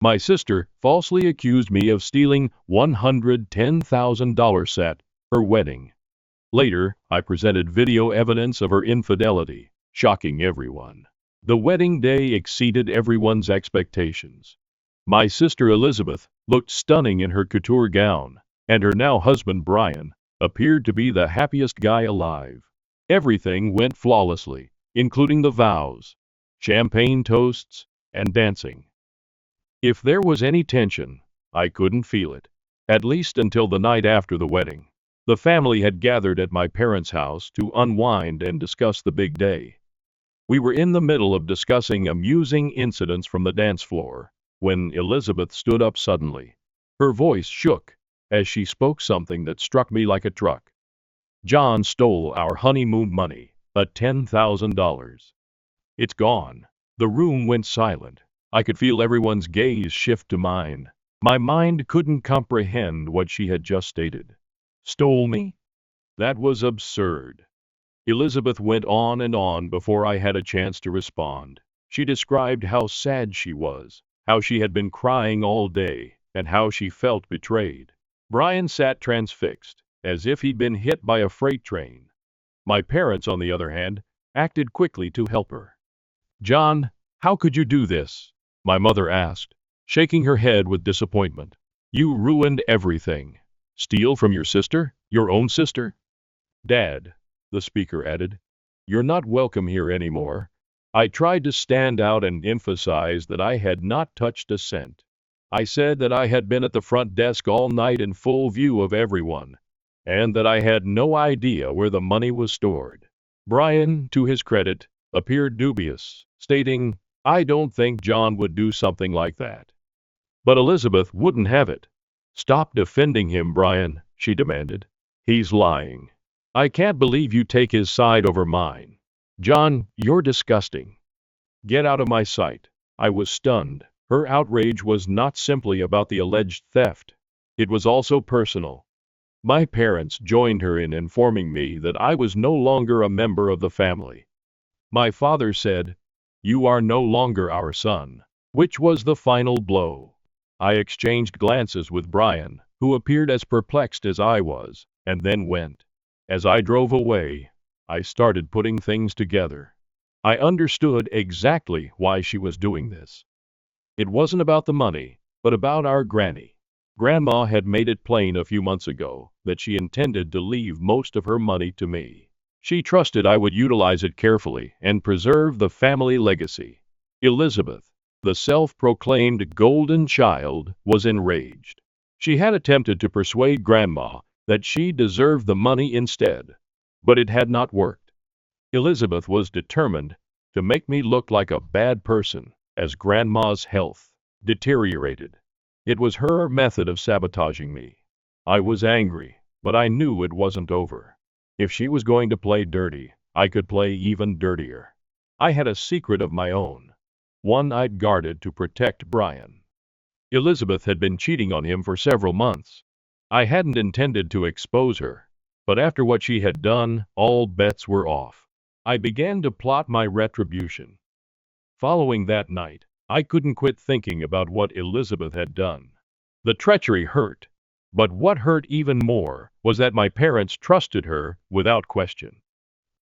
My sister falsely accused me of stealing $110,000 at her wedding. Later, I presented video evidence of her infidelity, shocking everyone. The wedding day exceeded everyone's expectations. My sister Elizabeth looked stunning in her couture gown, and her now husband Brian appeared to be the happiest guy alive. Everything went flawlessly, including the vows, champagne toasts, and dancing. If there was any tension, I couldn't feel it, at least until the night after the wedding. The family had gathered at my parents' house to unwind and discuss the big day. We were in the middle of discussing amusing incidents from the dance floor when Elizabeth stood up suddenly. Her voice shook as she spoke something that struck me like a truck. John stole our honeymoon money, $10,000. It's gone. The room went silent. I could feel everyone's gaze shift to mine. My mind couldn't comprehend what she had just stated. Stole me? That was absurd. Elizabeth went on and on before I had a chance to respond. She described how sad she was, how she had been crying all day, and how she felt betrayed. Brian sat transfixed, as if he'd been hit by a freight train. My parents, on the other hand, acted quickly to help her. "John, how could you do this?" my mother asked, shaking her head with disappointment. "You ruined everything. Steal from your sister? Your own sister?" "Dad," the speaker added, "you're not welcome here anymore." I tried to stand out and emphasize that I had not touched a cent. I said that I had been at the front desk all night in full view of everyone, and that I had no idea where the money was stored. Brian, to his credit, appeared dubious, stating, "I don't think John would do something like that." But Elizabeth wouldn't have it. "Stop defending him, Brian," she demanded. "He's lying. I can't believe you take his side over mine. John, you're disgusting. Get out of my sight." I was stunned. Her outrage was not simply about the alleged theft. It was also personal. My parents joined her in informing me that I was no longer a member of the family. My father said, "You are no longer our son," which was the final blow. I exchanged glances with Brian, who appeared as perplexed as I was, and then went. As I drove away, I started putting things together. I understood exactly why she was doing this. It wasn't about the money, but about our granny. Grandma had made it plain a few months ago that she intended to leave most of her money to me. She trusted I would utilize it carefully and preserve the family legacy. Elizabeth, the self-proclaimed golden child, was enraged. She had attempted to persuade Grandma that she deserved the money instead, but it had not worked. Elizabeth was determined to make me look like a bad person as Grandma's health deteriorated. It was her method of sabotaging me. I was angry, but I knew it wasn't over. If she was going to play dirty, I could play even dirtier. I had a secret of my own, one I'd guarded to protect Brian. Elizabeth had been cheating on him for several months. I hadn't intended to expose her, but after what she had done, all bets were off. I began to plot my retribution. Following that night, I couldn't quit thinking about what Elizabeth had done. The treachery hurt, but what hurt even more was that my parents trusted her without question.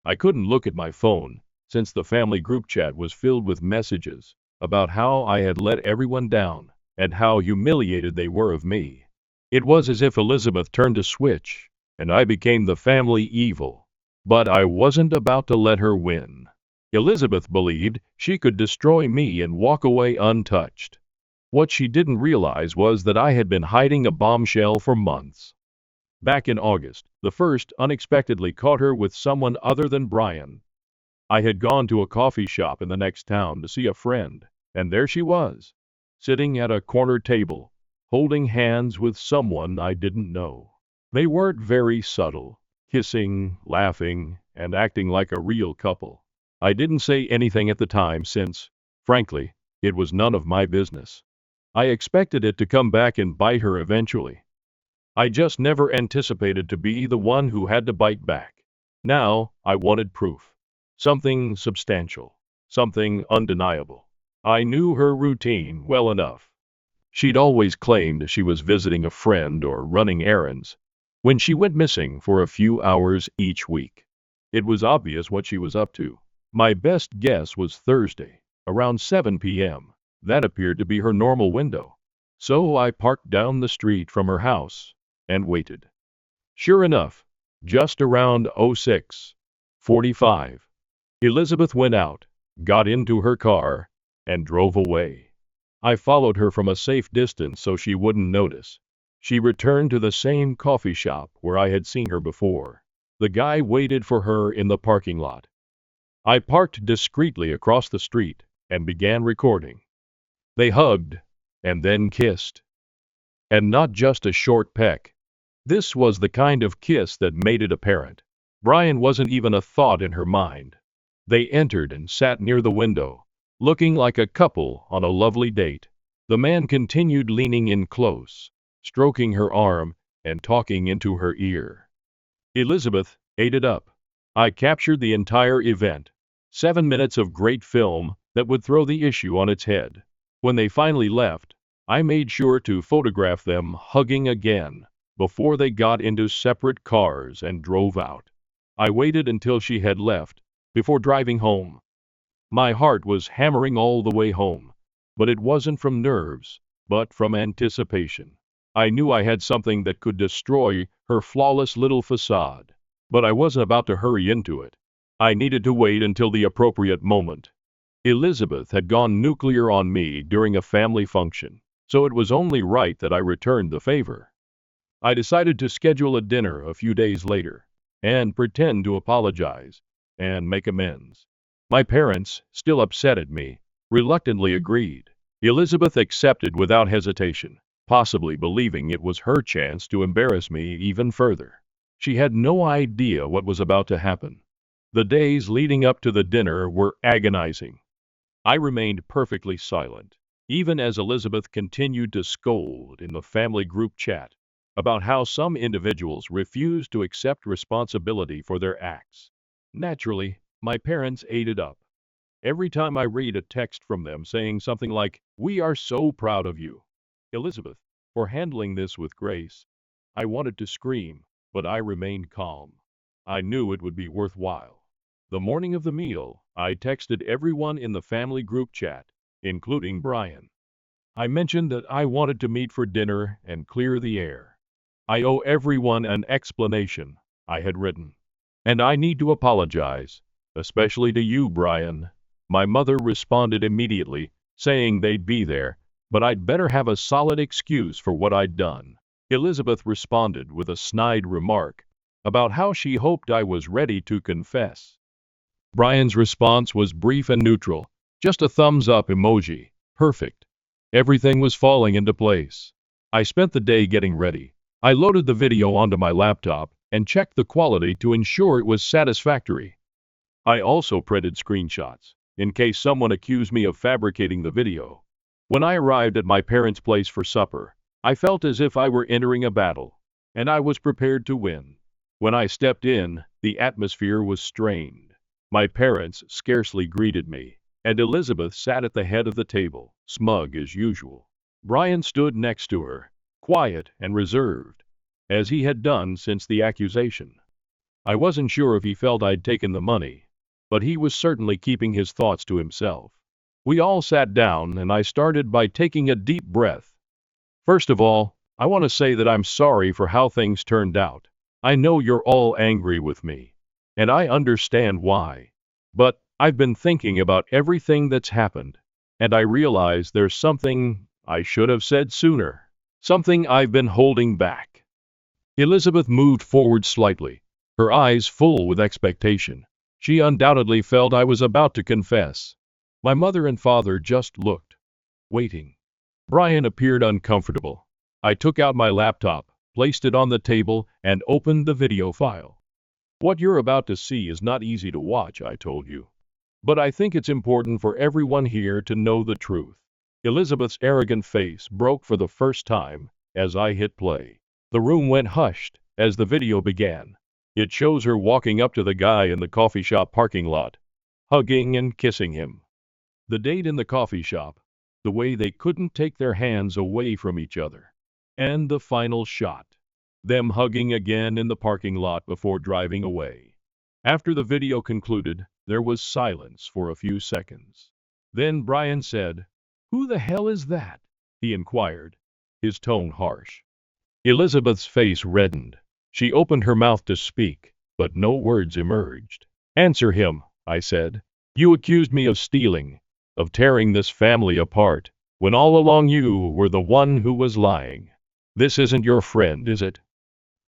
I couldn't look at my phone, since the family group chat was filled with messages about how I had let everyone down and how humiliated they were of me. It was as if Elizabeth turned a switch, and I became the family evil. But I wasn't about to let her win. Elizabeth believed she could destroy me and walk away untouched. What she didn't realize was that I had been hiding a bombshell for months. Back in August, the first unexpectedly caught her with someone other than Brian. I had gone to a coffee shop in the next town to see a friend, and there she was, sitting at a corner table, holding hands with someone I didn't know. They weren't very subtle, kissing, laughing, and acting like a real couple. I didn't say anything at the time since, frankly, it was none of my business. I expected it to come back and bite her eventually. I just never anticipated to be the one who had to bite back. Now, I wanted proof. Something substantial. Something undeniable. I knew her routine well enough. She'd always claimed she was visiting a friend or running errands when she went missing for a few hours each week. It was obvious what she was up to. My best guess was Thursday, around 7 p.m. That appeared to be her normal window. So I parked down the street from her house and waited. Sure enough, just around 06:45, Elizabeth went out, got into her car, and drove away. I followed her from a safe distance so she wouldn't notice. She returned to the same coffee shop where I had seen her before. The guy waited for her in the parking lot. I parked discreetly across the street and began recording. They hugged and then kissed. And not just a short peck. This was the kind of kiss that made it apparent Brian wasn't even a thought in her mind. They entered and sat near the window, looking like a couple on a lovely date. The man continued leaning in close, stroking her arm and talking into her ear. Elizabeth ate it up. I captured the entire event. 7 minutes of great film that would throw the issue on its head. When they finally left, I made sure to photograph them hugging again before they got into separate cars and drove out. I waited until she had left before driving home. My heart was hammering all the way home, but it wasn't from nerves, but from anticipation. I knew I had something that could destroy her flawless little facade, but I wasn't about to hurry into it. I needed to wait until the appropriate moment. Elizabeth had gone nuclear on me during a family function, so it was only right that I returned the favor. I decided to schedule a dinner a few days later and pretend to apologize and make amends. My parents, still upset at me, reluctantly agreed. Elizabeth accepted without hesitation, possibly believing it was her chance to embarrass me even further. She had no idea what was about to happen. The days leading up to the dinner were agonizing. I remained perfectly silent, even as Elizabeth continued to scold in the family group chat about how some individuals refused to accept responsibility for their acts. Naturally, my parents ate it up. Every time I read a text from them saying something like, "We are so proud of you, Elizabeth, for handling this with grace," I wanted to scream, but I remained calm. I knew it would be worthwhile. The morning of the meal, I texted everyone in the family group chat, including Brian. I mentioned that I wanted to meet for dinner and clear the air. "I owe everyone an explanation," I had written. "And I need to apologize, especially to you, Brian." My mother responded immediately, saying they'd be there, but I'd better have a solid excuse for what I'd done. Elizabeth responded with a snide remark about how she hoped I was ready to confess. Brian's response was brief and neutral, just a thumbs up emoji. Perfect. Everything was falling into place. I spent the day getting ready. I loaded the video onto my laptop and checked the quality to ensure it was satisfactory. I also printed screenshots, in case someone accused me of fabricating the video. When I arrived at my parents' place for supper, I felt as if I were entering a battle, and I was prepared to win. When I stepped in, the atmosphere was strained. My parents scarcely greeted me, and Elizabeth sat at the head of the table, smug as usual. Brian stood next to her, quiet and reserved, as he had done since the accusation. I wasn't sure if he felt I'd taken the money, but he was certainly keeping his thoughts to himself. We all sat down and I started by taking a deep breath. First of all, I want to say that I'm sorry for how things turned out. I know you're all angry with me, and I understand why. But I've been thinking about everything that's happened, and I realize there's something I should have said sooner. Something I've been holding back. Elizabeth moved forward slightly, her eyes full with expectation. She undoubtedly felt I was about to confess. My mother and father just looked, waiting. Brian appeared uncomfortable. I took out my laptop, placed it on the table, and opened the video file. "What you're about to see is not easy to watch," I told you. "But I think it's important for everyone here to know the truth." Elizabeth's arrogant face broke for the first time as I hit play. The room went hushed as the video began. It shows her walking up to the guy in the coffee shop parking lot, hugging and kissing him. The date in the coffee shop, the way they couldn't take their hands away from each other. And the final shot. Them hugging again in the parking lot before driving away. After the video concluded, there was silence for a few seconds. Then Brian said, "Who the hell is that?" he inquired, his tone harsh. Elizabeth's face reddened. She opened her mouth to speak, but no words emerged. "Answer him," I said. "You accused me of stealing, of tearing this family apart, when all along you were the one who was lying. This isn't your friend, is it?"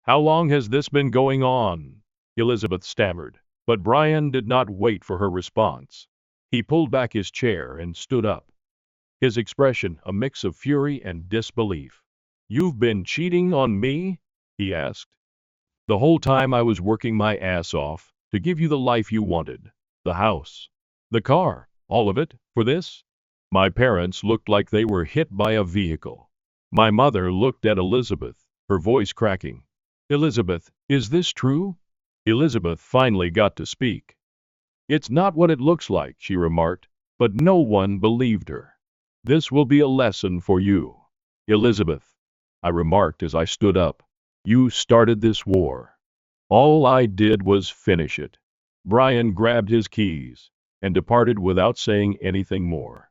"How long has this been going on?" Elizabeth stammered, but Brian did not wait for her response. He pulled back his chair and stood up, his expression a mix of fury and disbelief. "You've been cheating on me?" he asked. "The whole time I was working my ass off to give you the life you wanted, the house, the car, all of it, for this?" My parents looked like they were hit by a vehicle. My mother looked at Elizabeth, her voice cracking. "Elizabeth, is this true?" Elizabeth finally got to speak. "It's not what it looks like," she remarked, but no one believed her. "This will be a lesson for you, Elizabeth," I remarked as I stood up. "You started this war. All I did was finish it." Brian grabbed his keys and departed without saying anything more.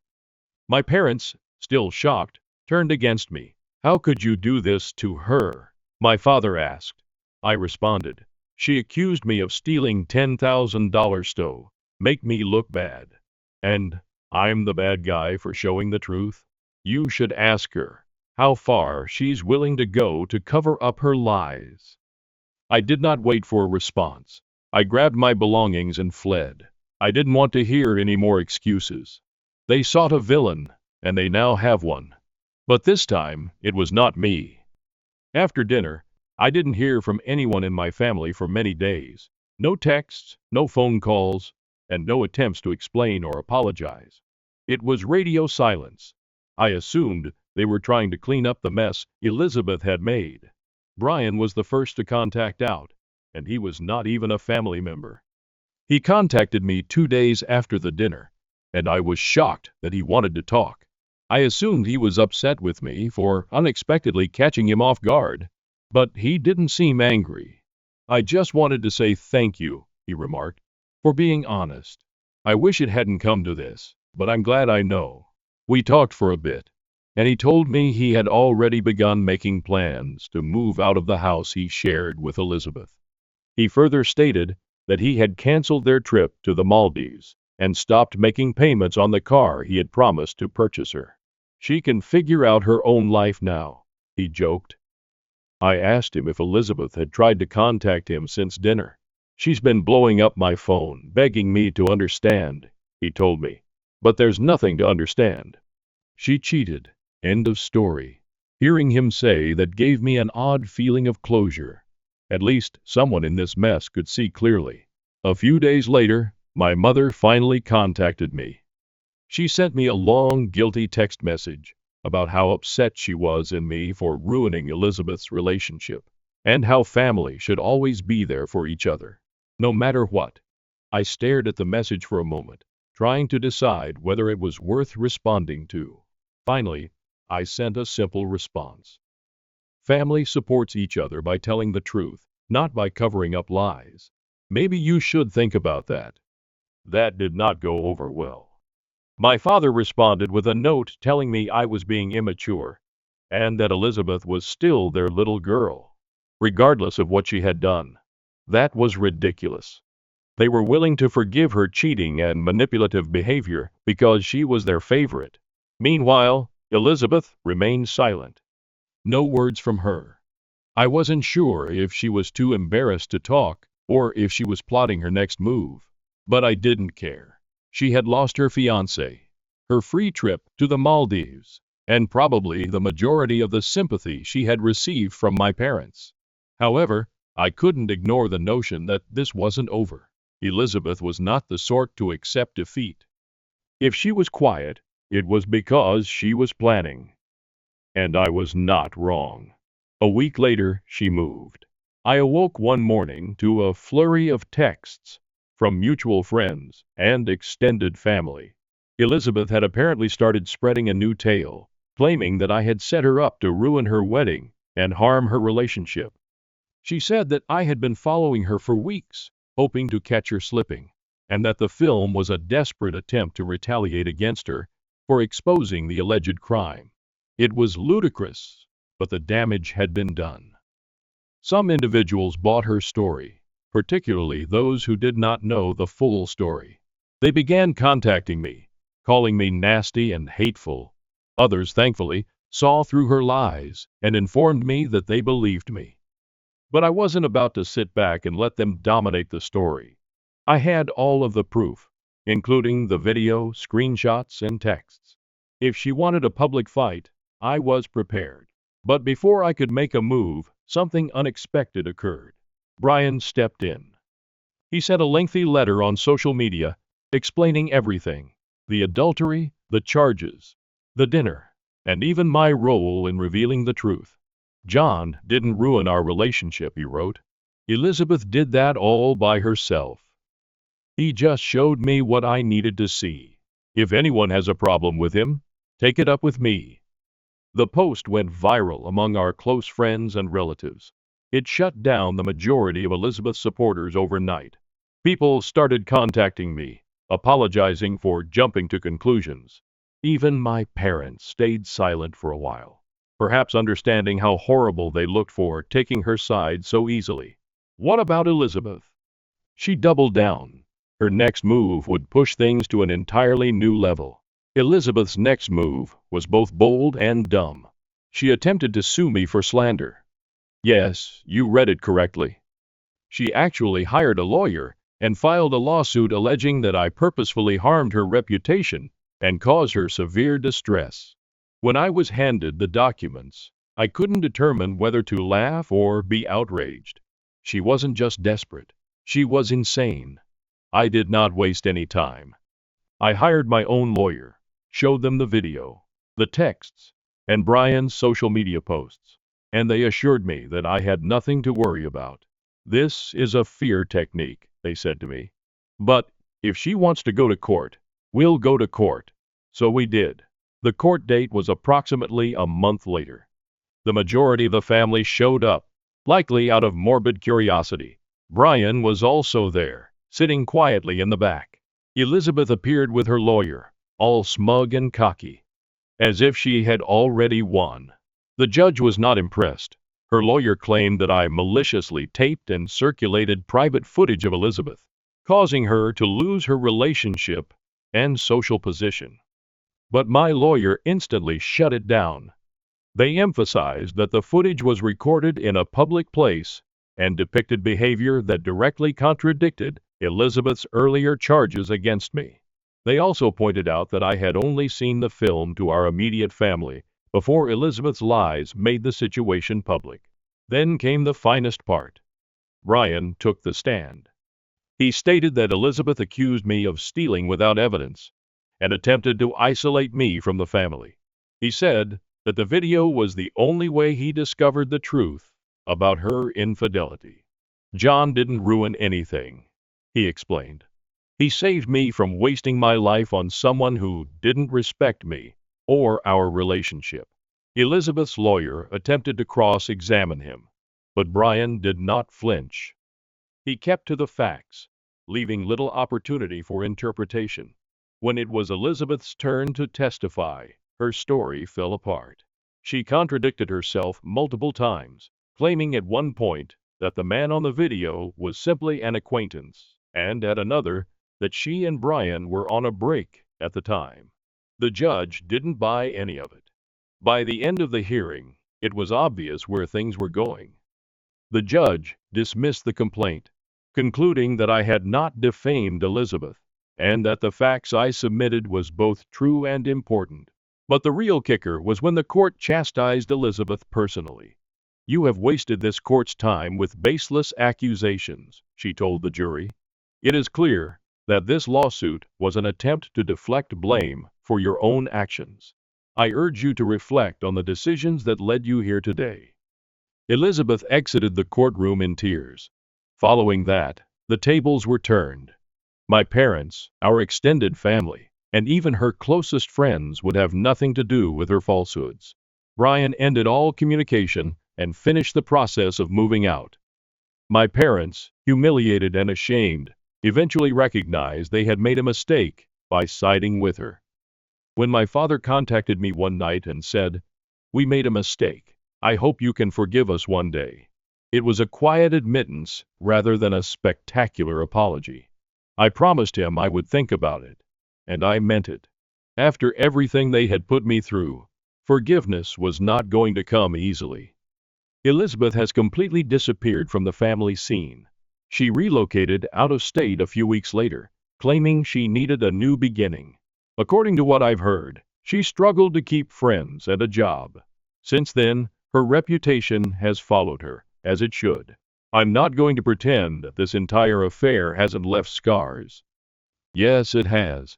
My parents, still shocked, turned against me. "How could you do this to her?" my father asked. I responded. "She accused me of stealing $10,000 to make me look bad. And I'm the bad guy for showing the truth? You should ask her how far she's willing to go to cover up her lies." I did not wait for a response. I grabbed my belongings and fled. I didn't want to hear any more excuses. They sought a villain, and they now have one. But this time, it was not me. After dinner, I didn't hear from anyone in my family for many days. No texts, no phone calls, and no attempts to explain or apologize. It was radio silence. I assumed they were trying to clean up the mess Elizabeth had made. Brian was the first to contact out, and he was not even a family member. He contacted me 2 days after the dinner, and I was shocked that he wanted to talk. I assumed he was upset with me for unexpectedly catching him off guard, but he didn't seem angry. "I just wanted to say thank you," he remarked, "for being honest. I wish it hadn't come to this, but I'm glad I know." We talked for a bit, and he told me he had already begun making plans to move out of the house he shared with Elizabeth. He further stated that he had canceled their trip to the Maldives and stopped making payments on the car he had promised to purchase her. "She can figure out her own life now," he joked. I asked him if Elizabeth had tried to contact him since dinner. "She's been blowing up my phone, begging me to understand," he told me. "But there's nothing to understand. She cheated. End of story." Hearing him say that gave me an odd feeling of closure. At least someone in this mess could see clearly. A few days later, my mother finally contacted me. She sent me a long, guilty text message about how upset she was in me for ruining Elizabeth's relationship, and how family should always be there for each other, no matter what. I stared at the message for a moment, trying to decide whether it was worth responding to. Finally, I sent a simple response. Family supports each other by telling the truth, not by covering up lies. Maybe you should think about that. That did not go over well. My father responded with a note telling me I was being immature, and that Elizabeth was still their little girl, regardless of what she had done. That was ridiculous. They were willing to forgive her cheating and manipulative behavior because she was their favorite. Meanwhile, Elizabeth remained silent. No words from her. I wasn't sure if she was too embarrassed to talk, or if she was plotting her next move. But I didn't care. She had lost her fiancé, her free trip to the Maldives, and probably the majority of the sympathy she had received from my parents. However, I couldn't ignore the notion that this wasn't over. Elizabeth was not the sort to accept defeat. If she was quiet, it was because she was planning. And I was not wrong. A week later, she moved. I awoke one morning to a flurry of texts from mutual friends and extended family. Elizabeth had apparently started spreading a new tale, claiming that I had set her up to ruin her wedding and harm her relationship. She said that I had been following her for weeks, hoping to catch her slipping, and that the film was a desperate attempt to retaliate against her for exposing the alleged crime. It was ludicrous, but the damage had been done. Some individuals bought her story, particularly those who did not know the full story. They began contacting me, calling me nasty and hateful. Others, thankfully, saw through her lies and informed me that they believed me. But I wasn't about to sit back and let them dominate the story. I had all of the proof, including the video, screenshots, and texts. If she wanted a public fight, I was prepared. But before I could make a move, something unexpected occurred. Brian stepped in. He sent a lengthy letter on social media explaining everything: the adultery, the charges, the dinner, and even my role in revealing the truth. "John didn't ruin our relationship," he wrote. "Elizabeth did that all by herself. He just showed me what I needed to see. If anyone has a problem with him, take it up with me." The post went viral among our close friends and relatives. It shut down the majority of Elizabeth's supporters overnight. People started contacting me, apologizing for jumping to conclusions. Even my parents stayed silent for a while, perhaps understanding how horrible they looked for taking her side so easily. What about Elizabeth? She doubled down. Her next move would push things to an entirely new level. Elizabeth's next move was both bold and dumb. She attempted to sue me for slander. Yes, you read it correctly. She actually hired a lawyer and filed a lawsuit alleging that I purposefully harmed her reputation and caused her severe distress. When I was handed the documents, I couldn't determine whether to laugh or be outraged. She wasn't just desperate, she was insane. I did not waste any time. I hired my own lawyer, showed them the video, the texts, and Brian's social media posts, and they assured me that I had nothing to worry about. "This is a fear technique," they said to me. "But if she wants to go to court, we'll go to court." So we did. The court date was approximately a month later. The majority of the family showed up, likely out of morbid curiosity. Brian was also there, sitting quietly in the back. Elizabeth appeared with her lawyer, all smug and cocky, as if she had already won. The judge was not impressed. Her lawyer claimed that I maliciously taped and circulated private footage of Elizabeth, causing her to lose her relationship and social position. But my lawyer instantly shut it down. They emphasized that the footage was recorded in a public place and depicted behavior that directly contradicted Elizabeth's earlier charges against me. They also pointed out that I had only seen the film to our immediate family before Elizabeth's lies made the situation public. Then came the finest part. Brian took the stand. He stated that Elizabeth accused me of stealing without evidence and attempted to isolate me from the family. He said that the video was the only way he discovered the truth about her infidelity. "John didn't ruin anything," he explained. "He saved me from wasting my life on someone who didn't respect me or our relationship." Elizabeth's lawyer attempted to cross-examine him, but Brian did not flinch. He kept to the facts, leaving little opportunity for interpretation. When it was Elizabeth's turn to testify, her story fell apart. She contradicted herself multiple times, claiming at one point that the man on the video was simply an acquaintance, and at another that she and Brian were on a break at the time. The judge didn't buy any of it. By the end of the hearing, it was obvious where things were going. The judge dismissed the complaint, concluding that I had not defamed Elizabeth, and that the facts I submitted was both true and important. But the real kicker was when the court chastised Elizabeth personally. "You have wasted this court's time with baseless accusations," she told the jury. "It is clear that this lawsuit was an attempt to deflect blame for your own actions. I urge you to reflect on the decisions that led you here today." Elizabeth exited the courtroom in tears. Following that, the tables were turned. My parents, our extended family, and even her closest friends would have nothing to do with her falsehoods. Brian ended all communication and finished the process of moving out. My parents, humiliated and ashamed, eventually recognized they had made a mistake by siding with her. When my father contacted me one night and said, "We made a mistake. I hope you can forgive us one day," it was a quiet admittance rather than a spectacular apology. I promised him I would think about it, and I meant it. After everything they had put me through, forgiveness was not going to come easily. Elizabeth has completely disappeared from the family scene. She relocated out of state a few weeks later, claiming she needed a new beginning. According to what I've heard, she struggled to keep friends and a job. Since then, her reputation has followed her, as it should. I'm not going to pretend that this entire affair hasn't left scars. Yes, it has.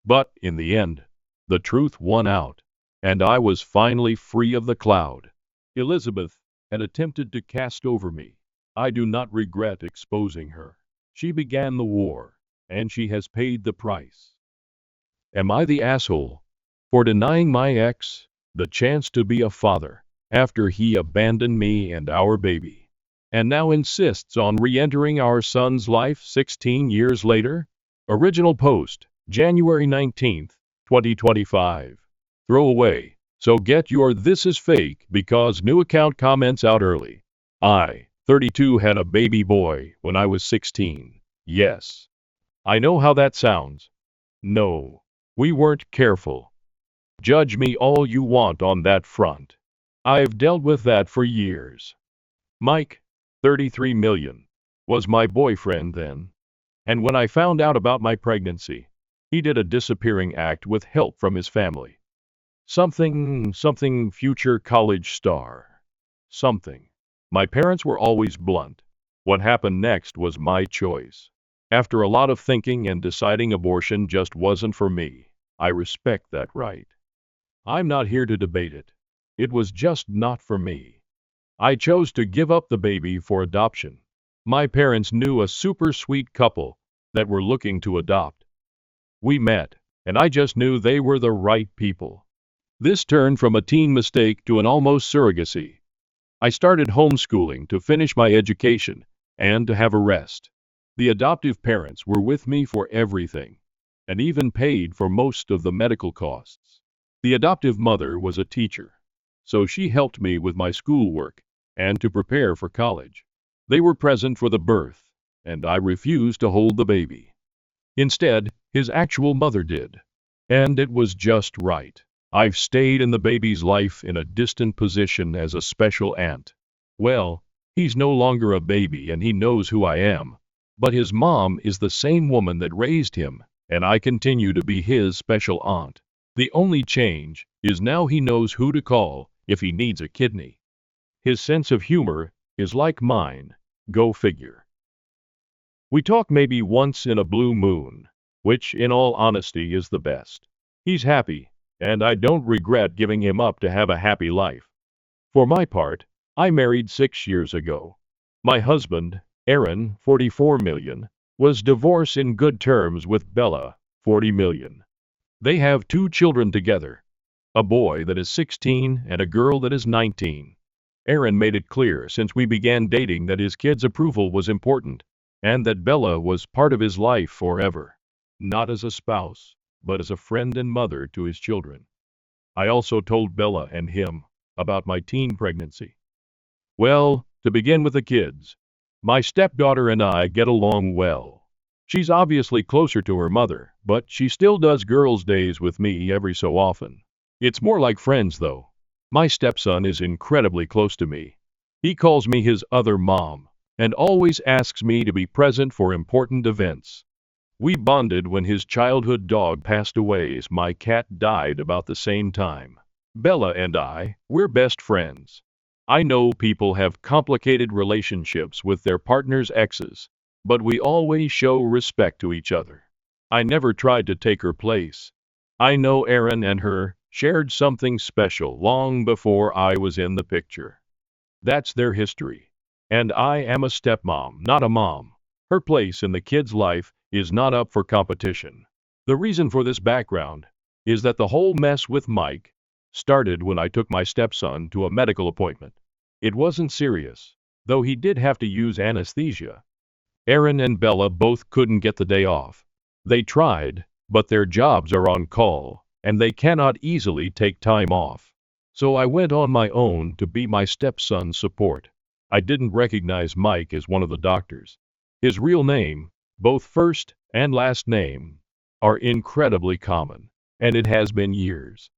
But in the end, the truth won out, and I was finally free of the cloud Elizabeth had attempted to cast over me. I do not regret exposing her. She began the war, and she has paid the price. Am I the asshole for denying my ex the chance to be a father after he abandoned me and our baby, and now insists on re-entering our son's life 16 years later? Original post, January 19th, 2025. Throwaway. So get your "this is fake" because new account comments out early. I, 32, had a baby boy when I was 16. Yes. I know how that sounds. No. We weren't careful. Judge me all you want on that front. I've dealt with that for years. Mike, 33 million, was my boyfriend then. And when I found out about my pregnancy, he did a disappearing act with help from his family. Something future college star. Something. My parents were always blunt. What happened next was my choice. After a lot of thinking and deciding abortion just wasn't for me. I respect that right. I'm not here to debate it. It was just not for me. I chose to give up the baby for adoption. My parents knew a super sweet couple that were looking to adopt. We met, and I just knew they were the right people. This turned from a teen mistake to an almost surrogacy. I started homeschooling to finish my education and to have a rest. The adoptive parents were with me for everything, and even paid for most of the medical costs. The adoptive mother was a teacher, so she helped me with my schoolwork and to prepare for college. They were present for the birth, and I refused to hold the baby. Instead, his actual mother did, and it was just right. I've stayed in the baby's life in a distant position as a special aunt. Well, he's no longer a baby and he knows who I am, but his mom is the same woman that raised him, and I continue to be his special aunt. The only change is now he knows who to call if he needs a kidney. His sense of humor is like mine. Go figure. We talk maybe once in a blue moon, which in all honesty is the best. He's happy, and I don't regret giving him up to have a happy life. For my part, I married 6 years ago. My husband, Aaron, 44 million, was divorced in good terms with Bella, 40 million. They have 2 children together, a boy that is 16 and a girl that is 19. Aaron made it clear since we began dating that his kids' approval was important, and that Bella was part of his life forever, not as a spouse, but as a friend and mother to his children. I also told Bella and him about my teen pregnancy. Well, to begin with the kids, my stepdaughter and I get along well. She's obviously closer to her mother, but she still does girls' days with me every so often. It's more like friends, though. My stepson is incredibly close to me. He calls me his other mom, and always asks me to be present for important events. We bonded when his childhood dog passed away as my cat died about the same time. Bella and we're best friends. I know people have complicated relationships with their partner's exes, but we always show respect to each other. I never tried to take her place. I know Aaron and her shared something special long before I was in the picture. That's their history. And I am a stepmom, not a mom. Her place in the kid's life is not up for competition. The reason for this background is that the whole mess with Mike started when I took my stepson to a medical appointment. It wasn't serious, though he did have to use anesthesia. Aaron and Bella both couldn't get the day off. They tried, but their jobs are on call, and they cannot easily take time off. So I went on my own to be my stepson's support. I didn't recognize Mike as one of the doctors. His real name, both first and last name, are incredibly common, and it has been years.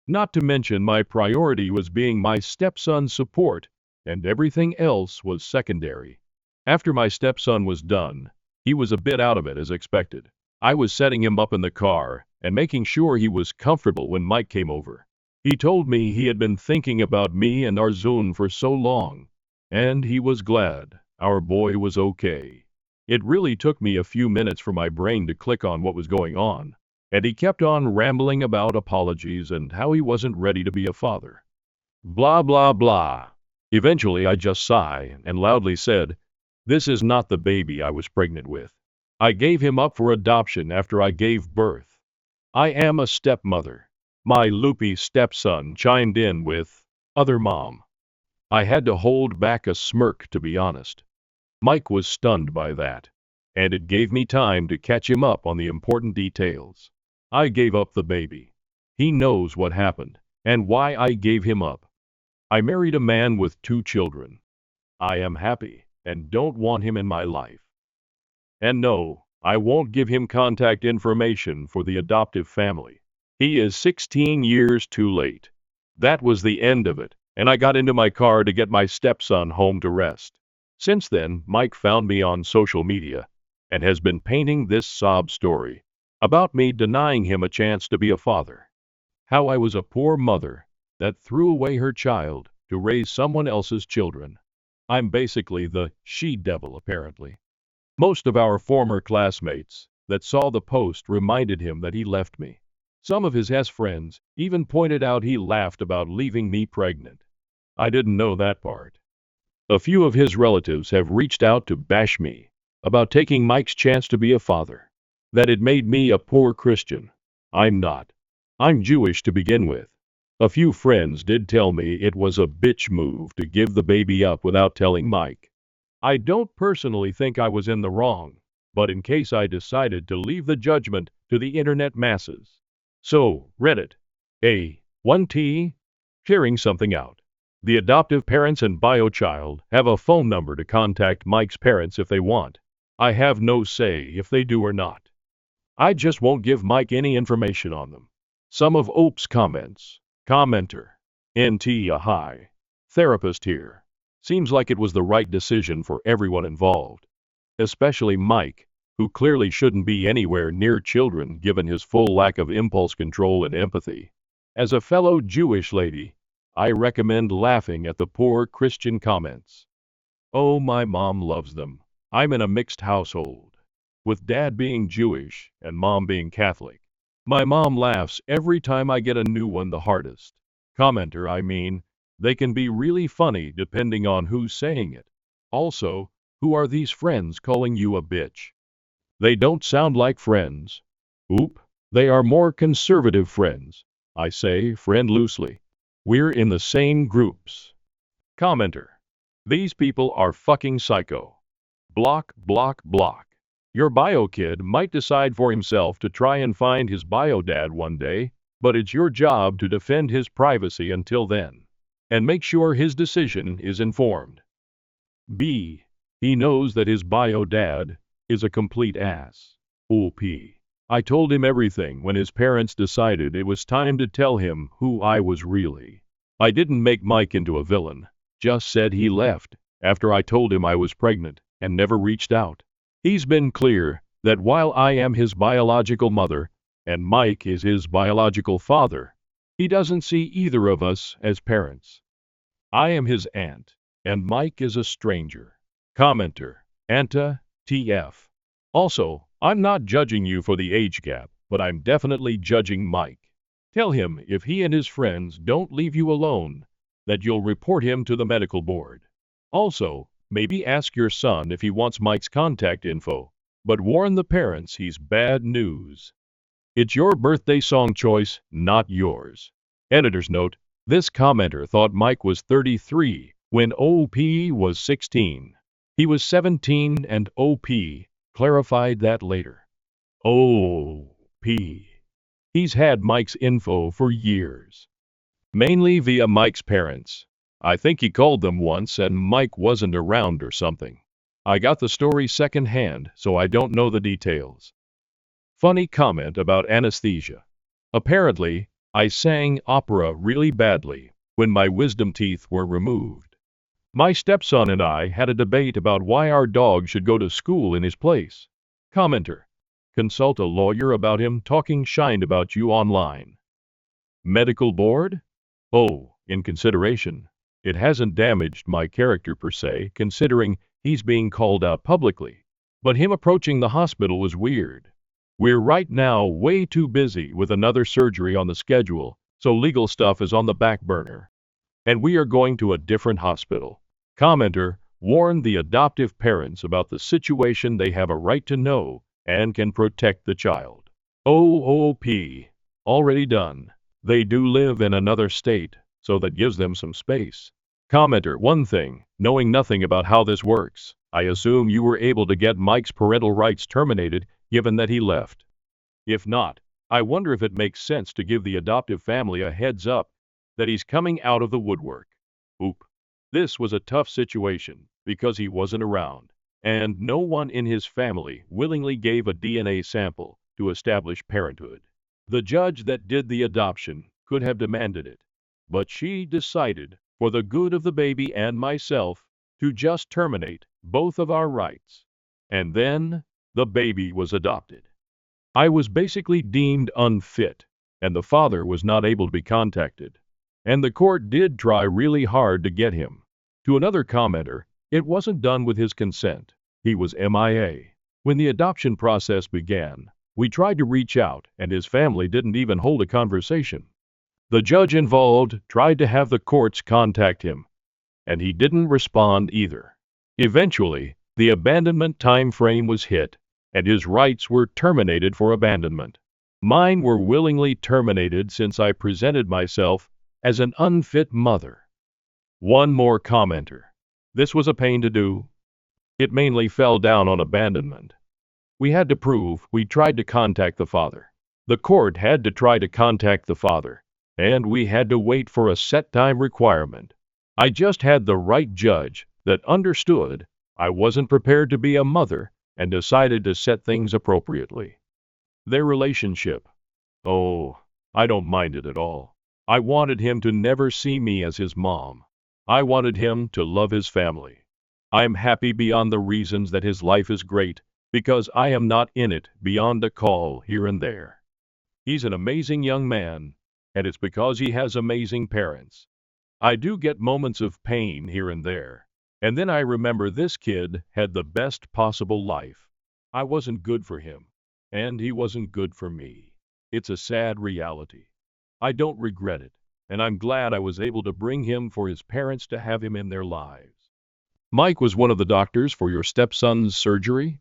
Not to mention my priority was being my stepson's support, and everything else was secondary. After my stepson was done, he was a bit out of it as expected. I was setting him up in the car and making sure he was comfortable when Mike came over. He told me he had been thinking about me and our Zune for so long, and he was glad our boy was okay. It really took me a few minutes for my brain to click on what was going on, and he kept on rambling about apologies and how he wasn't ready to be a father. Blah, blah, blah. Eventually I just sighed and loudly said, "This is not the baby I was pregnant with. I gave him up for adoption after I gave birth. I am a stepmother." My loopy stepson chimed in with, "Other mom." I had to hold back a smirk, to be honest. Mike was stunned by that, and it gave me time to catch him up on the important details. I gave up the baby. He knows what happened and why I gave him up. I married a man with 2 children. I am happy and don't want him in my life. And no, I won't give him contact information for the adoptive family. He is 16 years too late. That was the end of it, and I got into my car to get my stepson home to rest. Since then, Mike found me on social media and has been painting this sob story about me denying him a chance to be a father. How I was a poor mother that threw away her child to raise someone else's children. I'm basically the she-devil, apparently. Most of our former classmates that saw the post reminded him that he left me. Some of his friends even pointed out he laughed about leaving me pregnant. I didn't know that part. A few of his relatives have reached out to bash me about taking Mike's chance to be a father. That it made me a poor Christian. I'm not. I'm Jewish to begin with. A few friends did tell me it was a bitch move to give the baby up without telling Mike. I don't personally think I was in the wrong, but in case I decided to leave the judgment to the internet masses. So, Reddit. 1T. Sharing something out. The adoptive parents and bio child have a phone number to contact Mike's parents if they want. I have no say if they do or not. I just won't give Mike any information on them. Some of Ope's comments. Commenter. NT a hi. Therapist here. Seems like it was the right decision for everyone involved. Especially Mike, who clearly shouldn't be anywhere near children given his full lack of impulse control and empathy. As a fellow Jewish lady, I recommend laughing at the poor Christian comments. Oh, my mom loves them. I'm in a mixed household, with dad being Jewish and mom being Catholic. My mom laughs every time I get a new one the hardest. Commenter, I mean, they can be really funny depending on who's saying it. Also, who are these friends calling you a bitch? They don't sound like friends. Oop, they are more conservative friends. I say friend loosely. We're in the same groups. Commenter. These people are fucking psycho. Block, block, block. Your bio kid might decide for himself to try and find his bio dad one day, but it's your job to defend his privacy until then. And make sure his decision is informed. B. He knows that his bio dad is a complete ass. OP. I told him everything when his parents decided it was time to tell him who I was really. I didn't make Mike into a villain, just said he left after I told him I was pregnant and never reached out. He's been clear that while I am his biological mother and Mike is his biological father, he doesn't see either of us as parents. I am his aunt, and Mike is a stranger. Commenter. AITA, TF. Also, I'm not judging you for the age gap, but I'm definitely judging Mike. Tell him if he and his friends don't leave you alone, that you'll report him to the medical board. Also, maybe ask your son if he wants Mike's contact info, but warn the parents he's bad news. It's your birthday song choice, not yours. Editor's note, this commenter thought Mike was 33 when OP was 16. He was 17 and OP clarified that later. OP. He's had Mike's info for years. Mainly via Mike's parents. I think he called them once and Mike wasn't around or something. I got the story secondhand, so I don't know the details. Funny comment about anesthesia. Apparently, I sang opera really badly when my wisdom teeth were removed. My stepson and I had a debate about why our dog should go to school in his place. Commenter. Consult a lawyer about him talking shine about you online. Medical board? Oh, in consideration. It hasn't damaged my character per se, considering he's being called out publicly. But him approaching the hospital was weird. We're right now way too busy with another surgery on the schedule, so legal stuff is on the back burner. And we are going to a different hospital. Commenter warned the adoptive parents about the situation. They have a right to know and can protect the child. OOP. Already done. They do live in another state, so that gives them some space. Commenter, one thing, knowing nothing about how this works, I assume you were able to get Mike's parental rights terminated given that he left. If not, I wonder if it makes sense to give the adoptive family a heads up that he's coming out of the woodwork. Oop. This was a tough situation because he wasn't around, and no one in his family willingly gave a DNA sample to establish parenthood. The judge that did the adoption could have demanded it, but she decided, for the good of the baby and myself, to just terminate both of our rights. And then the baby was adopted. I was basically deemed unfit, and the father was not able to be contacted. And the court did try really hard to get him. To another commenter, it wasn't done with his consent. He was MIA. When the adoption process began, we tried to reach out, and his family didn't even hold a conversation. The judge involved tried to have the courts contact him, and he didn't respond either. Eventually, the abandonment time frame was hit, and his rights were terminated for abandonment. Mine were willingly terminated since I presented myself as an unfit mother. One more commenter. This was a pain to do. It mainly fell down on abandonment. We had to prove we tried to contact the father. The court had to try to contact the father, and we had to wait for a set time requirement. I just had the right judge that understood I wasn't prepared to be a mother and decided to set things appropriately. Their relationship. Oh, I don't mind it at all. I wanted him to never see me as his mom. I wanted him to love his family. I'm happy beyond the reasons that his life is great, because I am not in it beyond a call here and there. He's an amazing young man, and it's because he has amazing parents. I do get moments of pain here and there, and then I remember this kid had the best possible life. I wasn't good for him, and he wasn't good for me. It's a sad reality. I don't regret it, and I'm glad I was able to bring him for his parents to have him in their lives. Mike was one of the doctors for your stepson's surgery?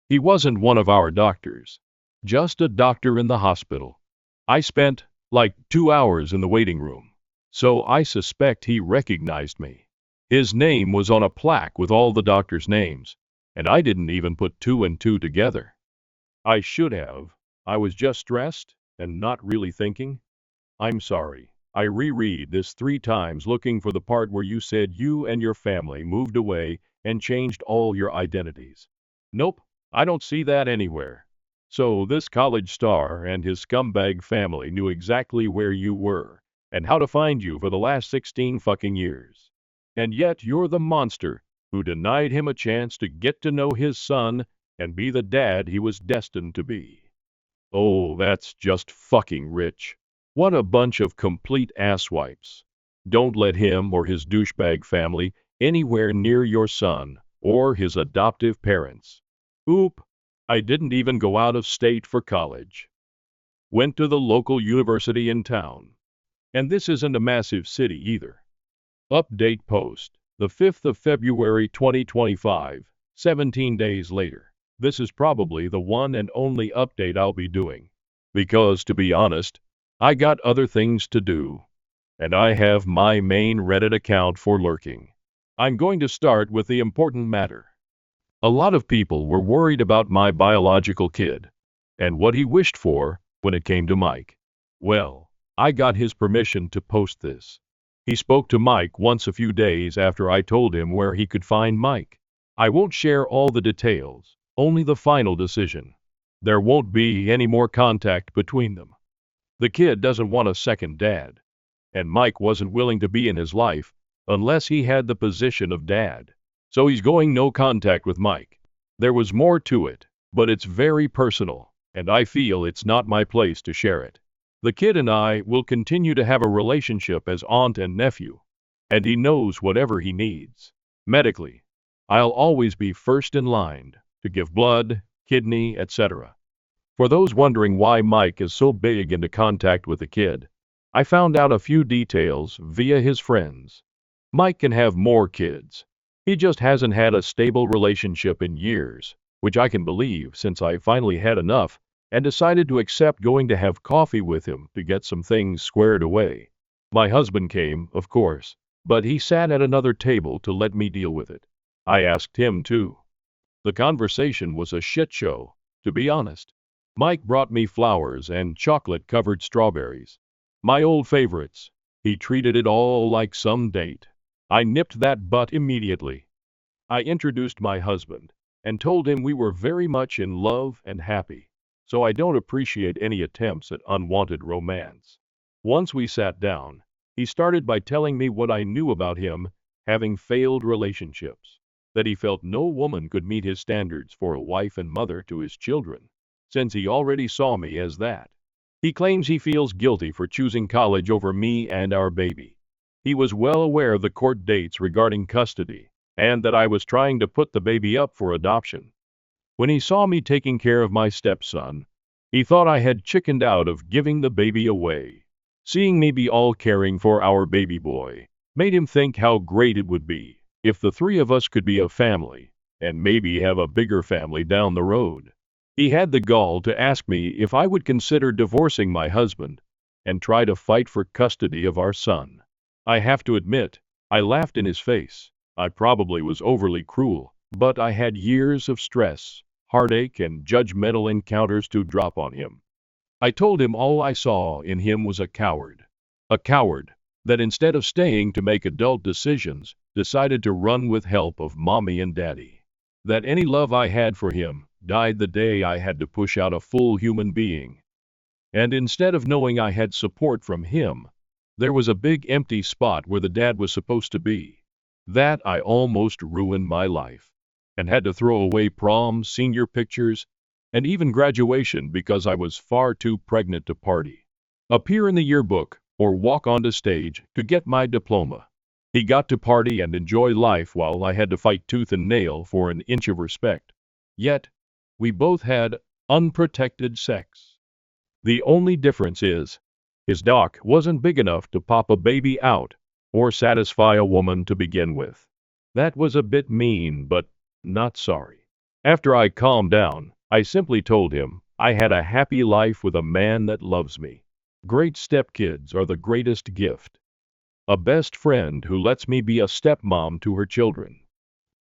He wasn't one of our doctors, just a doctor in the hospital. I spent, like, 2 hours in the waiting room, so I suspect he recognized me. His name was on a plaque with all the doctors' names, and I didn't even put 2 and 2 together. I should have. I was just stressed and not really thinking. I'm sorry. I reread this 3 times looking for the part where you said you and your family moved away and changed all your identities. Nope, I don't see that anywhere. So this college star and his scumbag family knew exactly where you were and how to find you for the last 16 fucking years. And yet you're the monster who denied him a chance to get to know his son and be the dad he was destined to be. Oh, that's just fucking rich. What a bunch of complete asswipes. Don't let him or his douchebag family anywhere near your son or his adoptive parents. Oop, I didn't even go out of state for college. Went to the local university in town. And this isn't a massive city either. Update post, the 5th of February 2025, 17 days later. This is probably the one and only update I'll be doing, Because, to be honest, I got other things to do, and I have my main Reddit account for lurking. I'm going to start with the important matter. A lot of people were worried about my biological kid and what he wished for when it came to Mike. Well, I got his permission to post this. He spoke to Mike once a few days after I told him where he could find Mike. I won't share all the details, only the final decision. There won't be any more contact between them. The kid doesn't want a second dad, and Mike wasn't willing to be in his life unless he had the position of dad. So he's going no contact with Mike. There was more to it, but it's very personal, and I feel it's not my place to share it. The kid and I will continue to have a relationship as aunt and nephew, and he knows whatever he needs. Medically, I'll always be first in line to give blood, kidney, etc. For those wondering why Mike is so big into contact with the kid, I found out a few details via his friends. Mike can have more kids. He just hasn't had a stable relationship in years, which I can believe since I finally had enough and decided to accept going to have coffee with him to get some things squared away. My husband came, of course, but he sat at another table to let me deal with it. I asked him too. The conversation was a shit show, to be honest. Mike brought me flowers and chocolate-covered strawberries. My old favorites. He treated it all like some date. I nipped that butt immediately. I introduced my husband and told him we were very much in love and happy, so I don't appreciate any attempts at unwanted romance. Once we sat down, he started by telling me what I knew about him having failed relationships, that he felt no woman could meet his standards for a wife and mother to his children, since he already saw me as that. He claims he feels guilty for choosing college over me and our baby. He was well aware of the court dates regarding custody, and that I was trying to put the baby up for adoption. When he saw me taking care of my stepson, he thought I had chickened out of giving the baby away. Seeing me be all caring for our baby boy made him think how great it would be if the three of us could be a family, and maybe have a bigger family down the road. He had the gall to ask me if I would consider divorcing my husband and try to fight for custody of our son. I have to admit, I laughed in his face. I probably was overly cruel, but I had years of stress, heartache, and judgmental encounters to drop on him. I told him all I saw in him was a coward. A coward that instead of staying to make adult decisions, decided to run with help of mommy and daddy. That any love I had for him died the day I had to push out a full human being. And instead of knowing I had support from him, there was a big empty spot where the dad was supposed to be. That I almost ruined my life, and had to throw away prom, senior pictures, and even graduation because I was far too pregnant to party, appear in the yearbook, or walk onto stage to get my diploma. He got to party and enjoy life while I had to fight tooth and nail for an inch of respect. Yet, we both had unprotected sex. The only difference is, his dock wasn't big enough to pop a baby out or satisfy a woman to begin with. That was a bit mean, but not sorry. After I calmed down, I simply told him I had a happy life with a man that loves me. Great stepkids are the greatest gift. A best friend who lets me be a stepmom to her children.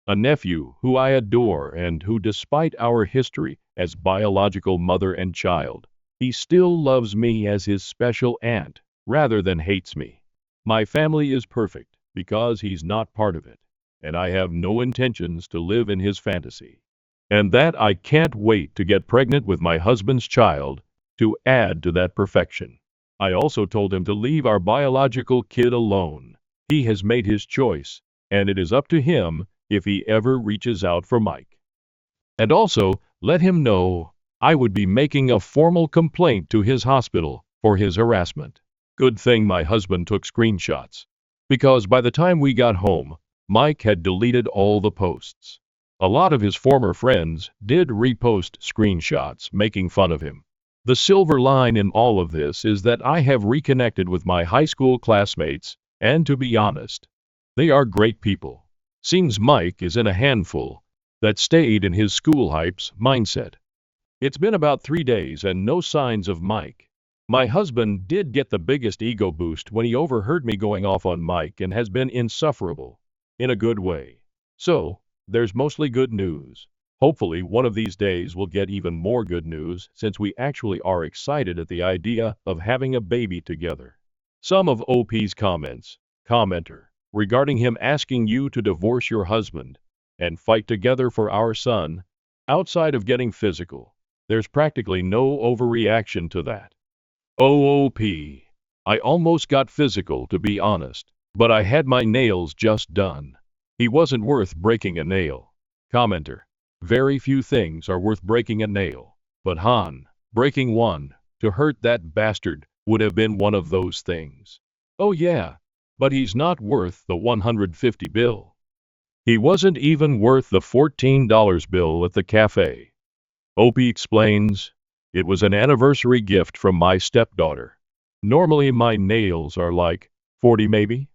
A nephew who I adore and who, despite our history as biological mother and child, he still loves me as his special aunt rather than hates me. My family is perfect because he's not part of it, and I have no intentions to live in his fantasy. And that I can't wait to get pregnant with my husband's child to add to that perfection. I also told him to leave our biological kid alone. He has made his choice, and it is up to him if he ever reaches out for Mike. And also, let him know I would be making a formal complaint to his hospital for his harassment. Good thing my husband took screenshots, because by the time we got home, Mike had deleted all the posts. A lot of his former friends did repost screenshots making fun of him. The silver line in all of this is that I have reconnected with my high school classmates, and to be honest, they are great people. Seems Mike is in a handful that stayed in his school hype's mindset. It's been about 3 days and no signs of Mike. My husband did get the biggest ego boost when he overheard me going off on Mike and has been insufferable. In a good way. So, there's mostly good news. Hopefully, one of these days we'll get even more good news since we actually are excited at the idea of having a baby together. Some of OP's comments. Commenter. Regarding him asking you to divorce your husband and fight together for our son, outside of getting physical, there's practically no overreaction to that. OOP. I almost got physical, to be honest, but I had my nails just done. He wasn't worth breaking a nail. Commenter. Very few things are worth breaking a nail, but breaking one to hurt that bastard would have been one of those things. Oh yeah, but he's not worth the $150 bill. He wasn't even worth the $14 bill at the cafe. OP explains, it was an anniversary gift from my stepdaughter. Normally my nails are like 40 maybe.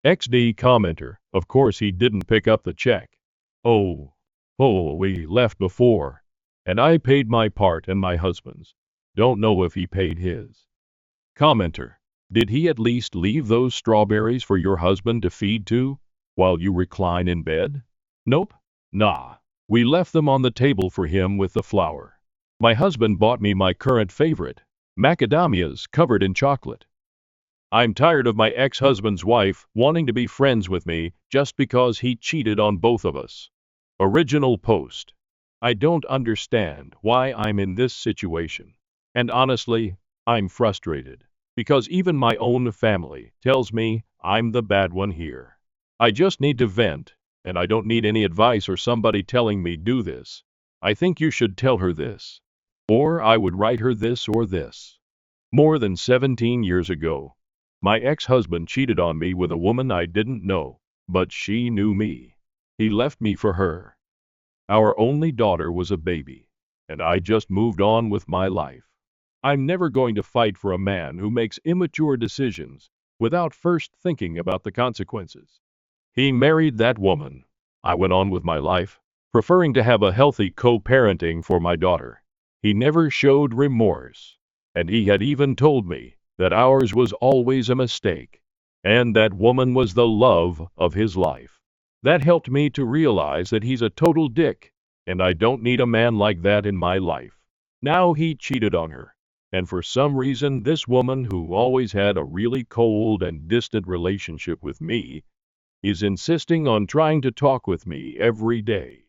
XD commenter, of course he didn't pick up the check. Oh, we left before, and I paid my part and my husband's. Don't know if he paid his. Commenter, did he at least leave those strawberries for your husband to feed to while you recline in bed? Nope. Nah. We left them on the table for him with the flour. My husband bought me my current favorite, macadamias covered in chocolate. I'm tired of my ex-husband's wife wanting to be friends with me just because he cheated on both of us. Original post. I don't understand why I'm in this situation. And honestly, I'm frustrated because even my own family tells me I'm the bad one here. I just need to vent, and I don't need any advice or somebody telling me do this. I think you should tell her this. Or I would write her this or this. More than 17 years ago, my ex-husband cheated on me with a woman I didn't know, but she knew me. He left me for her. Our only daughter was a baby, and I just moved on with my life. I'm never going to fight for a man who makes immature decisions without first thinking about the consequences. He married that woman. I went on with my life, preferring to have a healthy co-parenting for my daughter. He never showed remorse, and he had even told me that ours was always a mistake, and that woman was the love of his life. That helped me to realize that he's a total dick, and I don't need a man like that in my life. Now he cheated on her, and for some reason this woman who always had a really cold and distant relationship with me is insisting on trying to talk with me every day.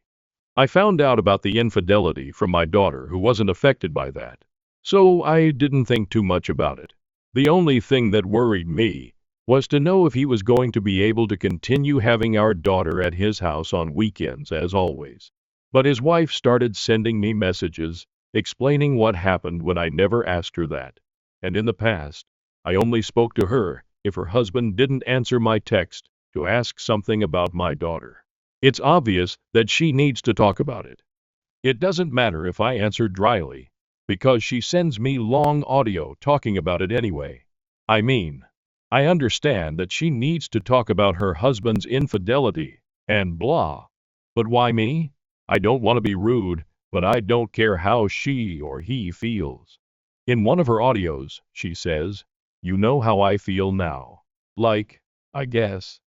I found out about the infidelity from my daughter who wasn't affected by that, so I didn't think too much about it. The only thing that worried me was to know if he was going to be able to continue having our daughter at his house on weekends as always. But his wife started sending me messages explaining what happened when I never asked her that. And in the past, I only spoke to her if her husband didn't answer my text to ask something about my daughter. It's obvious that she needs to talk about it. It doesn't matter if I answer dryly, because she sends me long audio talking about it anyway. I mean, I understand that she needs to talk about her husband's infidelity and blah. But why me? I don't want to be rude, but I don't care how she or he feels. In one of her audios, she says, "You know how I feel now." Like, I guess.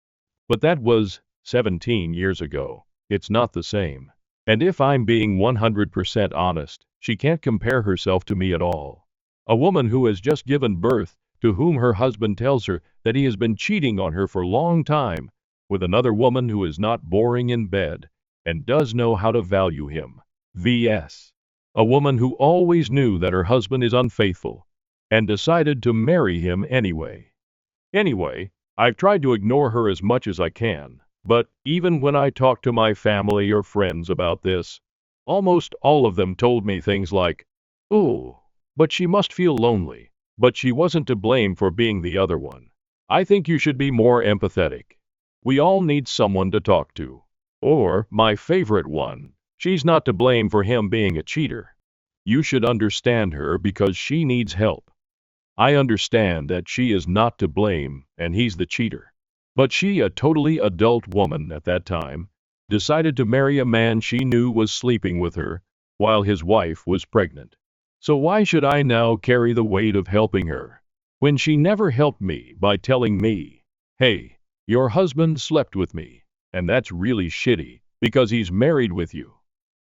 But that was 17 years ago. It's not the same. And if I'm being 100% honest, she can't compare herself to me at all. A woman who has just given birth, to whom her husband tells her that he has been cheating on her for a long time, with another woman who is not boring in bed, and does know how to value him. vs. A woman who always knew that her husband is unfaithful, and decided to marry him anyway. Anyway, I've tried to ignore her as much as I can, but even when I talk to my family or friends about this, almost all of them told me things like, "Oh, but she must feel lonely, but she wasn't to blame for being the other one. I think you should be more empathetic. We all need someone to talk to." Or, my favorite one, "She's not to blame for him being a cheater. You should understand her because she needs help. I understand that she is not to blame and he's the cheater. But she, a totally adult woman at that time, decided to marry a man she knew was sleeping with her while his wife was pregnant. So why should I now carry the weight of helping her, when she never helped me by telling me, hey, your husband slept with me, and that's really shitty, because he's married with you.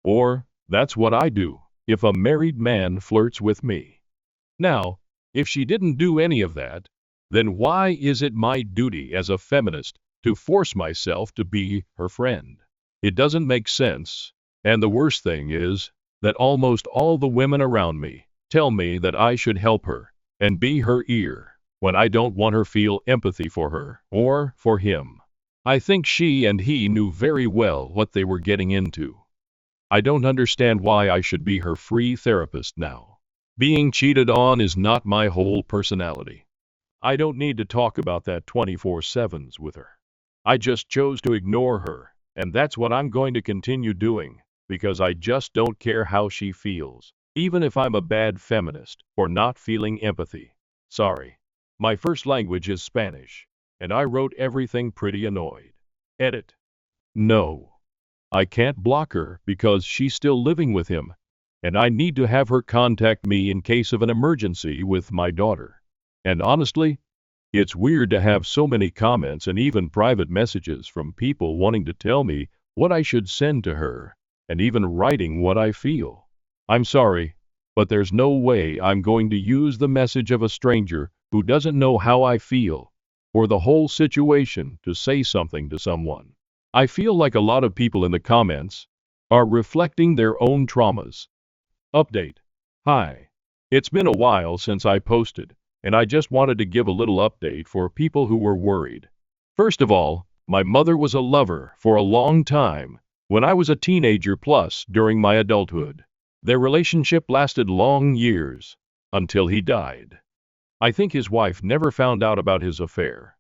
Or, that's what I do, if a married man flirts with me. Now, if she didn't do any of that, then why is it my duty as a feminist to force myself to be her friend? It doesn't make sense, and the worst thing is that almost all the women around me tell me that I should help her and be her ear when I don't want her feel empathy for her or for him. I think she and he knew very well what they were getting into. I don't understand why I should be her free therapist now. Being cheated on is not my whole personality. I don't need to talk about that 24/7s with her. I just chose to ignore her, and that's what I'm going to continue doing, because I just don't care how she feels, even if I'm a bad feminist for not feeling empathy. Sorry. My first language is Spanish, and I wrote everything pretty annoyed. Edit. No. I can't block her because she's still living with him, and I need to have her contact me in case of an emergency with my daughter. And honestly, it's weird to have so many comments and even private messages from people wanting to tell me what I should send to her, and even writing what I feel. I'm sorry, but there's no way I'm going to use the message of a stranger who doesn't know how I feel, or the whole situation to say something to someone. I feel like a lot of people in the comments are reflecting their own traumas. Update. Hi. It's been a while since I posted, and I just wanted to give a little update for people who were worried. First of all, my mother was a lover for a long time, when I was a teenager plus during my adulthood. Their relationship lasted long years, until he died. I think his wife never found out about his affair.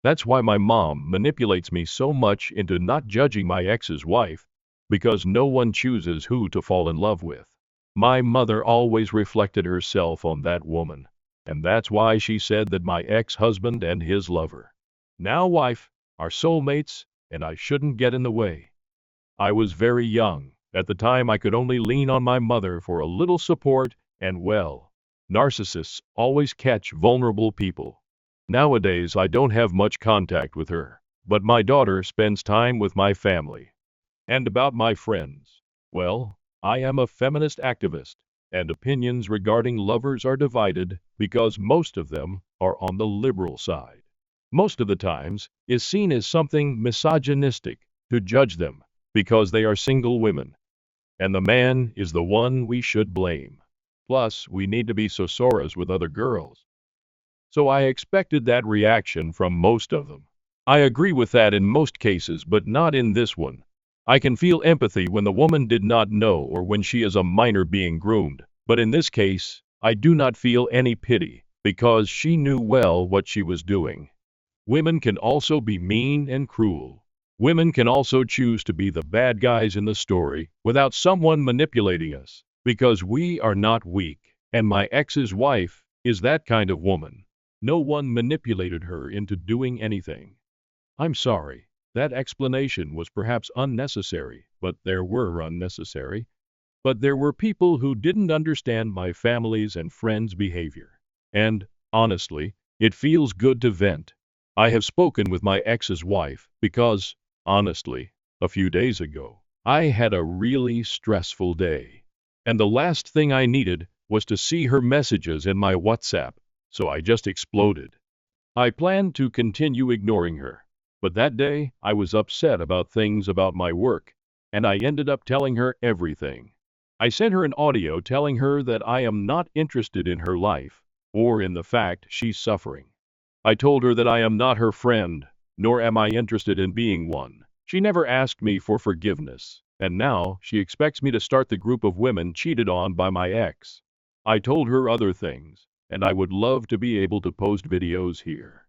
That's why my mom manipulates me so much into not judging my ex's wife, because no one chooses who to fall in love with. My mother always reflected herself on that woman, and that's why she said that my ex-husband and his lover, now wife, are soulmates, and I shouldn't get in the way. I was very young. At the time I could only lean on my mother for a little support, and well, narcissists always catch vulnerable people. Nowadays I don't have much contact with her, but my daughter spends time with my family. And about my friends, well, I am a feminist activist, and opinions regarding lovers are divided because most of them are on the liberal side. Most of the times is seen as something misogynistic to judge them because they are single women, and the man is the one we should blame. Plus, we need to be sosoras with other girls. So I expected that reaction from most of them. I agree with that in most cases, but not in this one. I can feel empathy when the woman did not know or when she is a minor being groomed, but in this case, I do not feel any pity, because she knew well what she was doing. Women can also be mean and cruel. Women can also choose to be the bad guys in the story without someone manipulating us, because we are not weak, and my ex's wife is that kind of woman. No one manipulated her into doing anything. I'm sorry. That explanation was perhaps unnecessary, but there were people who didn't understand my family's and friends' behavior. And, honestly, it feels good to vent. I have spoken with my ex's wife because, honestly, a few days ago, I had a really stressful day. And the last thing I needed was to see her messages in my WhatsApp, so I just exploded. I planned to continue ignoring her. But that day, I was upset about things about my work, and I ended up telling her everything. I sent her an audio telling her that I am not interested in her life, or in the fact she's suffering. I told her that I am not her friend, nor am I interested in being one. She never asked me for forgiveness, and now she expects me to start the group of women cheated on by my ex. I told her other things, and I would love to be able to post videos here.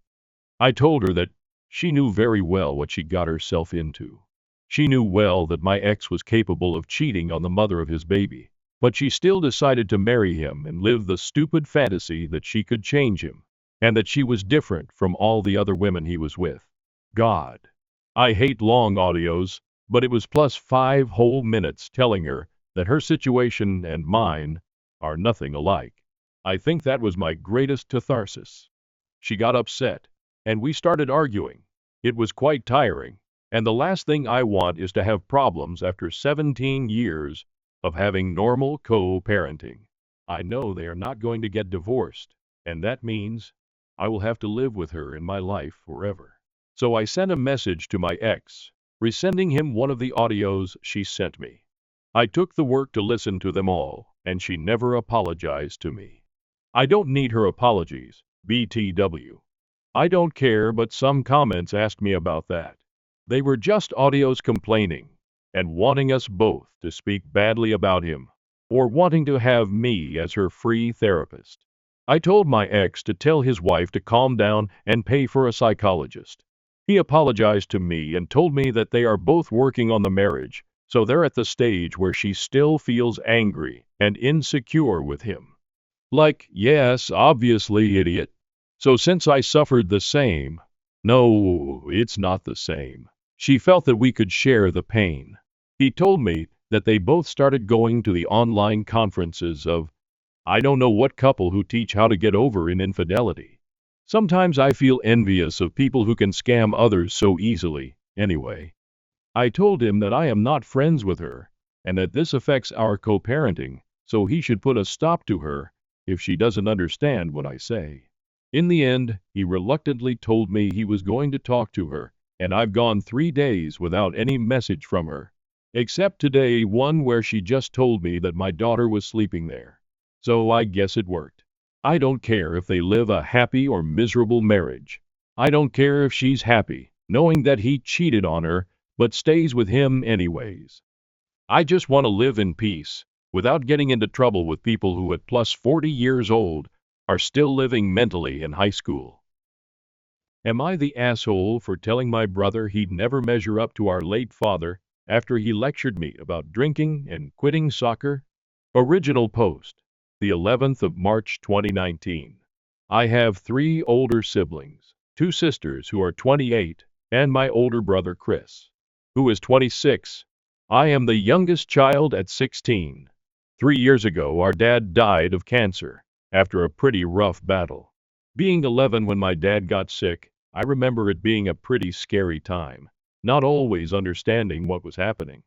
I told her that she knew very well what she got herself into. She knew well that my ex was capable of cheating on the mother of his baby, but she still decided to marry him and live the stupid fantasy that she could change him, and that she was different from all the other women he was with. God. I hate long audios, but it was plus 5 whole minutes telling her that her situation and mine are nothing alike. I think that was my greatest catharsis. She got upset, and we started arguing. It was quite tiring, and the last thing I want is to have problems after 17 years of having normal co-parenting. I know they are not going to get divorced, and that means I will have to live with her in my life forever. So I sent a message to my ex, resending him one of the audios she sent me. I took the work to listen to them all, and she never apologized to me. I don't need her apologies, BTW. I don't care, but some comments asked me about that. They were just audios complaining and wanting us both to speak badly about him, or wanting to have me as her free therapist. I told my ex to tell his wife to calm down and pay for a psychologist. He apologized to me and told me that they are both working on the marriage, so they're at the stage where she still feels angry and insecure with him. Like, yes, obviously, idiot. So since I suffered the same, no, it's not the same. She felt that we could share the pain. He told me that they both started going to the online conferences of I don't know what couple who teach how to get over an infidelity. Sometimes I feel envious of people who can scam others so easily. Anyway, I told him that I am not friends with her, and that this affects our co-parenting, so he should put a stop to her if she doesn't understand what I say. In the end, he reluctantly told me he was going to talk to her, and I've gone 3 days without any message from her, except today one where she just told me that my daughter was sleeping there. So I guess it worked. I don't care if they live a happy or miserable marriage. I don't care if she's happy, knowing that he cheated on her, but stays with him anyways. I just want to live in peace, without getting into trouble with people who at plus 40 years old are still living mentally in high school. Am I the asshole for telling my brother he'd never measure up to our late father after he lectured me about drinking and quitting soccer? Original post, the 11th of March 2019. I have 3 older siblings, 2 sisters who are 28, and my older brother Chris, who is 26. I am the youngest child at 16. 3 years ago, our dad died of cancer after a pretty rough battle. Being 11 when my dad got sick, I remember it being a pretty scary time, not always understanding what was happening.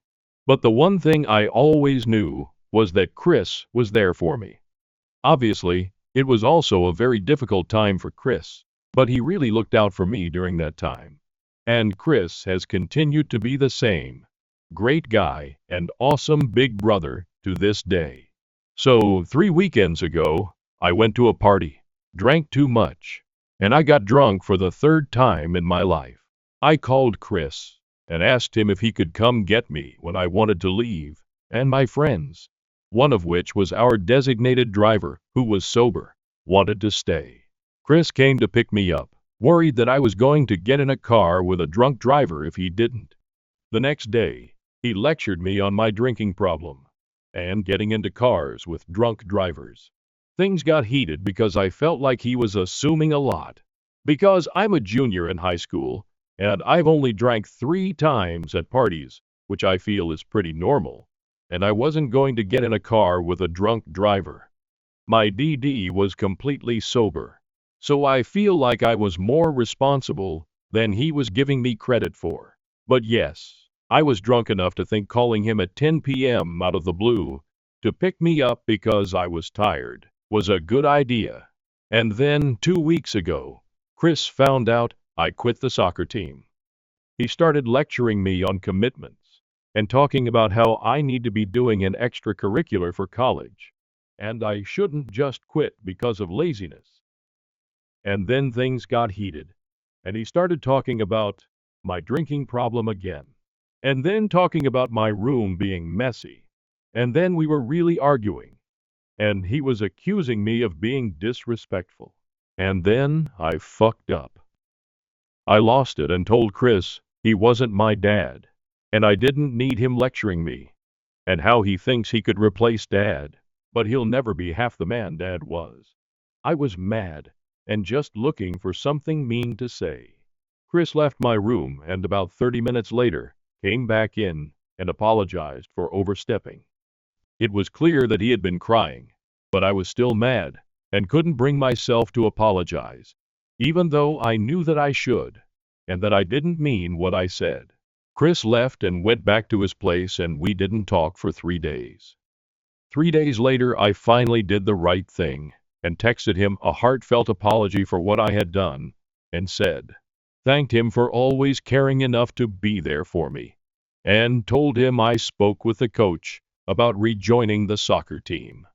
But the one thing I always knew was that Chris was there for me. Obviously, it was also a very difficult time for Chris, but he really looked out for me during that time. And Chris has continued to be the same. Great guy and awesome big brother to this day. So 3 weekends ago, I went to a party, drank too much, and I got drunk for the 3rd time in my life. I called Chris and asked him if he could come get me when I wanted to leave, and my friends, one of which was our designated driver who was sober, wanted to stay. Chris came to pick me up, worried that I was going to get in a car with a drunk driver if he didn't. The next day, he lectured me on my drinking problem and getting into cars with drunk drivers. Things got heated because I felt like he was assuming a lot. Because I'm a junior in high school, and I've only drank 3 times at parties, which I feel is pretty normal, and I wasn't going to get in a car with a drunk driver. My DD was completely sober, so I feel like I was more responsible than he was giving me credit for. But yes, I was drunk enough to think calling him at 10 p.m. out of the blue to pick me up because I was tired was a good idea. And then 2 weeks ago, Chris found out I quit the soccer team. He started lecturing me on commitments and talking about how I need to be doing an extracurricular for college, and I shouldn't just quit because of laziness. And then things got heated, and he started talking about my drinking problem again, and then talking about my room being messy, and then we were really arguing, and he was accusing me of being disrespectful. And then I fucked up. I lost it and told Chris he wasn't my dad, and I didn't need him lecturing me, and how he thinks he could replace Dad, but he'll never be half the man Dad was. I was mad, and just looking for something mean to say. Chris left my room and about 30 minutes later came back in and apologized for overstepping. It was clear that he had been crying, but I was still mad and couldn't bring myself to apologize, even though I knew that I should, and that I didn't mean what I said. Chris left and went back to his place, and we didn't talk for 3 days. 3 days later, I finally did the right thing and texted him a heartfelt apology for what I had done and thanked him for always caring enough to be there for me, and told him I spoke with the coach about rejoining the soccer team.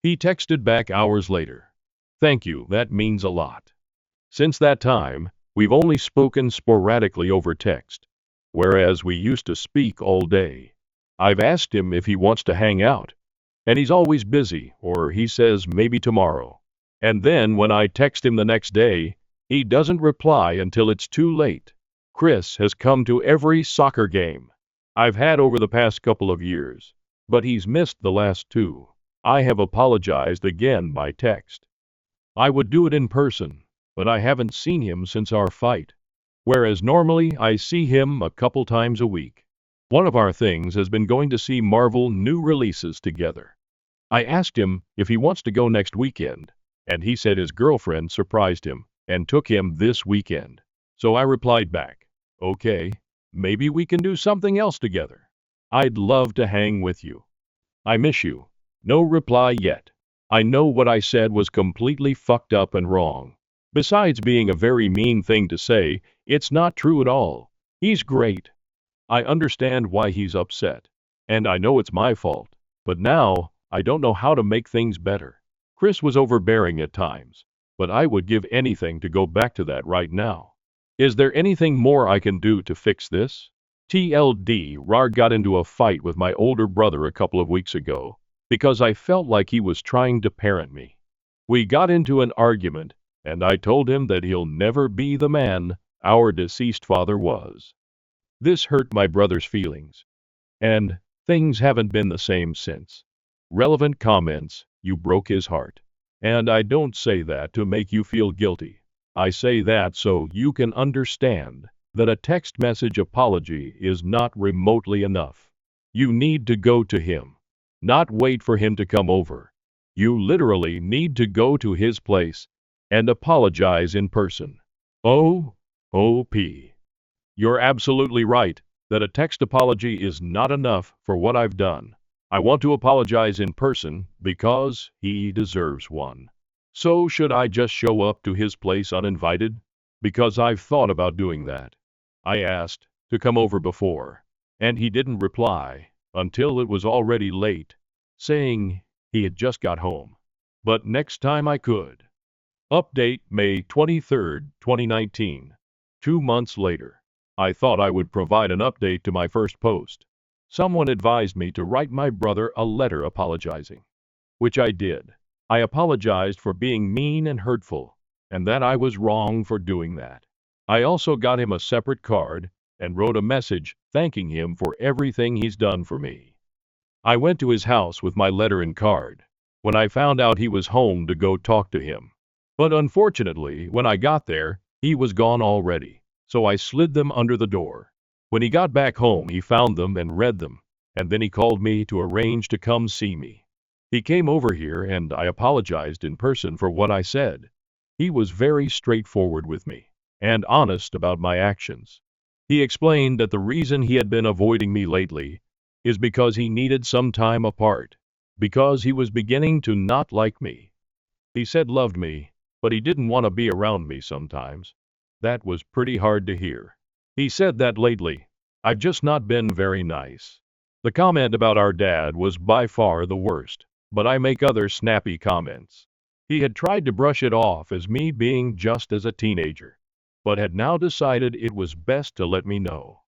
He texted back hours later, "Thank you, that means a lot." Since that time, we've only spoken sporadically over text, whereas we used to speak all day. I've asked him if he wants to hang out, and he's always busy, or he says maybe tomorrow. And then when I text him the next day, he doesn't reply until it's too late. Chris has come to every soccer game I've had over the past couple of years, but he's missed the last 2. I have apologized again by text. I would do it in person, but I haven't seen him since our fight, whereas normally I see him a couple times a week. One of our things has been going to see Marvel new releases together. I asked him if he wants to go next weekend, and he said his girlfriend surprised him and took him this weekend. So I replied back, "Okay, maybe we can do something else together. I'd love to hang with you. I miss you." No reply yet. I know what I said was completely fucked up and wrong. Besides being a very mean thing to say, it's not true at all. He's great. I understand why he's upset, and I know it's my fault, but now I don't know how to make things better. Chris was overbearing at times, but I would give anything to go back to that right now. Is there anything more I can do to fix this? TLD, Rar got into a fight with my older brother a couple of weeks ago because I felt like he was trying to parent me. We got into an argument, and I told him that he'll never be the man our deceased father was. This hurt my brother's feelings, and things haven't been the same since. Relevant comments, you broke his heart. And I don't say that to make you feel guilty. I say that so you can understand that a text message apology is not remotely enough. You need to go to him, not wait for him to come over. You literally need to go to his place and apologize in person. O.P. You're absolutely right that a text apology is not enough for what I've done. I want to apologize in person because he deserves one. So should I just show up to his place uninvited? Because I've thought about doing that. I asked to come over before, and he didn't reply until it was already late, saying he had just got home. But next time I could. Update May 23, 2019. 2 months later. I thought I would provide an update to my first post. Someone advised me to write my brother a letter apologizing, which I did. I apologized for being mean and hurtful, and that I was wrong for doing that. I also got him a separate card and wrote a message thanking him for everything he's done for me. I went to his house with my letter and card when I found out he was home to go talk to him. But unfortunately, when I got there, he was gone already, so I slid them under the door. When he got back home, he found them and read them, and then he called me to arrange to come see me. He came over here and I apologized in person for what I said. He was very straightforward with me and honest about my actions. He explained that the reason he had been avoiding me lately is because he needed some time apart, because he was beginning to not like me. He said loved me, but he didn't want to be around me sometimes. That was pretty hard to hear. He said that lately, I've just not been very nice. The comment about our dad was by far the worst, but I make other snappy comments. He had tried to brush it off as me being just as a teenager, but had now decided it was best to let me know.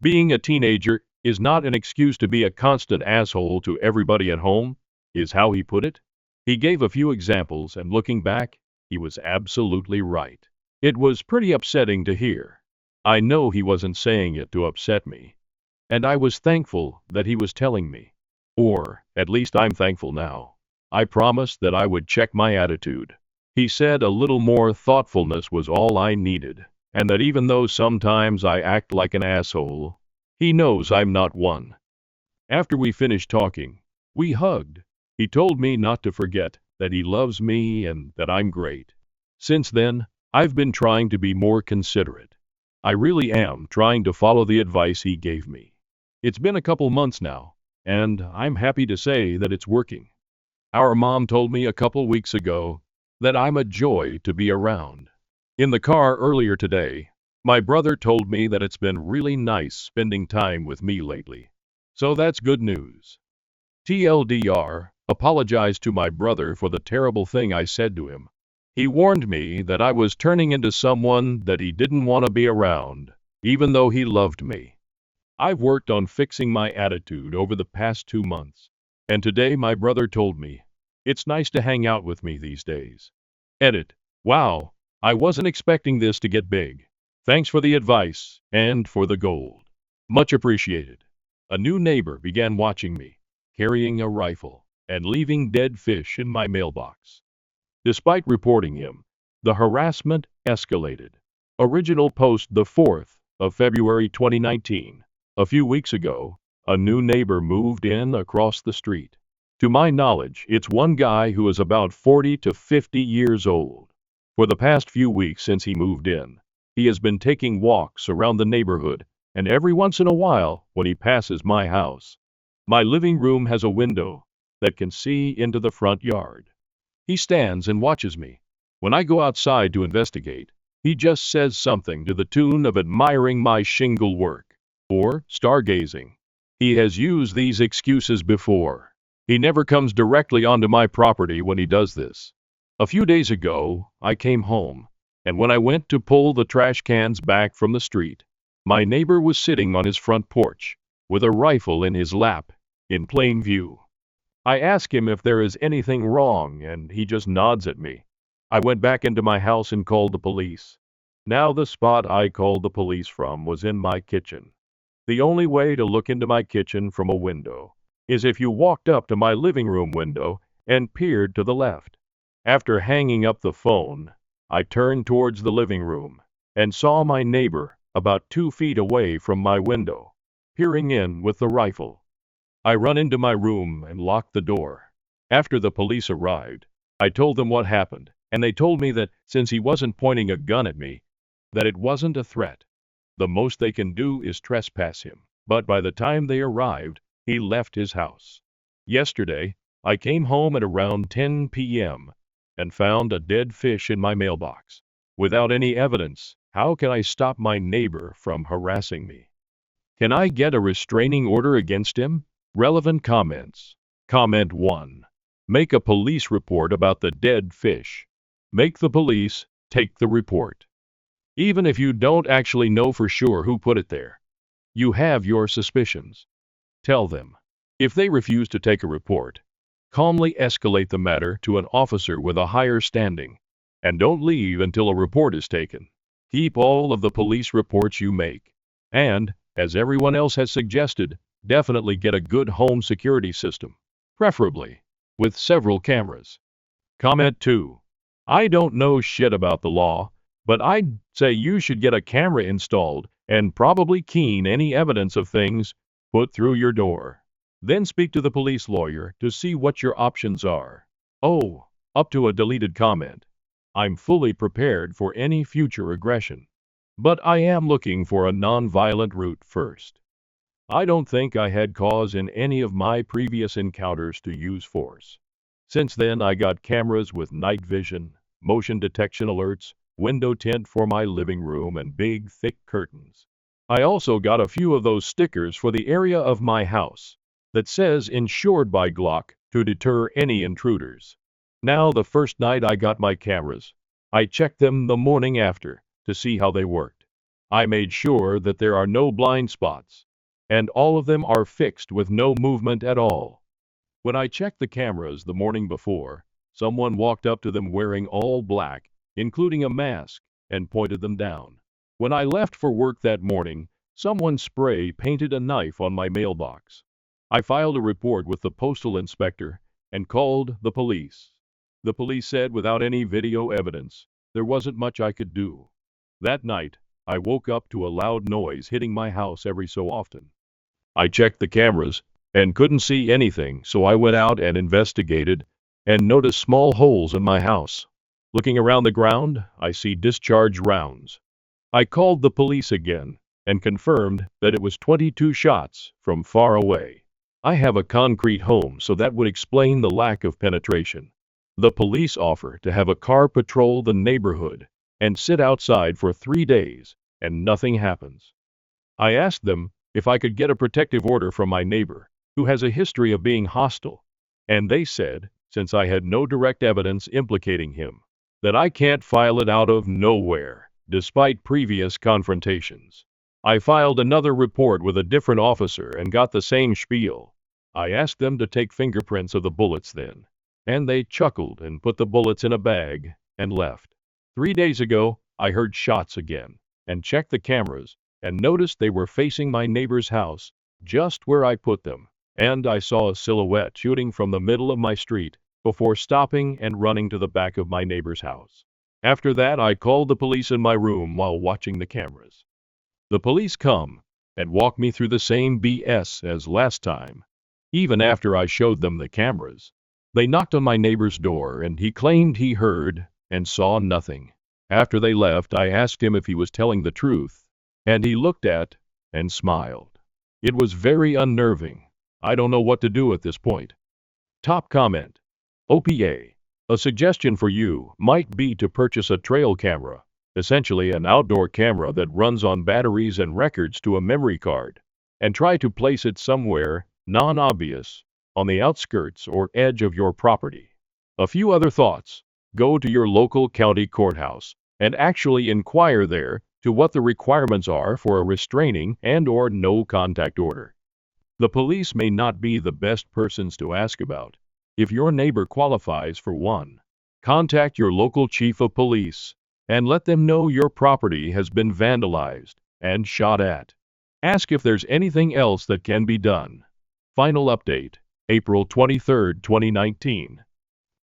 Being a teenager is not an excuse to be a constant asshole to everybody at home, is how he put it. He gave a few examples, and looking back, he was absolutely right. It was pretty upsetting to hear. I know he wasn't saying it to upset me, and I was thankful that he was telling me. Or, at least I'm thankful now. I promised that I would check my attitude. He said a little more thoughtfulness was all I needed, and that even though sometimes I act like an asshole, he knows I'm not one. After we finished talking, We hugged. He told me not to forget that he loves me and that I'm great. Since then, I've been trying to be more considerate. I really am trying to follow the advice he gave me. It's been a couple months now, and I'm happy to say that it's working. Our mom told me a couple weeks ago that I'm a joy to be around. In the car earlier today, my brother told me that it's been really nice spending time with me lately. So that's good news. TLDR, apologize to my brother for the terrible thing I said to him. He warned me that I was turning into someone that he didn't want to be around, even though he loved me. I've worked on fixing my attitude over the past 2 months, and today my brother told me, it's nice to hang out with me these days. Edit. Wow, I wasn't expecting this to get big. Thanks for the advice, and for the gold. Much appreciated. A new neighbor began watching me, carrying a rifle, and leaving dead fish in my mailbox. Despite reporting him, the harassment escalated. Original post the 4th of February 2019. A few weeks ago, a new neighbor moved in across the street. To my knowledge, it's one guy who is about 40 to 50 years old. For the past few weeks since he moved in, he has been taking walks around the neighborhood, and every once in a while, when he passes my house, my living room has a window that can see into the front yard. He stands and watches me. When I go outside to investigate, he just says something to the tune of admiring my shingle work or stargazing. He has used these excuses before. He never comes directly onto my property when he does this. A few days ago, I came home, and when I went to pull the trash cans back from the street, my neighbor was sitting on his front porch with a rifle in his lap, in plain view. I ask him if there is anything wrong, and he just nods at me. I went back into my house and called the police. Now the spot I called the police from was in my kitchen. The only way to look into my kitchen from a window is if you walked up to my living room window and peered to the left. After hanging up the phone, I turned towards the living room and saw my neighbor about 2 feet away from my window, peering in with the rifle. I run into my room and locked the door. After the police arrived, I told them what happened, and they told me that since he wasn't pointing a gun at me, that it wasn't a threat. The most they can do is trespass him. But by the time they arrived, he left his house. Yesterday, I came home at around 10 p.m. and found a dead fish in my mailbox. Without any evidence, how can I stop my neighbor from harassing me? Can I get a restraining order against him? Relevant comments. Comment 1. Make a police report about the dead fish. Make the police take the report. Even if you don't actually know for sure who put it there, you have your suspicions. Tell them. If they refuse to take a report, calmly escalate the matter to an officer with a higher standing, and don't leave until a report is taken. Keep all of the police reports you make. And, as everyone else has suggested, definitely get a good home security system, preferably with several cameras. Comment 2. I don't know shit about the law, but I'd say you should get a camera installed and probably keen any evidence of things put through your door. Then speak to the police lawyer to see what your options are. Oh, up to a deleted comment. I'm fully prepared for any future aggression, but I am looking for a non-violent route first. I don't think I had cause in any of my previous encounters to use force. Since then, I got cameras with night vision, motion detection alerts, window tint for my living room, and big, thick curtains. I also got a few of those stickers for the area of my house that says insured by Glock to deter any intruders. Now, the first night I got my cameras, I checked them the morning after to see how they worked. I made sure that there are no blind spots, and all of them are fixed with no movement at all. When I checked the cameras the morning before, someone walked up to them wearing all black, including a mask, and pointed them down. When I left for work that morning, someone spray painted a knife on my mailbox. I filed a report with the postal inspector and called the police. The police said without any video evidence, there wasn't much I could do. That night, I woke up to a loud noise hitting my house every so often. I checked the cameras, and couldn't see anything, so I went out and investigated and noticed small holes in my house. Looking around the ground, I see discharge rounds. I called the police again and confirmed that it was 22 shots from far away. I have a concrete home, so that would explain the lack of penetration. The police offer to have a car patrol the neighborhood and sit outside for 3 days, and nothing happens. I asked them if I could get a protective order from my neighbor, who has a history of being hostile, and they said, since I had no direct evidence implicating him, that I can't file it out of nowhere, despite previous confrontations. I filed another report with a different officer and got the same spiel. I asked them to take fingerprints of the bullets then, and they chuckled and put the bullets in a bag and left. 3 days ago, I heard shots again and checked the cameras and noticed they were facing my neighbor's house, just where I put them, and I saw a silhouette shooting from the middle of my street before stopping and running to the back of my neighbor's house. After that, I called the police in my room while watching the cameras. The police come and walk me through the same BS as last time. Even after I showed them the cameras, they knocked on my neighbor's door and he claimed he heard and saw nothing. After they left, I asked him if he was telling the truth, and he looked at and smiled. It was very unnerving. I don't know what to do at this point. Top comment. OPA. A suggestion for you might be to purchase a trail camera, essentially an outdoor camera that runs on batteries and records to a memory card, and try to place it somewhere non-obvious on the outskirts or edge of your property. A few other thoughts. Go to your local county courthouse and actually inquire there to what the requirements are for a restraining and/or no contact order. The police may not be the best persons to ask about. If your neighbor qualifies for one, contact your local chief of police and let them know your property has been vandalized and shot at. Ask if there's anything else that can be done. Final update, April 23, 2019.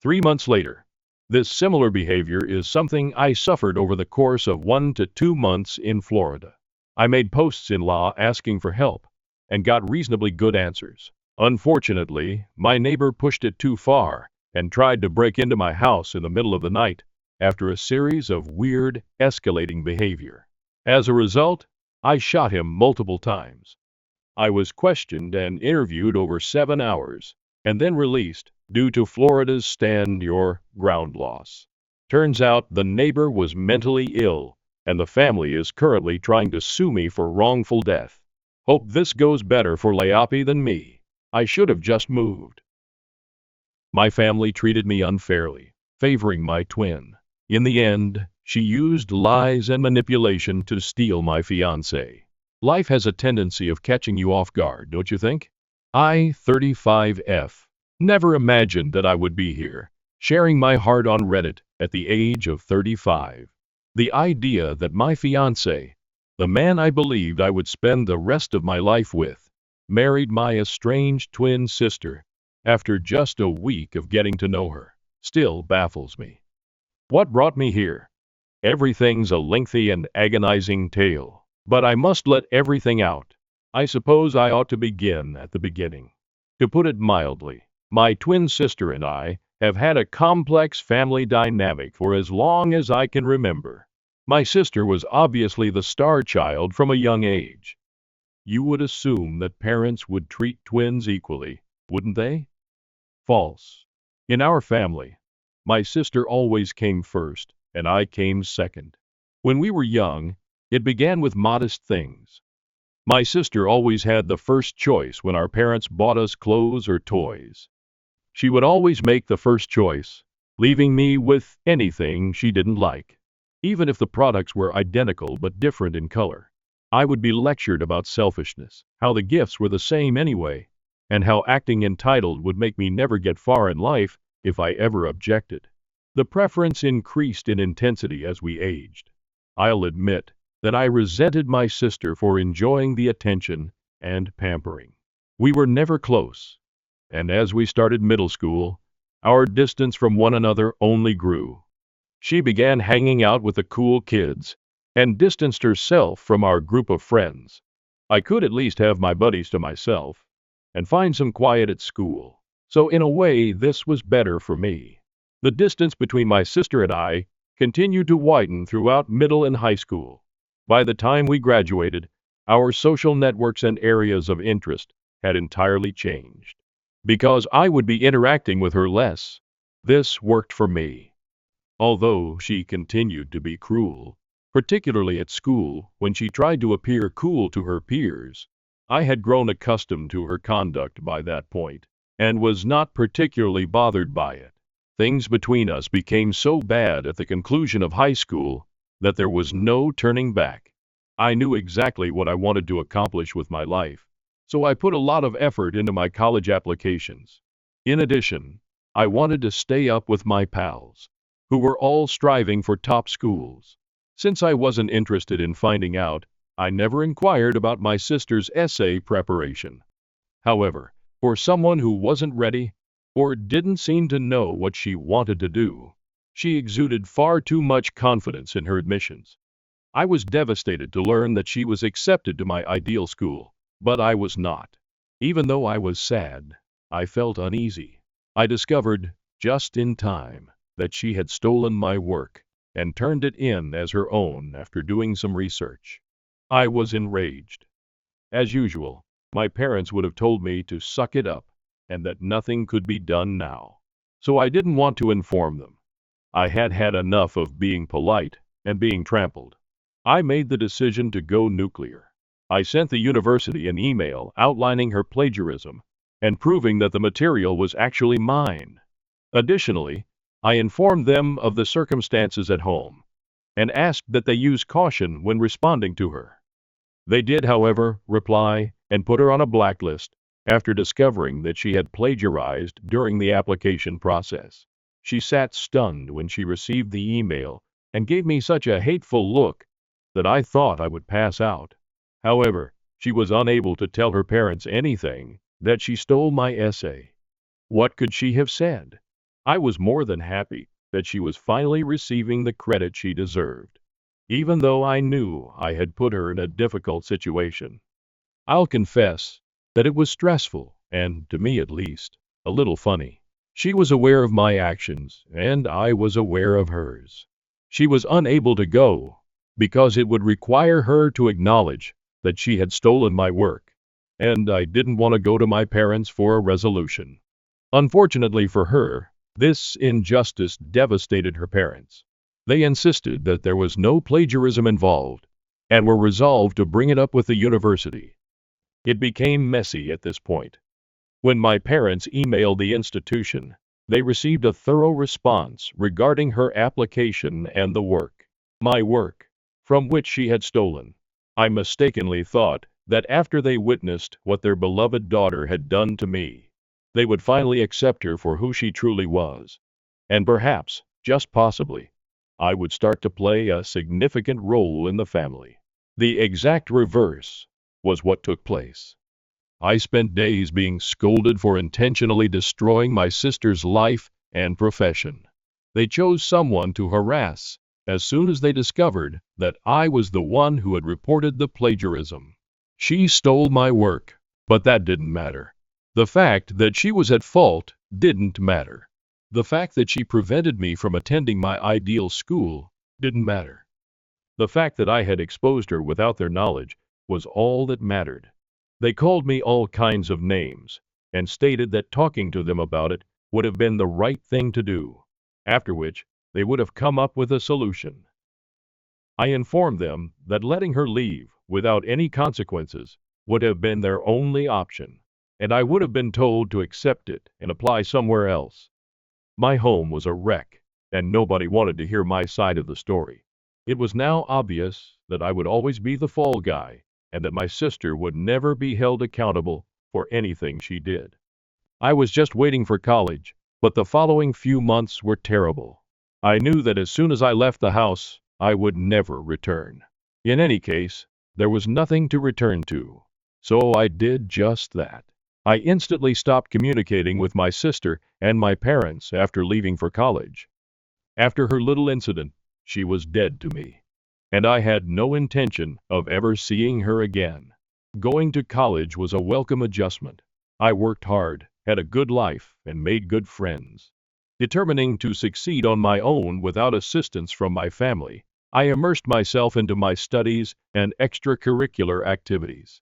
3 months later. This similar behavior is something I suffered over the course of 1 to 2 months in Florida. I made posts in law asking for help and got reasonably good answers. Unfortunately, my neighbor pushed it too far and tried to break into my house in the middle of the night after a series of weird, escalating behavior. As a result, I shot him multiple times. I was questioned and interviewed over 7 hours and then released due to Florida's stand your ground laws. Turns out the neighbor was mentally ill, and the family is currently trying to sue me for wrongful death. Hope this goes better for Leapi than me. I should have just moved. My family treated me unfairly, favoring my twin. In the end, she used lies and manipulation to steal my fiancé. Life has a tendency of catching you off guard, don't you think? I, 35F, never imagined that I would be here, sharing my heart on Reddit at the age of 35. The idea that my fiancé, the man I believed I would spend the rest of my life with, married my estranged twin sister after just a week of getting to know her, still baffles me. What brought me here? Everything's a lengthy and agonizing tale, but I must let everything out. I suppose I ought to begin at the beginning. To put it mildly, my twin sister and I have had a complex family dynamic for as long as I can remember. My sister was obviously the star child from a young age. You would assume that parents would treat twins equally, wouldn't they? False. In our family, my sister always came first, and I came second. When we were young, it began with modest things. My sister always had the first choice when our parents bought us clothes or toys. She would always make the first choice, leaving me with anything she didn't like. Even if the products were identical but different in color, I would be lectured about selfishness, how the gifts were the same anyway, and how acting entitled would make me never get far in life if I ever objected. The preference increased in intensity as we aged. I'll admit that I resented my sister for enjoying the attention and pampering. We were never close, and as we started middle school, our distance from one another only grew. She began hanging out with the cool kids and distanced herself from our group of friends. I could at least have my buddies to myself. and find some quiet at school. So in a way, this was better for me. The distance between my sister and I continued to widen throughout middle and high school. By the time we graduated, our social networks and areas of interest had entirely changed. Because I would be interacting with her less, this worked for me. Although she continued to be cruel, particularly at school when she tried to appear cool to her peers, I had grown accustomed to her conduct by that point, and was not particularly bothered by it. Things between us became so bad at the conclusion of high school that there was no turning back. I knew exactly what I wanted to accomplish with my life, so I put a lot of effort into my college applications. In addition, I wanted to stay up with my pals, who were all striving for top schools. Since I wasn't interested in finding out, I never inquired about my sister's essay preparation. However, for someone who wasn't ready, or didn't seem to know what she wanted to do, she exuded far too much confidence in her admissions. I was devastated to learn that she was accepted to my ideal school, but I was not. Even though I was sad, I felt uneasy. I discovered, just in time, that she had stolen my work and turned it in as her own after doing some research. I was enraged. As usual, my parents would have told me to suck it up and that nothing could be done now. So I didn't want to inform them. I had had enough of being polite and being trampled. I made the decision to go nuclear. I sent the university an email outlining her plagiarism and proving that the material was actually mine. Additionally, I informed them of the circumstances at home and asked that they use caution when responding to her. They did, however, reply and put her on a blacklist after discovering that she had plagiarized during the application process. She sat stunned when she received the email and gave me such a hateful look that I thought I would pass out. However, she was unable to tell her parents anything, that she stole my essay. What could she have said? I was more than happy that she was finally receiving the credit she deserved, even though I knew I had put her in a difficult situation. I'll confess that it was stressful and, to me at least, a little funny. She was aware of my actions, and I was aware of hers. She was unable to go because it would require her to acknowledge that she had stolen my work, and I didn't want to go to my parents for a resolution. Unfortunately for her, this injustice devastated her parents. They insisted that there was no plagiarism involved and were resolved to bring it up with the university. It became messy at this point. When my parents emailed the institution, they received a thorough response regarding her application and the work, my work, from which she had stolen. I mistakenly thought that after they witnessed what their beloved daughter had done to me, they would finally accept her for who she truly was. And perhaps, just possibly, I would start to play a significant role in the family. The exact reverse was what took place. I spent days being scolded for intentionally destroying my sister's life and profession. They chose someone to harass as soon as they discovered that I was the one who had reported the plagiarism. She stole my work, but that didn't matter. The fact that she was at fault didn't matter. The fact that she prevented me from attending my ideal school didn't matter. The fact that I had exposed her without their knowledge was all that mattered. They called me all kinds of names and stated that talking to them about it would have been the right thing to do, after which they would have come up with a solution. I informed them that letting her leave without any consequences would have been their only option, and I would have been told to accept it and apply somewhere else. My home was a wreck, and nobody wanted to hear my side of the story. It was now obvious that I would always be the fall guy, and that my sister would never be held accountable for anything she did. I was just waiting for college, but the following few months were terrible. I knew that as soon as I left the house, I would never return. In any case, there was nothing to return to, so I did just that. I instantly stopped communicating with my sister and my parents after leaving for college. After her little incident, she was dead to me, and I had no intention of ever seeing her again. Going to college was a welcome adjustment. I worked hard, had a good life, and made good friends. Determining to succeed on my own without assistance from my family, I immersed myself into my studies and extracurricular activities.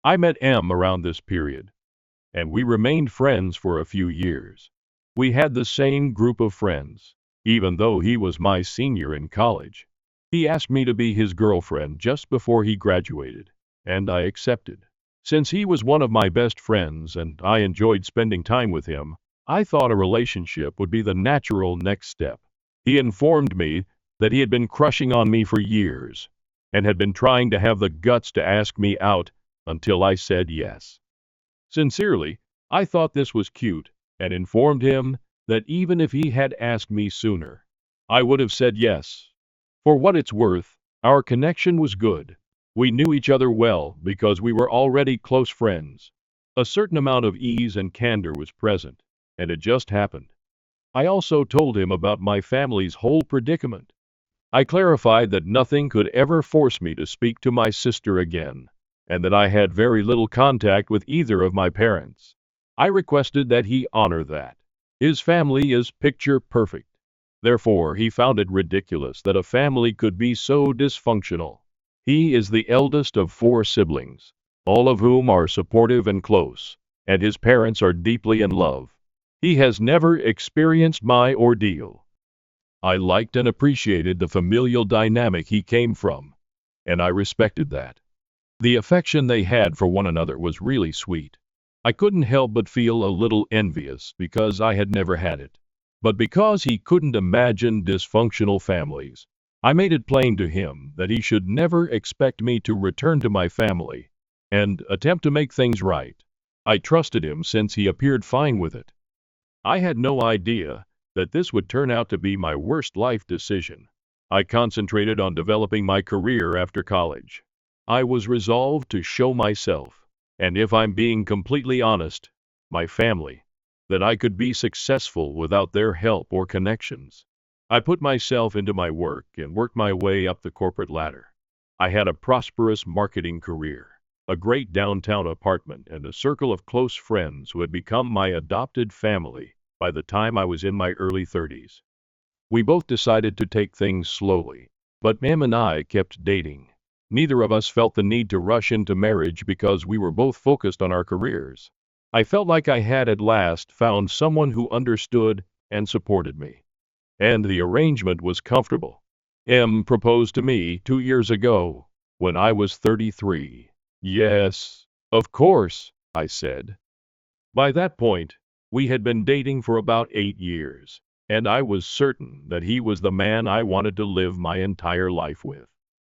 I met M around this period, and we remained friends for a few years. We had the same group of friends, even though he was my senior in college. He asked me to be his girlfriend just before he graduated, and I accepted. Since he was one of my best friends and I enjoyed spending time with him, I thought a relationship would be the natural next step. He informed me that he had been crushing on me for years and had been trying to have the guts to ask me out until I said yes. Sincerely, I thought this was cute and informed him that even if he had asked me sooner, I would have said yes. For what it's worth, our connection was good. We knew each other well because we were already close friends. A certain amount of ease and candor was present, and it just happened. I also told him about my family's whole predicament. I clarified that nothing could ever force me to speak to my sister again, and that I had very little contact with either of my parents. I requested that he honor that. His family is picture perfect. Therefore, he found it ridiculous that a family could be so dysfunctional. He is the eldest of 4 siblings, all of whom are supportive and close, and his parents are deeply in love. He has never experienced my ordeal. I liked and appreciated the familial dynamic he came from, and I respected that. The affection they had for one another was really sweet. I couldn't help but feel a little envious because I had never had it. But because he couldn't imagine dysfunctional families, I made it plain to him that he should never expect me to return to my family and attempt to make things right. I trusted him since he appeared fine with it. I had no idea that this would turn out to be my worst life decision. I concentrated on developing my career after college. I was resolved to show myself, and if I'm being completely honest, my family, that I could be successful without their help or connections. I put myself into my work and worked my way up the corporate ladder. I had a prosperous marketing career, a great downtown apartment, and a circle of close friends who had become my adopted family by the time I was in my early 30s. We both decided to take things slowly, but Em and I kept dating. Neither of us felt the need to rush into marriage because we were both focused on our careers. I felt like I had at last found someone who understood and supported me, and the arrangement was comfortable. M proposed to me 2 years ago, when I was 33. Yes, of course, I said. By that point, we had been dating for about 8 years, and I was certain that he was the man I wanted to live my entire life with.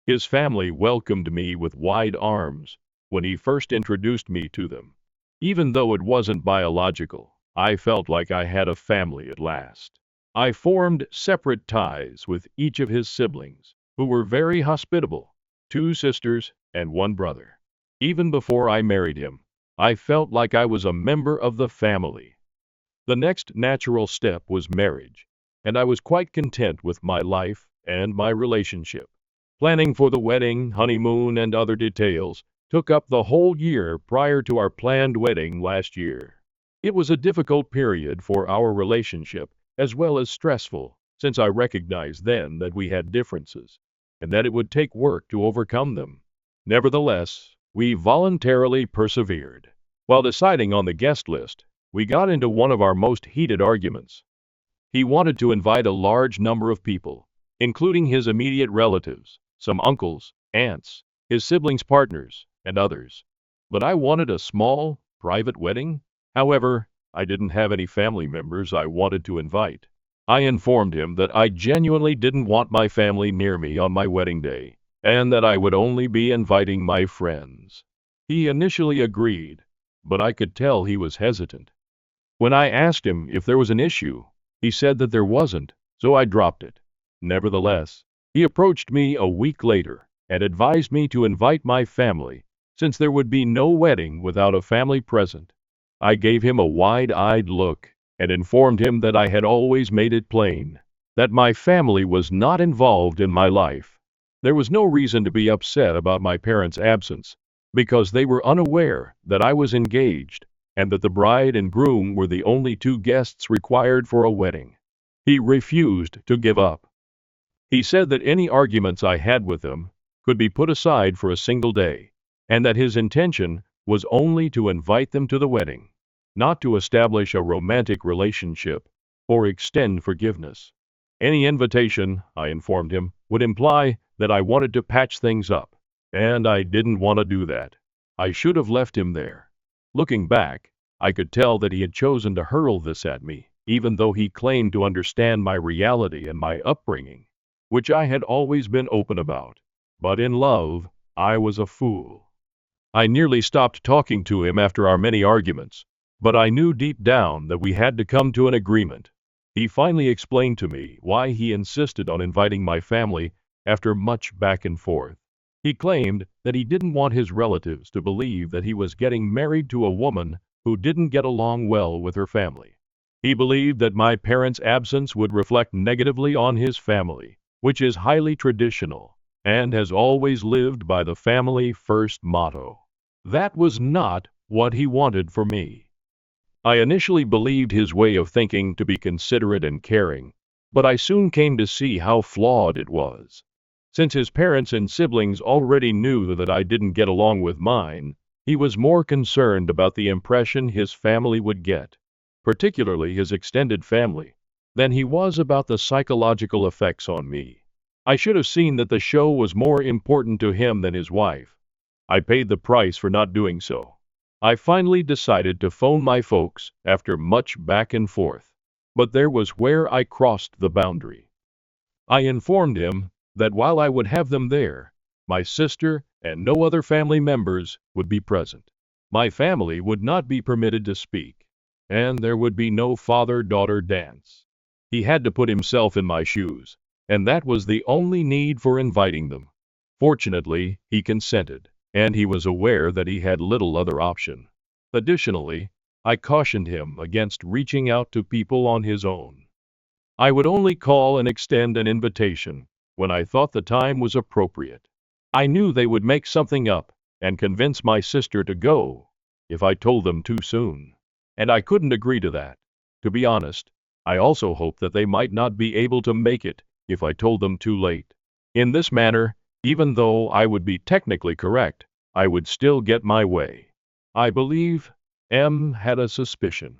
His family welcomed me with wide arms when he first introduced me to them. Even though it wasn't biological, I felt like I had a family at last. I formed separate ties with each of his siblings, who were very hospitable, 2 sisters and 1 brother. Even before I married him, I felt like I was a member of the family. The next natural step was marriage, and I was quite content with my life and my relationship. Planning for the wedding, honeymoon, and other details took up the whole year prior to our planned wedding last year. It was a difficult period for our relationship, as well as stressful, since I recognized then that we had differences, and that it would take work to overcome them. Nevertheless, we voluntarily persevered. While deciding on the guest list, we got into one of our most heated arguments. He wanted to invite a large number of people, including his immediate relatives, some uncles, aunts, his siblings' partners, and others. But I wanted a small, private wedding. However, I didn't have any family members I wanted to invite. I informed him that I genuinely didn't want my family near me on my wedding day, and that I would only be inviting my friends. He initially agreed, but I could tell he was hesitant. When I asked him if there was an issue, he said that there wasn't, so I dropped it. Nevertheless, he approached me a week later and advised me to invite my family, since there would be no wedding without a family present. I gave him a wide-eyed look and informed him that I had always made it plain that my family was not involved in my life. There was no reason to be upset about my parents' absence, because they were unaware that I was engaged. and that the bride and groom were the only two guests required for a wedding. He refused to give up. He said that any arguments I had with him could be put aside for a single day, and that his intention was only to invite them to the wedding, not to establish a romantic relationship or extend forgiveness. Any invitation, I informed him, would imply that I wanted to patch things up, and I didn't want to do that. I should have left him there. Looking back, I could tell that he had chosen to hurl this at me, even though he claimed to understand my reality and my upbringing, which I had always been open about. But in love, I was a fool. I nearly stopped talking to him after our many arguments, but I knew deep down that we had to come to an agreement. He finally explained to me why he insisted on inviting my family after much back and forth. He claimed that he didn't want his relatives to believe that he was getting married to a woman who didn't get along well with her family. He believed that my parents' absence would reflect negatively on his family, which is highly traditional and has always lived by the family first motto. That was not what he wanted for me. I initially believed his way of thinking to be considerate and caring, but I soon came to see how flawed it was. Since his parents and siblings already knew that I didn't get along with mine, he was more concerned about the impression his family would get, particularly his extended family, than he was about the psychological effects on me. I should have seen that the show was more important to him than his wife. I paid the price for not doing so. I finally decided to phone my folks after much back and forth, but there was where I crossed the boundary. I informed him that while I would have them there, my sister and no other family members would be present. My family would not be permitted to speak, and there would be no father-daughter dance. He had to put himself in my shoes, and that was the only need for inviting them. Fortunately, he consented, and he was aware that he had little other option. Additionally, I cautioned him against reaching out to people on his own. I would only call and extend an invitation when I thought the time was appropriate. I knew they would make something up and convince my sister to go if I told them too soon, and I couldn't agree to that. To be honest, I also hoped that they might not be able to make it if I told them too late. In this manner, even though I would be technically correct, I would still get my way. I believe M had a suspicion.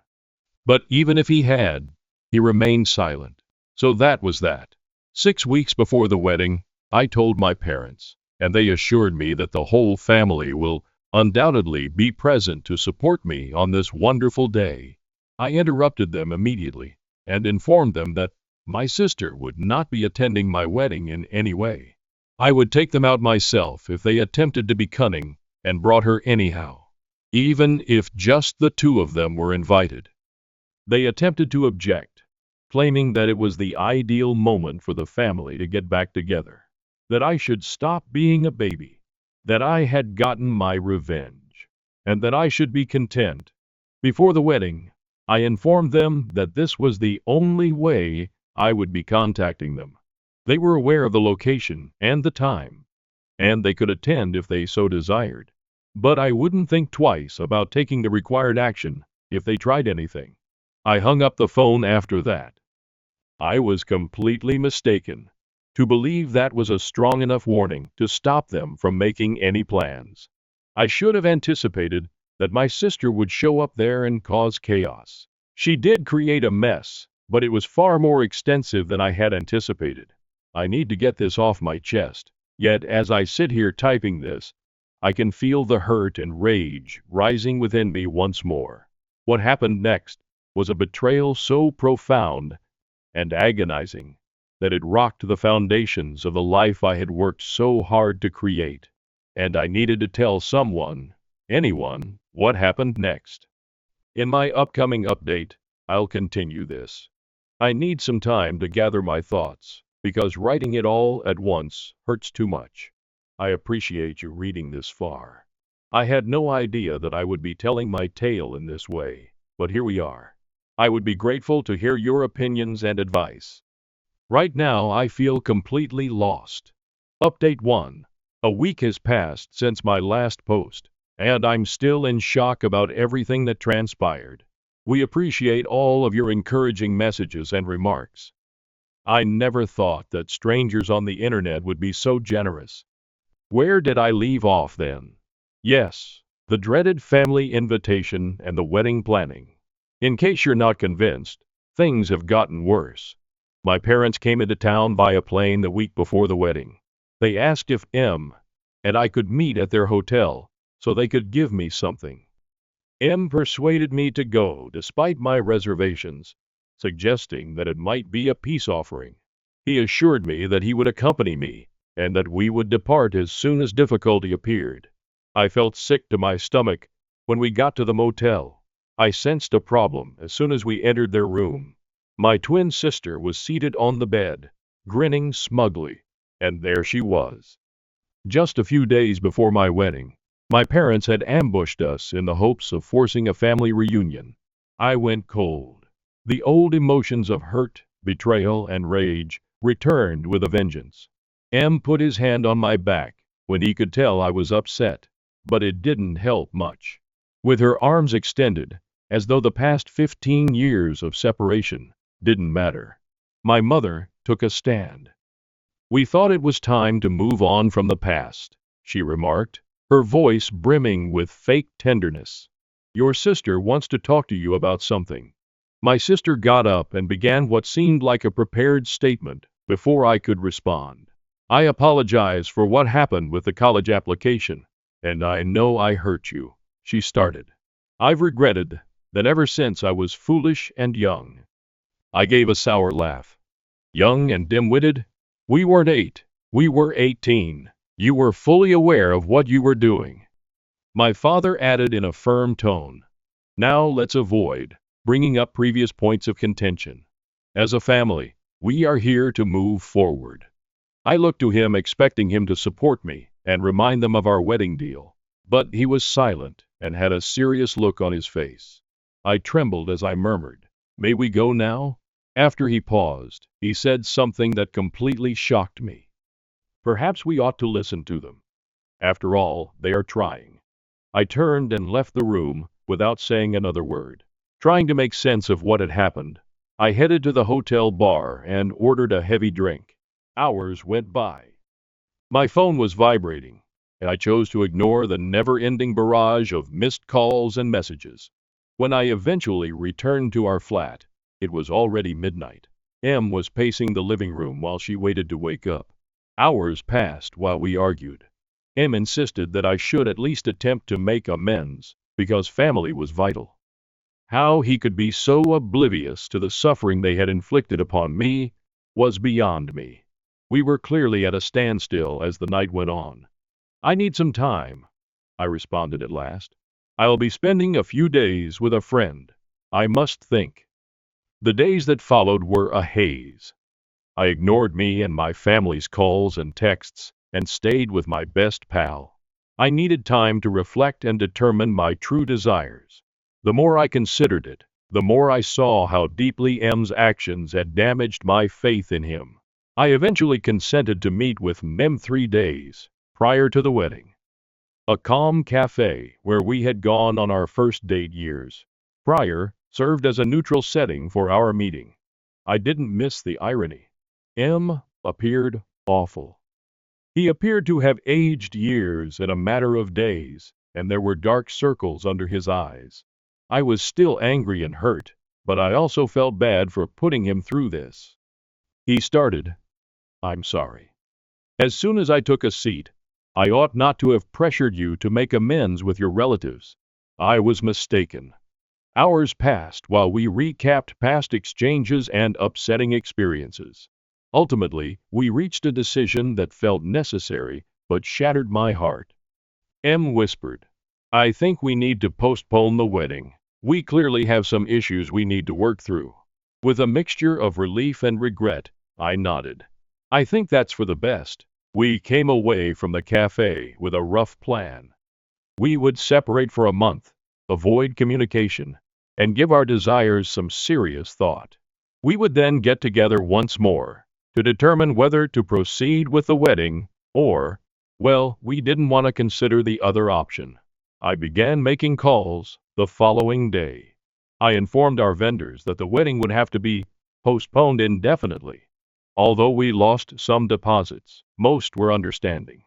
But even if he had, he remained silent. So that was that. 6 weeks before the wedding, I told my parents, and they assured me that the whole family will undoubtedly be present to support me on this wonderful day. I interrupted them immediately and informed them that my sister would not be attending my wedding in any way. I would take them out myself if they attempted to be cunning and brought her anyhow, even if just the two of them were invited. They attempted to object, claiming that it was the ideal moment for the family to get back together, that I should stop being a baby, that I had gotten my revenge, and that I should be content. Before the wedding, I informed them that this was the only way I would be contacting them. They were aware of the location and the time, and they could attend if they so desired. But I wouldn't think twice about taking the required action if they tried anything. I hung up the phone after that. I was completely mistaken to believe that was a strong enough warning to stop them from making any plans. I should have anticipated that my sister would show up there and cause chaos. She did create a mess, but it was far more extensive than I had anticipated. I need to get this off my chest, yet as I sit here typing this, I can feel the hurt and rage rising within me once more. What happened next was a betrayal so profound and agonizing that it rocked the foundations of the life I had worked so hard to create, and I needed to tell someone, anyone, what happened next. In my upcoming update, I'll continue this. I need some time to gather my thoughts, because writing it all at once hurts too much. I appreciate you reading this far. I had no idea that I would be telling my tale in this way, but here we are. I would be grateful to hear your opinions and advice. Right now, I feel completely lost. Update 1. A week has passed since my last post, and I'm still in shock about everything that transpired. We appreciate all of your encouraging messages and remarks. I never thought that strangers on the internet would be so generous. Where did I leave off then? Yes, the dreaded family invitation and the wedding planning. In case you're not convinced, things have gotten worse. My parents came into town via plane the week before the wedding. They asked if and I could meet at their hotel so they could give me something. Persuaded me to go despite my reservations, suggesting that it might be a peace offering. He assured me that he would accompany me and that we would depart as soon as difficulty appeared. I felt sick to my stomach when we got to the motel. I sensed a problem as soon as we entered their room. My twin sister was seated on the bed, grinning smugly, and there she was. Just a few days before my wedding, my parents had ambushed us in the hopes of forcing a family reunion. I went cold. The old emotions of hurt, betrayal, and rage returned with a vengeance. Put his hand on my back when he could tell I was upset, but it didn't help much. With her arms extended, as though the past 15 years of separation didn't matter, my mother took a stand. We thought it was time to move on from the past, she remarked, her voice brimming with fake tenderness. Your sister wants to talk to you about something. My sister got up and began what seemed like a prepared statement before I could respond. I apologize for what happened with the college application, and I know I hurt you, she started. I've regretted that ever since I was foolish and young. I gave a sour laugh. Young and dim-witted? We weren't 8, we were 18. You were fully aware of what you were doing. My father added in a firm tone. Now let's avoid bringing up previous points of contention. As a family, we are here to move forward. I looked to him expecting him to support me and remind them of our wedding deal, but he was silent and had a serious look on his face. I trembled as I murmured, "May we go now?" After he paused, he said something that completely shocked me. Perhaps we ought to listen to them. After all, they are trying. I turned and left the room without saying another word. Trying to make sense of what had happened, I headed to the hotel bar and ordered a heavy drink. Hours went by. My phone was vibrating, and I chose to ignore the never-ending barrage of missed calls and messages. When I eventually returned to our flat, it was already midnight. Was pacing the living room while she waited to wake up. Hours passed while we argued. Insisted that I should at least attempt to make amends, because family was vital. How he could be so oblivious to the suffering they had inflicted upon me was beyond me. We were clearly at a standstill as the night went on. I need some time, I responded at last. I'll be spending a few days with a friend. I must think. The days that followed were a haze. I ignored me and my family's calls and texts and stayed with my best pal. I needed time to reflect and determine my true desires. The more I considered it, the more I saw how deeply M's actions had damaged my faith in him. I eventually consented to meet with Mem 3 days prior to the wedding. A calm cafe where we had gone on our first date years prior served as a neutral setting for our meeting. I didn't miss the irony. M appeared awful. He appeared to have aged years in a matter of days, and there were dark circles under his eyes. I was still angry and hurt, but I also felt bad for putting him through this. He started, "I'm sorry. As soon as I took a seat, I ought not to have pressured you to make amends with your relatives. I was mistaken." Hours passed while we recapped past exchanges and upsetting experiences. Ultimately, we reached a decision that felt necessary but shattered my heart. M whispered, "I think we need to postpone the wedding. We clearly have some issues we need to work through." With a mixture of relief and regret, I nodded. "I think that's for the best." We came away from the cafe with a rough plan. We would separate for a month, avoid communication, and give our desires some serious thought. We would then get together once more to determine whether to proceed with the wedding or, well, we didn't want to consider the other option. I began making calls the following day. I informed our vendors that the wedding would have to be postponed indefinitely. Although we lost some deposits, most were understanding.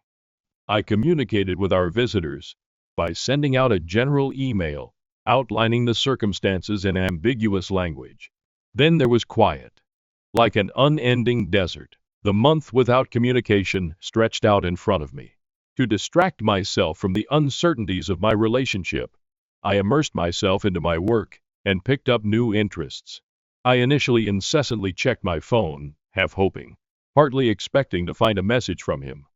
I communicated with our visitors by sending out a general email outlining the circumstances in ambiguous language. Then there was quiet. Like an unending desert, the month without communication stretched out in front of me. To distract myself from the uncertainties of my relationship, I immersed myself into my work and picked up new interests. I initially incessantly checked my phone, half hoping, partly expecting to find a message from him.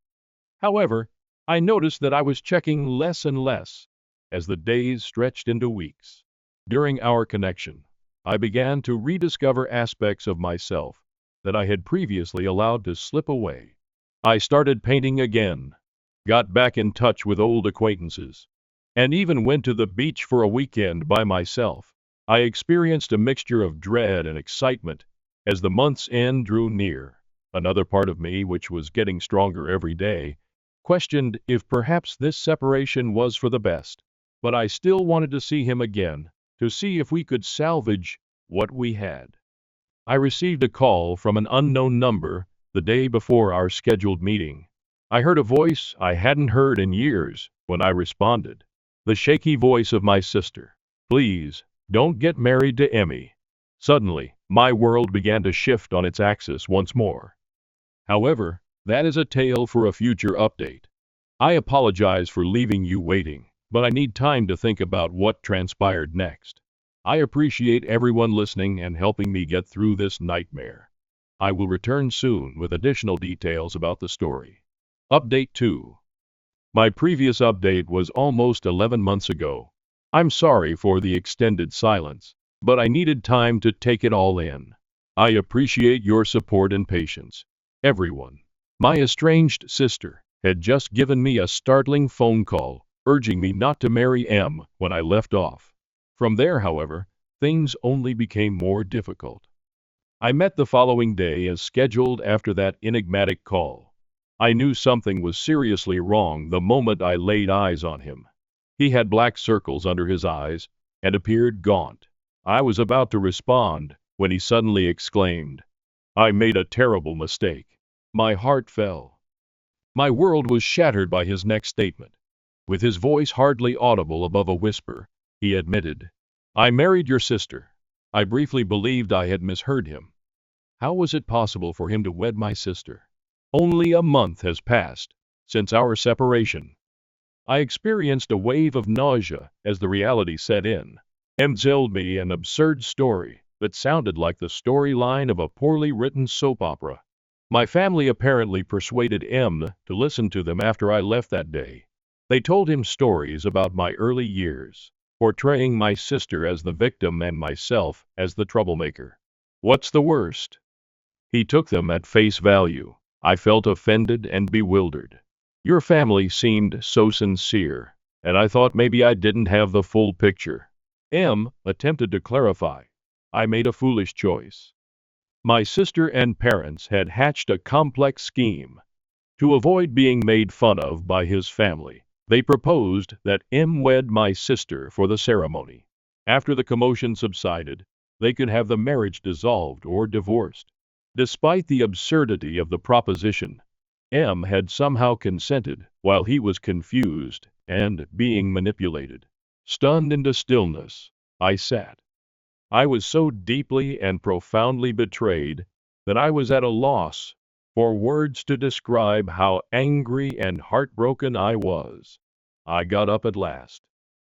However, I noticed that I was checking less and less as the days stretched into weeks. During our connection, I began to rediscover aspects of myself that I had previously allowed to slip away. I started painting again, got back in touch with old acquaintances, and even went to the beach for a weekend by myself. I experienced a mixture of dread and excitement as the month's end drew near. Another part of me, which was getting stronger every day, questioned if perhaps this separation was for the best. But I still wanted to see him again, to see if we could salvage what we had. I received a call from an unknown number the day before our scheduled meeting. I heard a voice I hadn't heard in years when I responded. The shaky voice of my sister. "Please, don't get married to Emmy." Suddenly, my world began to shift on its axis once more. However, that is a tale for a future update. I apologize for leaving you waiting, but I need time to think about what transpired next. I appreciate everyone listening and helping me get through this nightmare. I will return soon with additional details about the story. Update 2. My previous update was almost 11 months ago. I'm sorry for the extended silence, but I needed time to take it all in. I appreciate your support and patience. Everyone. My estranged sister had just given me a startling phone call, urging me not to marry M when I left off. From there, however, things only became more difficult. I met the following day as scheduled after that enigmatic call. I knew something was seriously wrong the moment I laid eyes on him. He had black circles under his eyes and appeared gaunt. I was about to respond when he suddenly exclaimed, "I made a terrible mistake." My heart fell. My world was shattered by his next statement. With his voice hardly audible above a whisper, he admitted, "I married your sister." I briefly believed I had misheard him. How was it possible for him to wed my sister? Only a month has passed since our separation. I experienced a wave of nausea as the reality set in. M told me an absurd story that sounded like the storyline of a poorly written soap opera. My family apparently persuaded M to listen to them after I left that day. They told him stories about my early years, portraying my sister as the victim and myself as the troublemaker. What's the worst? He took them at face value. I felt offended and bewildered. Your family seemed so sincere, and I thought maybe I didn't have the full picture. M attempted to clarify. I made a foolish choice. My sister and parents had hatched a complex scheme. To avoid being made fun of by his family, they proposed that M wed my sister for the ceremony. After the commotion subsided, they could have the marriage dissolved or divorced. Despite the absurdity of the proposition, M had somehow consented while he was confused and being manipulated. Stunned into stillness, I sat. I was so deeply and profoundly betrayed that I was at a loss for words to describe how angry and heartbroken I was. I got up at last.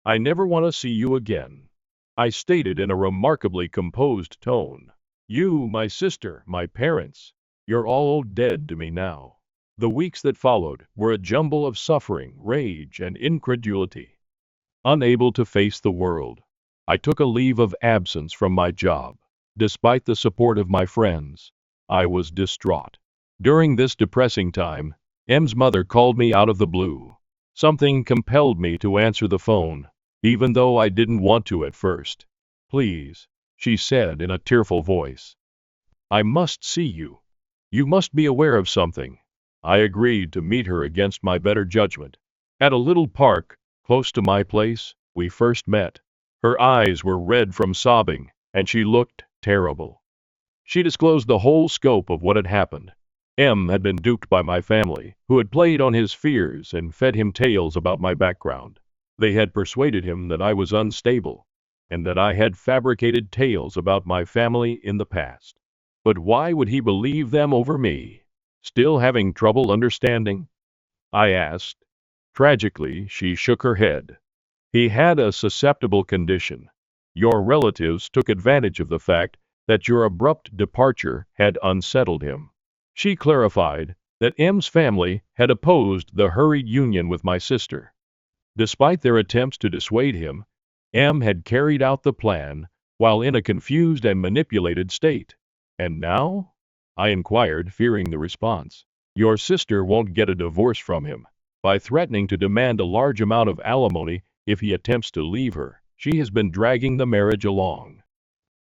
"I never want to see you again," I stated in a remarkably composed tone. "You, my sister, my parents, you're all dead to me now." The weeks that followed were a jumble of suffering, rage, and incredulity. Unable to face the world, I took a leave of absence from my job. Despite the support of my friends, I was distraught. During this depressing time, M's mother called me out of the blue. Something compelled me to answer the phone, even though I didn't want to at first. "Please," she said in a tearful voice. "I must see you. You must be aware of something." I agreed to meet her against my better judgment at a little park close to my place we first met. Her eyes were red from sobbing, and she looked terrible. She disclosed the whole scope of what had happened. M had been duped by my family, who had played on his fears and fed him tales about my background. They had persuaded him that I was unstable, and that I had fabricated tales about my family in the past. But why would he believe them over me? Still having trouble understanding? I asked. Tragically, she shook her head. He had a susceptible condition. Your relatives took advantage of the fact that your abrupt departure had unsettled him. She clarified that M's family had opposed the hurried union with my sister. Despite their attempts to dissuade him, M had carried out the plan while in a confused and manipulated state. And now? I inquired, fearing the response. Your sister won't get a divorce from him. By threatening to demand a large amount of alimony if he attempts to leave her, she has been dragging the marriage along.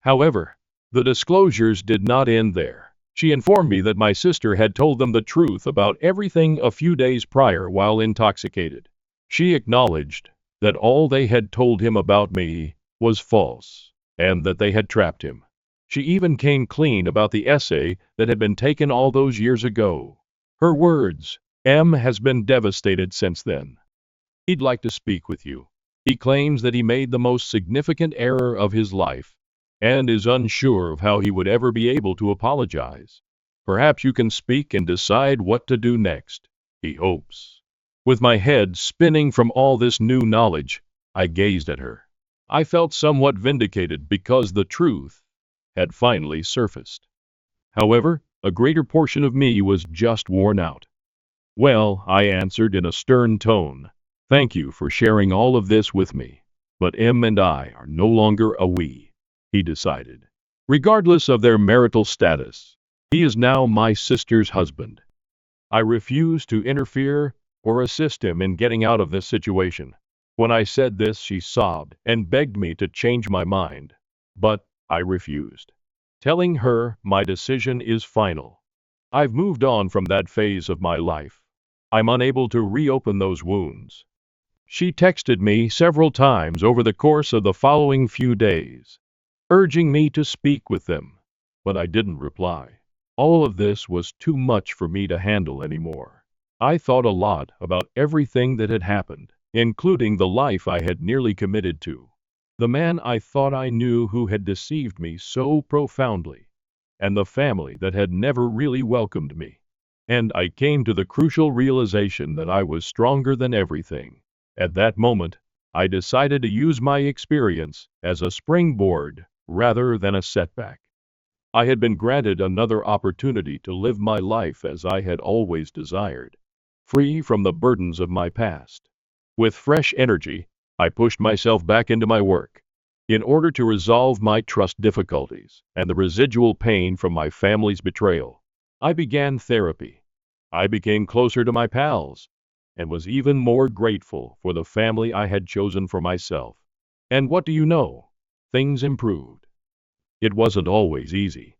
However, the disclosures did not end there. She informed me that my sister had told them the truth about everything a few days prior while intoxicated. She acknowledged that all they had told him about me was false, and that they had trapped him. She even came clean about the essay that had been taken all those years ago. Her words, M has been devastated since then. He'd like to speak with you. He claims that he made the most significant error of his life, and is unsure of how he would ever be able to apologize. Perhaps you can speak and decide what to do next, he hopes. With my head spinning from all this new knowledge, I gazed at her. I felt somewhat vindicated because the truth had finally surfaced. However, a greater portion of me was just worn out. Well, I answered in a stern tone, thank you for sharing all of this with me. But M and I are no longer a we, he decided. Regardless of their marital status, he is now my sister's husband. I refuse to interfere or assist him in getting out of this situation. When I said this, she sobbed and begged me to change my mind. But I refused, telling her my decision is final. I've moved on from that phase of my life. I'm unable to reopen those wounds. She texted me several times over the course of the following few days, urging me to speak with them, but I didn't reply. All of this was too much for me to handle anymore. I thought a lot about everything that had happened, including the life I had nearly committed to, the man I thought I knew who had deceived me so profoundly, and the family that had never really welcomed me. And I came to the crucial realization that I was stronger than everything. At that moment, I decided to use my experience as a springboard rather than a setback. I had been granted another opportunity to live my life as I had always desired, free from the burdens of my past. With fresh energy, I pushed myself back into my work. In order to resolve my trust difficulties and the residual pain from my family's betrayal, I began therapy. I became closer to my pals, and was even more grateful for the family I had chosen for myself. And what do you know? Things improved. It wasn't always easy,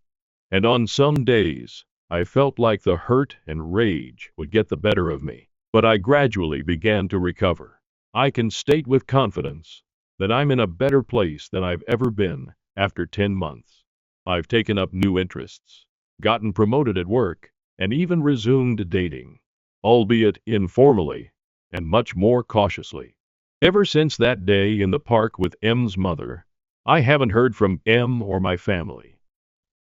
and on some days, I felt like the hurt and rage would get the better of me, but I gradually began to recover. I can state with confidence that I'm in a better place than I've ever been after 10 months. I've taken up new interests, gotten promoted at work, and even resumed dating, albeit informally and much more cautiously. Ever since that day in the park with M's mother, I haven't heard from M or my family.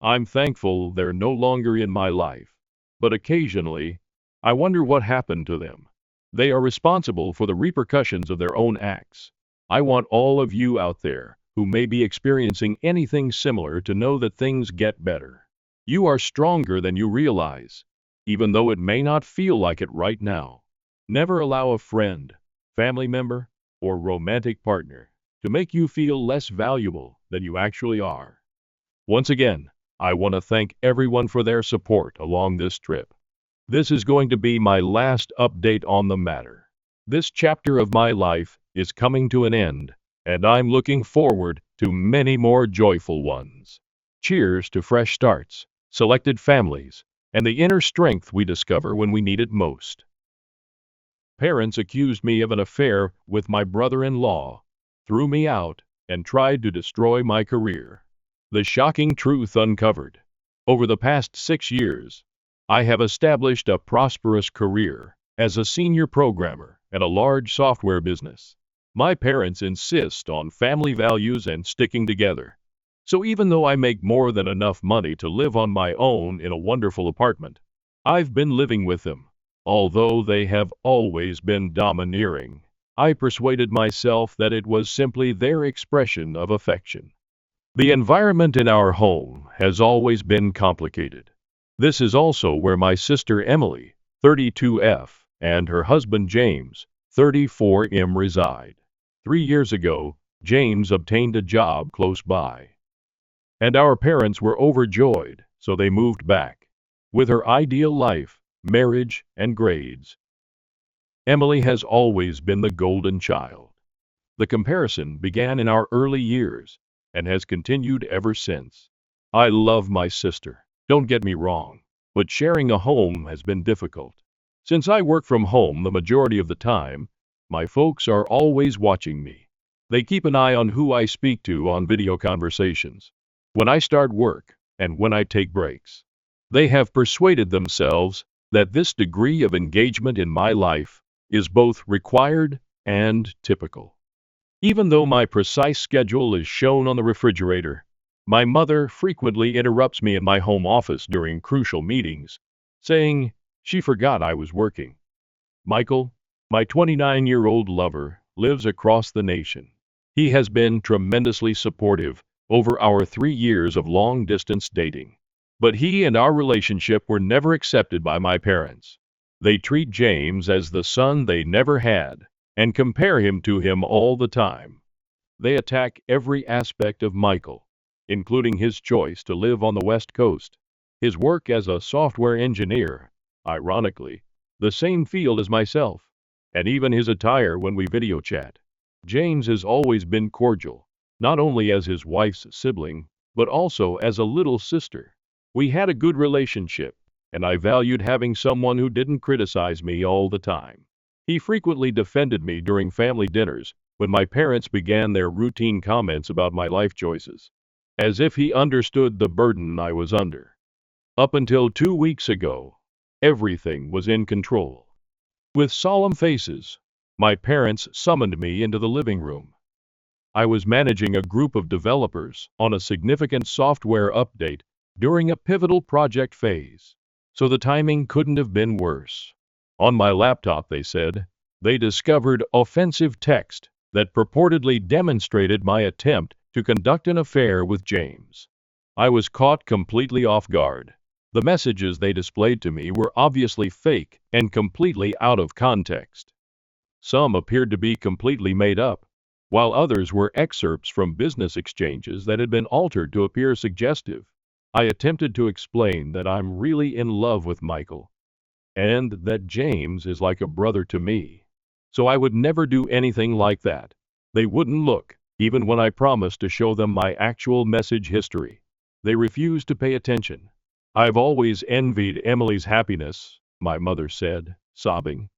I'm thankful they're no longer in my life, but occasionally, I wonder what happened to them. They are responsible for the repercussions of their own acts. I want all of you out there who may be experiencing anything similar to know that things get better. You are stronger than you realize, even though it may not feel like it right now. Never allow a friend, family member, or romantic partner to make you feel less valuable than you actually are. Once again, I want to thank everyone for their support along this trip. This is going to be my last update on the matter. This chapter of my life is coming to an end, and I'm looking forward to many more joyful ones. Cheers to fresh starts, selected families, and the inner strength we discover when we need it most. Parents accused me of an affair with my brother-in-law, threw me out, and tried to destroy my career. The shocking truth uncovered. Over the past 6 years, I have established a prosperous career as a senior programmer at a large software business. My parents insist on family values and sticking together. So even though I make more than enough money to live on my own in a wonderful apartment, I've been living with them. Although they have always been domineering, I persuaded myself that it was simply their expression of affection. The environment in our home has always been complicated. This is also where my sister Emily, 32F, and her husband James, 34M, reside. 3 years ago, James obtained a job close by, and our parents were overjoyed, so they moved back. With her ideal life, marriage, and grades, Emily has always been the golden child. The comparison began in our early years and has continued ever since. I love my sister, don't get me wrong, but sharing a home has been difficult. Since I work from home the majority of the time, my folks are always watching me. They keep an eye on who I speak to on video conversations, when I start work, and when I take breaks. They have persuaded themselves that this degree of engagement in my life is both required and typical. Even though my precise schedule is shown on the refrigerator, my mother frequently interrupts me in my home office during crucial meetings, saying she forgot I was working. Michael, my 29-year-old lover, lives across the nation. He has been tremendously supportive over our 3 years of long-distance dating. But he and our relationship were never accepted by my parents. They treat James as the son they never had and compare him to him all the time. They attack every aspect of Michael, including his choice to live on the West Coast, his work as a software engineer, ironically, the same field as myself, and even his attire when we video chat. James has always been cordial, not only as his wife's sibling, but also as a little sister. We had a good relationship, and I valued having someone who didn't criticize me all the time. He frequently defended me during family dinners when my parents began their routine comments about my life choices, as if he understood the burden I was under. Up until 2 weeks ago, everything was in control. With solemn faces, my parents summoned me into the living room. I was managing a group of developers on a significant software update during a pivotal project phase, so the timing couldn't have been worse. On my laptop, they said, they discovered offensive text that purportedly demonstrated my attempt to conduct an affair with James. I was caught completely off guard. The messages they displayed to me were obviously fake and completely out of context. Some appeared to be completely made up, while others were excerpts from business exchanges that had been altered to appear suggestive. I attempted to explain that I'm really in love with Michael, and that James is like a brother to me. So I would never do anything like that. They wouldn't look, even when I promised to show them my actual message history. They refused to pay attention. I've always envied Emily's happiness, my mother said, sobbing.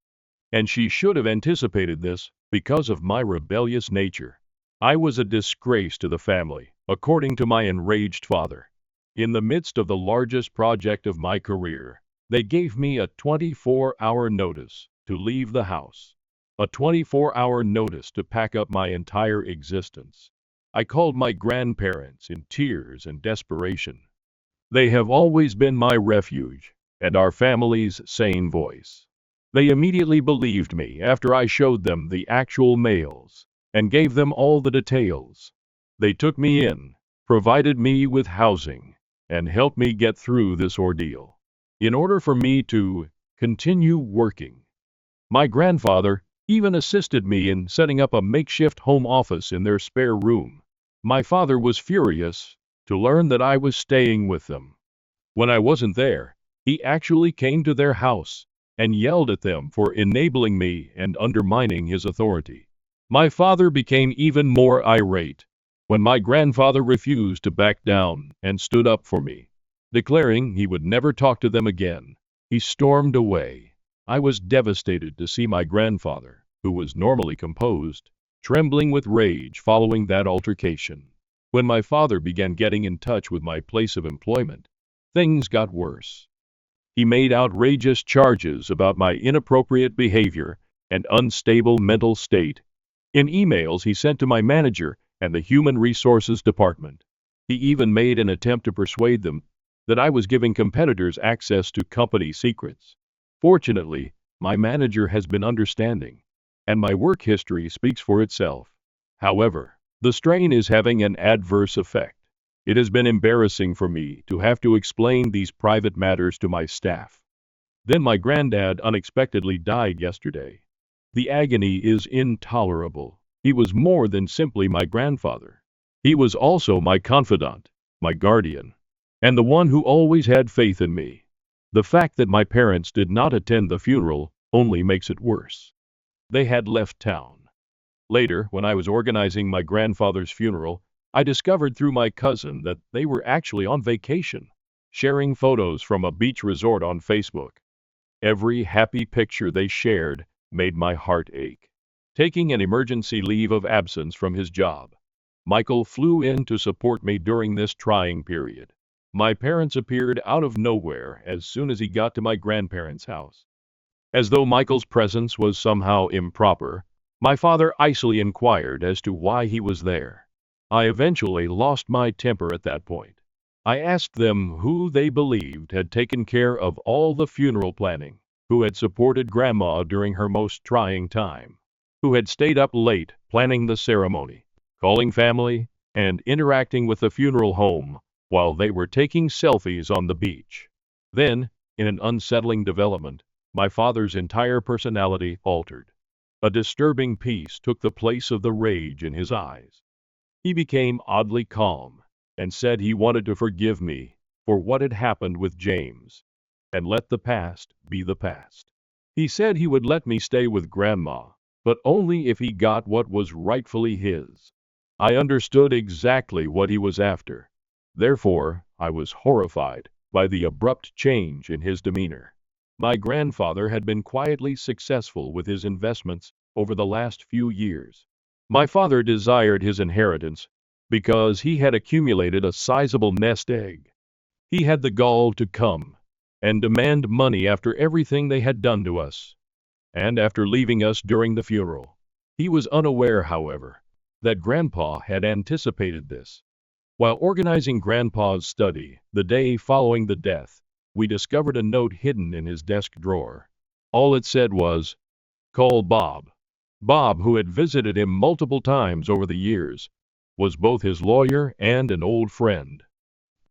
And she should have anticipated this because of my rebellious nature. I was a disgrace to the family, according to my enraged father. In the midst of the largest project of my career, they gave me a 24-hour notice to leave the house, a 24-hour notice to pack up my entire existence. I called my grandparents in tears and desperation. They have always been my refuge and our family's sane voice. They immediately believed me after I showed them the actual mails and gave them all the details. They took me in, provided me with housing, and helped me get through this ordeal. In order for me to continue working, my grandfather even assisted me in setting up a makeshift home office in their spare room. My father was furious to learn that I was staying with them. When I wasn't there, he actually came to their house and yelled at them for enabling me and undermining his authority. My father became even more irate when my grandfather refused to back down and stood up for me. Declaring he would never talk to them again, he stormed away. I was devastated to see my grandfather, who was normally composed, trembling with rage following that altercation. When my father began getting in touch with my place of employment, things got worse. He made outrageous charges about my inappropriate behavior and unstable mental state in emails he sent to my manager and the Human Resources Department. He even made an attempt to persuade them that I was giving competitors access to company secrets. Fortunately, my manager has been understanding, and my work history speaks for itself. However, the strain is having an adverse effect. It has been embarrassing for me to have to explain these private matters to my staff. Then my granddad unexpectedly died yesterday. The agony is intolerable. He was more than simply my grandfather. He was also my confidant, my guardian, and the one who always had faith in me. The fact that my parents did not attend the funeral only makes it worse. They had left town. Later, when I was organizing my grandfather's funeral, I discovered through my cousin that they were actually on vacation, sharing photos from a beach resort on Facebook. Every happy picture they shared made my heart ache. Taking an emergency leave of absence from his job, Michael flew in to support me during this trying period. My parents appeared out of nowhere as soon as he got to my grandparents' house. As though Michael's presence was somehow improper, my father icily inquired as to why he was there. I eventually lost my temper at that point. I asked them who they believed had taken care of all the funeral planning, who had supported Grandma during her most trying time, who had stayed up late planning the ceremony, calling family, and interacting with the funeral home while they were taking selfies on the beach. Then, in an unsettling development, my father's entire personality altered. A disturbing peace took the place of the rage in his eyes. He became oddly calm and said he wanted to forgive me for what had happened with James and let the past be the past. He said he would let me stay with Grandma, but only if he got what was rightfully his. I understood exactly what he was after. Therefore, I was horrified by the abrupt change in his demeanor. My grandfather had been quietly successful with his investments over the last few years. My father desired his inheritance because he had accumulated a sizable nest egg. He had the gall to come and demand money after everything they had done to us, and after leaving us during the funeral. He was unaware, however, that Grandpa had anticipated this. While organizing Grandpa's study the day following the death, we discovered a note hidden in his desk drawer. All it said was, "Call Bob." Bob, who had visited him multiple times over the years, was both his lawyer and an old friend.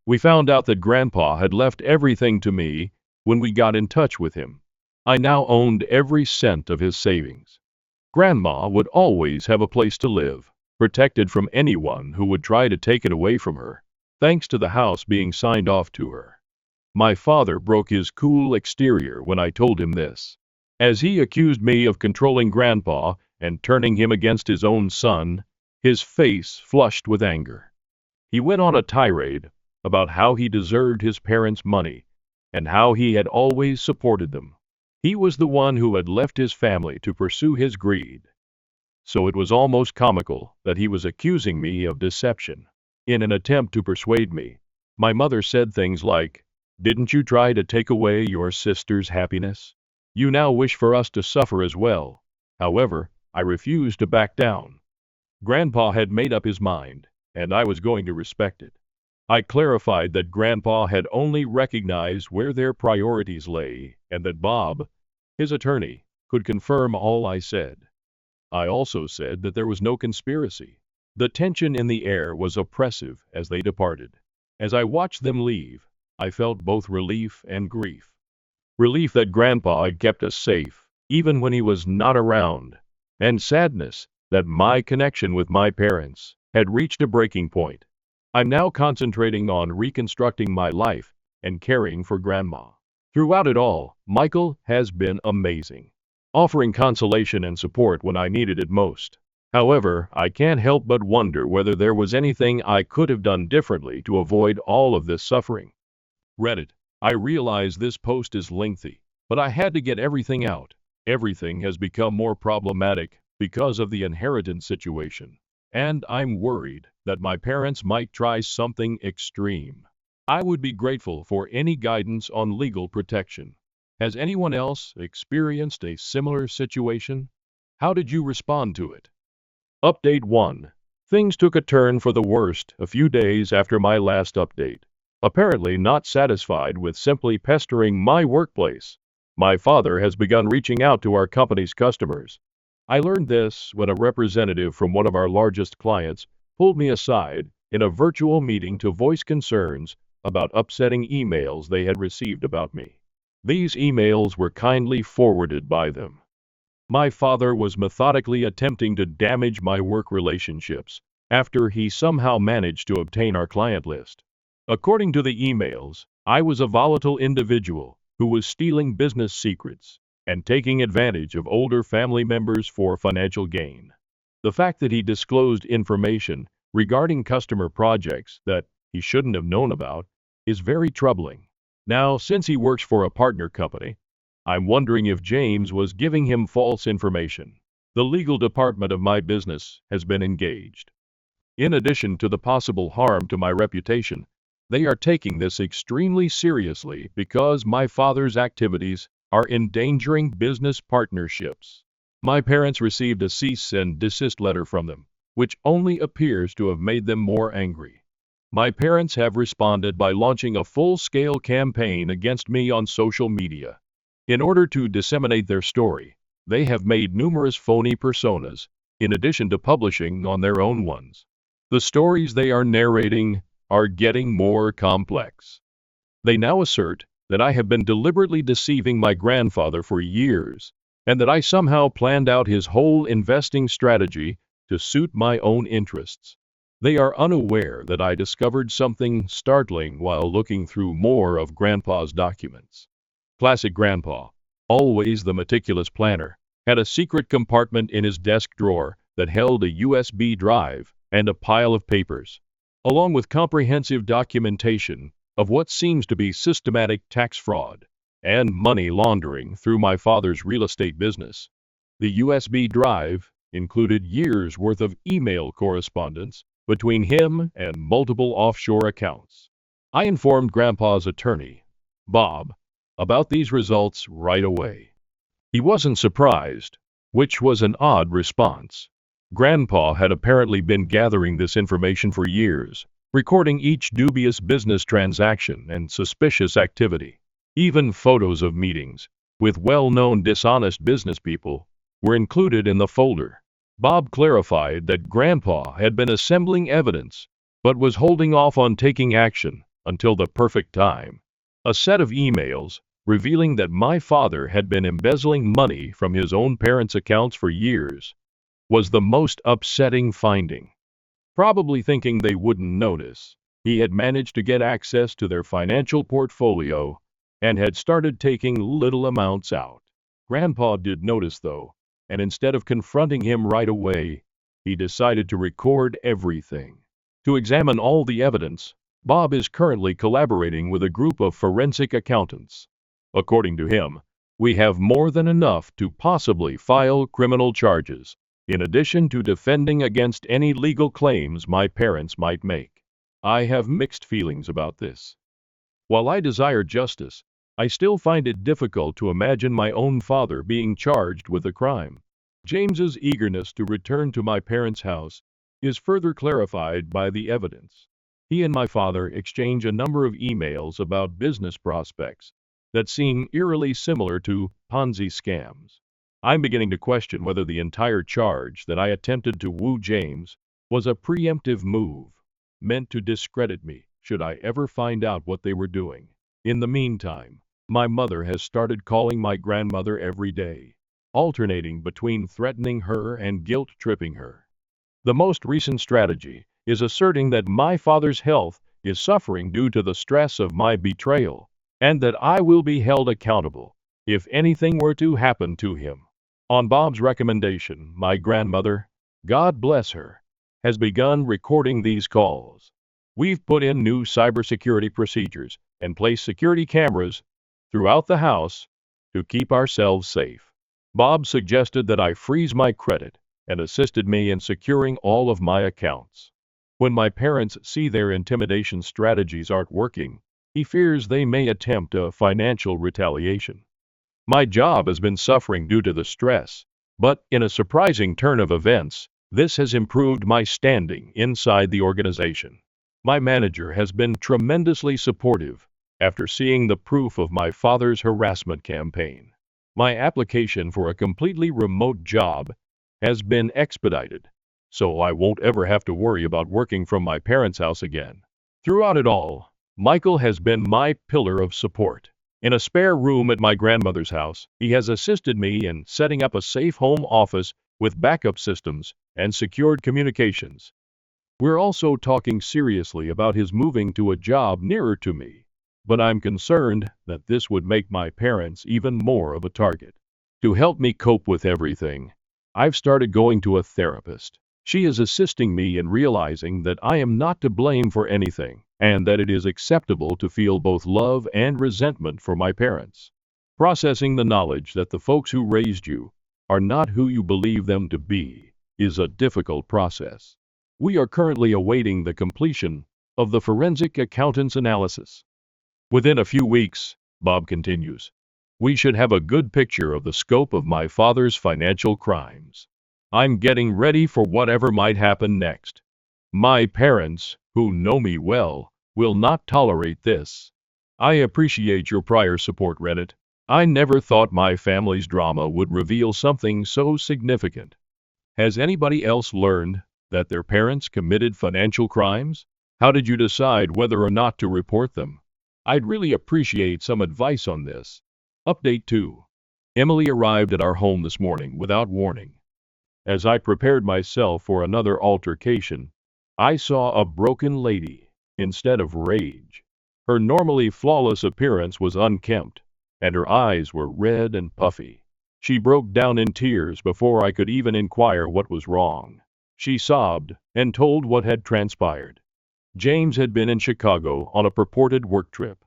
We found out that Grandpa had left everything to me when we got in touch with him. I now owned every cent of his savings. Grandma would always have a place to live, protected from anyone who would try to take it away from her, thanks to the house being signed off to her. My father broke his cool exterior when I told him this, as he accused me of controlling Grandpa and turning him against his own son. His face flushed with anger. He went on a tirade about how he deserved his parents' money and how he had always supported them. He was the one who had left his family to pursue his greed. So it was almost comical that he was accusing me of deception. In an attempt to persuade me, my mother said things like, "Didn't you try to take away your sister's happiness? You now wish for us to suffer as well." However, I refused to back down. Grandpa had made up his mind, and I was going to respect it. I clarified that Grandpa had only recognized where their priorities lay and that Bob, his attorney, could confirm all I said. I also said that there was no conspiracy. The tension in the air was oppressive as they departed. As I watched them leave, I felt both relief and grief. Relief that Grandpa had kept us safe, even when he was not around, and sadness that my connection with my parents had reached a breaking point. I'm now concentrating on reconstructing my life and caring for Grandma. Throughout it all, Michael has been amazing, offering consolation and support when I needed it most. However, I can't help but wonder whether there was anything I could have done differently to avoid all of this suffering. Reddit. I realize this post is lengthy, But I had to get everything out. Everything has become more problematic because of the inheritance situation. And I'm worried that my parents might try something extreme. I would be grateful for any guidance on legal protection. Has anyone else experienced a similar situation? How did you respond to it? Update 1. Things took a turn for the worst a few days after my last update. Apparently not satisfied with simply pestering my workplace, my father has begun reaching out to our company's customers. I learned this when a representative from one of our largest clients pulled me aside in a virtual meeting to voice concerns about upsetting emails they had received about me. These emails were kindly forwarded by them. My father was methodically attempting to damage my work relationships after he somehow managed to obtain our client list. According to the emails, I was a volatile individual who was stealing business secrets and taking advantage of older family members for financial gain. The fact that he disclosed information regarding customer projects that he shouldn't have known about is very troubling. Now, since he works for a partner company, I'm wondering if James was giving him false information. The legal department of my business has been engaged. In addition to the possible harm to my reputation, they are taking this extremely seriously because my father's activities are endangering business partnerships. My parents received a cease and desist letter from them, which only appears to have made them more angry. My parents have responded by launching a full-scale campaign against me on social media. In order to disseminate their story, they have made numerous phony personas, in addition to publishing on their own ones. The stories they are narrating are getting more complex. They now assert that I have been deliberately deceiving my grandfather for years, and that I somehow planned out his whole investing strategy to suit my own interests. They are unaware that I discovered something startling while looking through more of Grandpa's documents. Classic Grandpa, always the meticulous planner, had a secret compartment in his desk drawer that held a USB drive and a pile of papers, along with comprehensive documentation of what seems to be systematic tax fraud and money laundering through my father's real estate business. The USB drive included years' worth of email correspondence between him and multiple offshore accounts. I informed Grandpa's attorney, Bob, about these results right away. He wasn't surprised, which was an odd response. Grandpa had apparently been gathering this information for years, recording each dubious business transaction and suspicious activity. Even photos of meetings with well-known dishonest business people were included in the folder. Bob clarified that Grandpa had been assembling evidence, but was holding off on taking action until the perfect time. A set of emails revealing that my father had been embezzling money from his own parents' accounts for years was the most upsetting finding. Probably thinking they wouldn't notice, he had managed to get access to their financial portfolio and had started taking little amounts out. Grandpa did notice, though, and instead of confronting him right away, he decided to record everything. To examine all the evidence, Bob is currently collaborating with a group of forensic accountants. According to him, we have more than enough to possibly file criminal charges, in addition to defending against any legal claims my parents might make. I have mixed feelings about this. While I desire justice, I still find it difficult to imagine my own father being charged with a crime. James's eagerness to return to my parents' house is further clarified by the evidence. He and my father exchange a number of emails about business prospects that seem eerily similar to Ponzi scams. I'm beginning to question whether the entire charge that I attempted to woo James was a preemptive move, meant to discredit me should I ever find out what they were doing. In the meantime, my mother has started calling my grandmother every day, alternating between threatening her and guilt-tripping her. The most recent strategy is asserting that my father's health is suffering due to the stress of my betrayal, and that I will be held accountable if anything were to happen to him. On Bob's recommendation, my grandmother, God bless her, has begun recording these calls. We've put in new cybersecurity procedures and placed security cameras throughout the house to keep ourselves safe. Bob suggested that I freeze my credit and assisted me in securing all of my accounts. When my parents see their intimidation strategies aren't working, he fears they may attempt a financial retaliation. My job has been suffering due to the stress, but in a surprising turn of events, this has improved my standing inside the organization. My manager has been tremendously supportive after seeing the proof of my father's harassment campaign. My application for a completely remote job has been expedited, so I won't ever have to worry about working from my parents' house again. Throughout it all, Michael has been my pillar of support. In a spare room at my grandmother's house, he has assisted me in setting up a safe home office with backup systems and secured communications. We're also talking seriously about his moving to a job nearer to me, but I'm concerned that this would make my parents even more of a target. To help me cope with everything, I've started going to a therapist. She is assisting me in realizing that I am not to blame for anything, and that it is acceptable to feel both love and resentment for my parents. Processing the knowledge that the folks who raised you are not who you believe them to be is a difficult process. We are currently awaiting the completion of the forensic accountant's analysis. Within a few weeks, Bob continues, we should have a good picture of the scope of my father's financial crimes. I'm getting ready for whatever might happen next. My parents, who know me well, will not tolerate this. I appreciate your prior support, Reddit. I never thought my family's drama would reveal something so significant. Has anybody else learned that their parents committed financial crimes? How did you decide whether or not to report them? I'd really appreciate some advice on this. Update 2. Emily arrived at our home this morning without warning. As I prepared myself for another altercation, I saw a broken lady instead of rage. Her normally flawless appearance was unkempt, and her eyes were red and puffy. She broke down in tears before I could even inquire what was wrong. She sobbed and told what had transpired. James had been in Chicago on a purported work trip.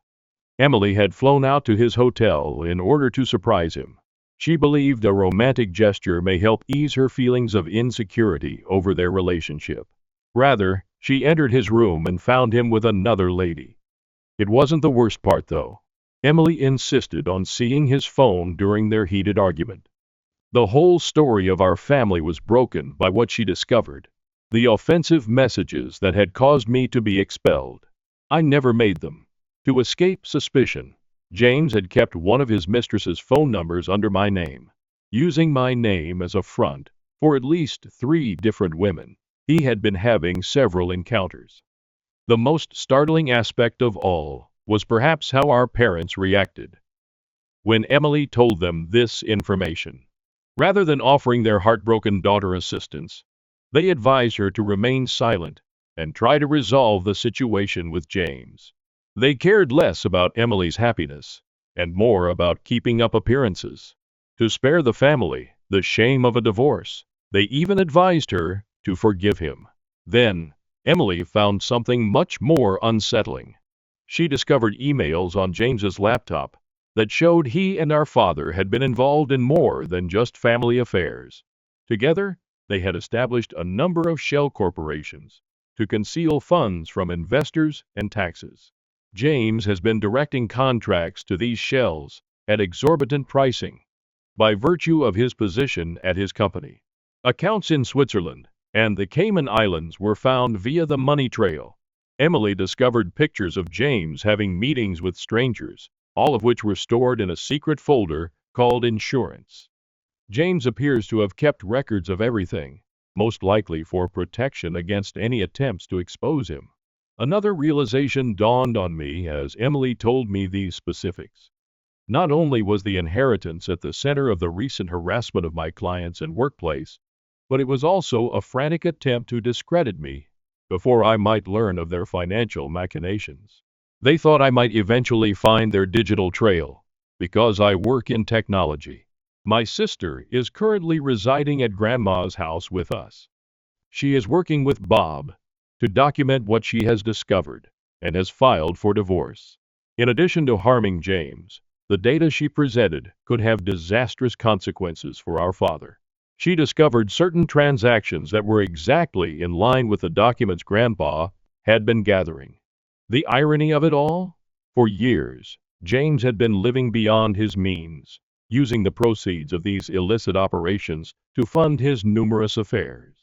Emily had flown out to his hotel in order to surprise him. She believed a romantic gesture may help ease her feelings of insecurity over their relationship. Rather, she entered his room and found him with another lady. It wasn't the worst part, though. Emily insisted on seeing his phone during their heated argument. The whole story of our family was broken by what she discovered: the offensive messages that had caused me to be expelled. I never made them. To escape suspicion, James had kept one of his mistress's phone numbers under my name. Using my name as a front for at least 3 different women, he had been having several encounters. The most startling aspect of all was perhaps how our parents reacted when Emily told them this information. Rather than offering their heartbroken daughter assistance, they advised her to remain silent and try to resolve the situation with James. They cared less about Emily's happiness and more about keeping up appearances. To spare the family the shame of a divorce, they even advised her to forgive him. Then, Emily found something much more unsettling. She discovered emails on James's laptop that showed he and our father had been involved in more than just family affairs. Together, they had established a number of shell corporations to conceal funds from investors and taxes. James has been directing contracts to these shells at exorbitant pricing by virtue of his position at his company. Accounts in Switzerland and the Cayman Islands were found via the money trail. Emily discovered pictures of James having meetings with strangers, all of which were stored in a secret folder called insurance. James appears to have kept records of everything, most likely for protection against any attempts to expose him. Another realization dawned on me as Emily told me these specifics. Not only was the inheritance at the center of the recent harassment of my clients and workplace, but it was also a frantic attempt to discredit me before I might learn of their financial machinations. They thought I might eventually find their digital trail because I work in technology. My sister is currently residing at Grandma's house with us. She is working with Bob to document what she has discovered and has filed for divorce. In addition to harming James, The data she presented could have disastrous consequences for our father. She discovered certain transactions that were exactly in line with the documents Grandpa had been gathering. The irony of it all? For years, James had been living beyond his means, using the proceeds of these illicit operations to fund his numerous affairs.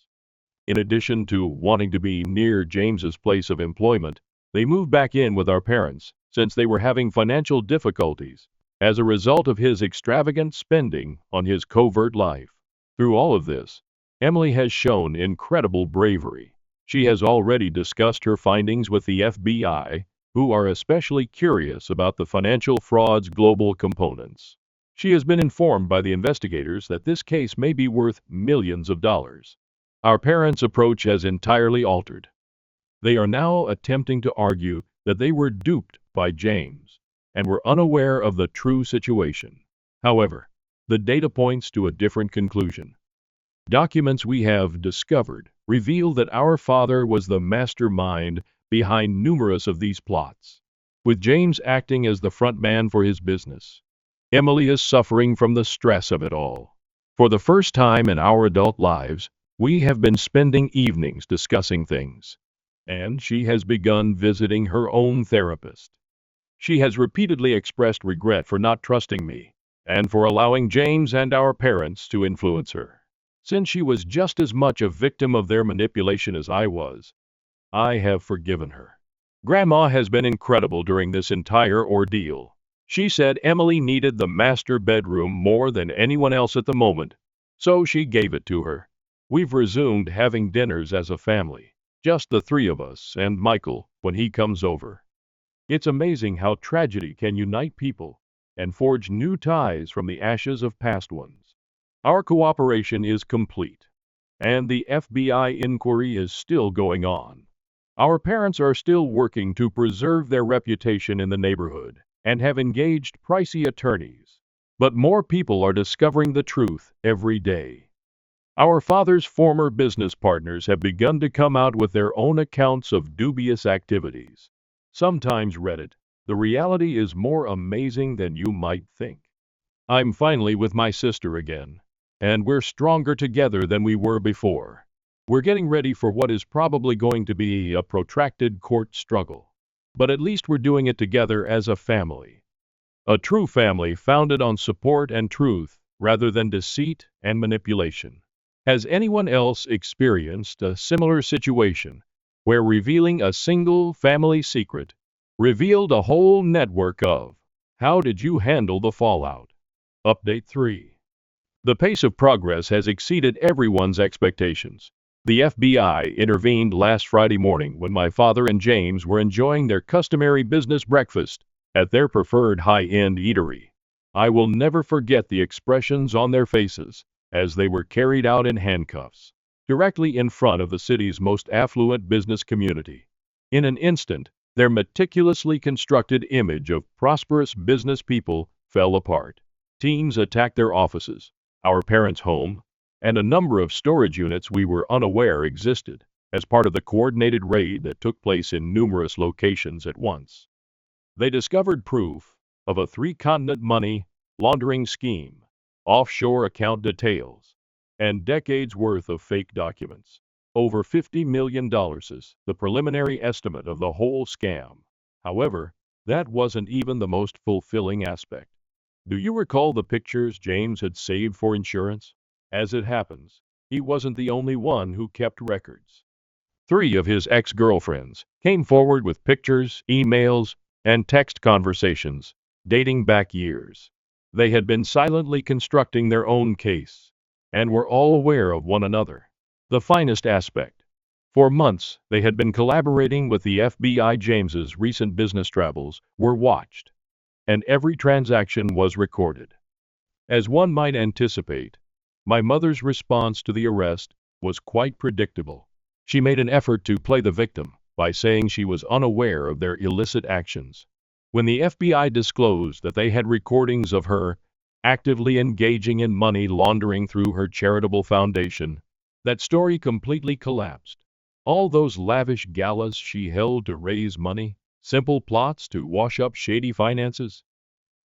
In addition to wanting to be near James's place of employment, they moved back in with our parents since they were having financial difficulties as a result of his extravagant spending on his covert life. Through all of this, Emily has shown incredible bravery. She has already discussed her findings with the FBI, who are especially curious about the financial fraud's global components. She has been informed by the investigators that this case may be worth millions of dollars. Our parents' approach has entirely altered. They are now attempting to argue that they were duped by James and were unaware of the true situation. However, the data points to a different conclusion. Documents we have discovered reveal that our father was the mastermind behind numerous of these plots, with James acting as the front man for his business. Emily is suffering from the stress of it all. For the first time in our adult lives, we have been spending evenings discussing things, and she has begun visiting her own therapist. She has repeatedly expressed regret for not trusting me and for allowing James and our parents to influence her. Since she was just as much a victim of their manipulation as I was, I have forgiven her. Grandma has been incredible during this entire ordeal. She said Emily needed the master bedroom more than anyone else at the moment, so she gave it to her. We've resumed having dinners as a family, just the three of us and Michael when he comes over. It's amazing how tragedy can unite people and forge new ties from the ashes of past ones. Our cooperation is complete, and the FBI inquiry is still going on. Our parents are still working to preserve their reputation in the neighborhood and have engaged pricey attorneys. But more people are discovering the truth every day. Our father's former business partners have begun to come out with their own accounts of dubious activities. Sometimes Reddit, the reality is more amazing than you might think. I'm finally with my sister again, and we're stronger together than we were before. We're getting ready for what is probably going to be a protracted court struggle, but at least we're doing it together as a family. A true family founded on support and truth rather than deceit and manipulation. Has anyone else experienced a similar situation where revealing a single family secret revealed a whole network of? How did you handle the fallout? Update 3. The pace of progress has exceeded everyone's expectations. The FBI intervened last Friday morning when my father and James were enjoying their customary business breakfast at their preferred high-end eatery. I will never forget the expressions on their faces as they were carried out in handcuffs, directly in front of the city's most affluent business community. In an instant, their meticulously constructed image of prosperous business people fell apart. Teams attacked their offices, our parents' home, and a number of storage units we were unaware existed, as part of the coordinated raid that took place in numerous locations at once. They discovered proof of a three-continent money laundering scheme, offshore account details, and decades worth of fake documents. Over $50 million is the preliminary estimate of the whole scam. However, that wasn't even the most fulfilling aspect. Do you recall the pictures James had saved for insurance? As it happens, he wasn't the only one who kept records. 3 of his ex-girlfriends came forward with pictures, emails, and text conversations dating back years. They had been silently constructing their own case and were all aware of one another. The finest aspect. For months, they had been collaborating with the FBI. James's recent business travels were watched, and every transaction was recorded. As one might anticipate, my mother's response to the arrest was quite predictable. She made an effort to play the victim by saying she was unaware of their illicit actions. When the FBI disclosed that they had recordings of her actively engaging in money laundering through her charitable foundation, that story completely collapsed. All those lavish galas she held to raise money, simple plots to wash up shady finances.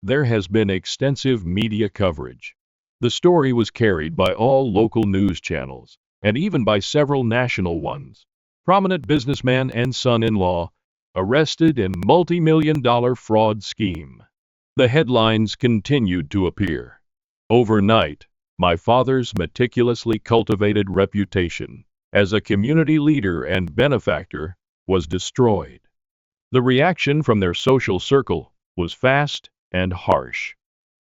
There has been extensive media coverage. The story was carried by all local news channels, and even by several national ones. Prominent businessman and son-in-law arrested in multi-million-dollar fraud scheme. The headlines continued to appear. Overnight, my father's meticulously cultivated reputation as a community leader and benefactor was destroyed. The reaction from their social circle was fast and harsh.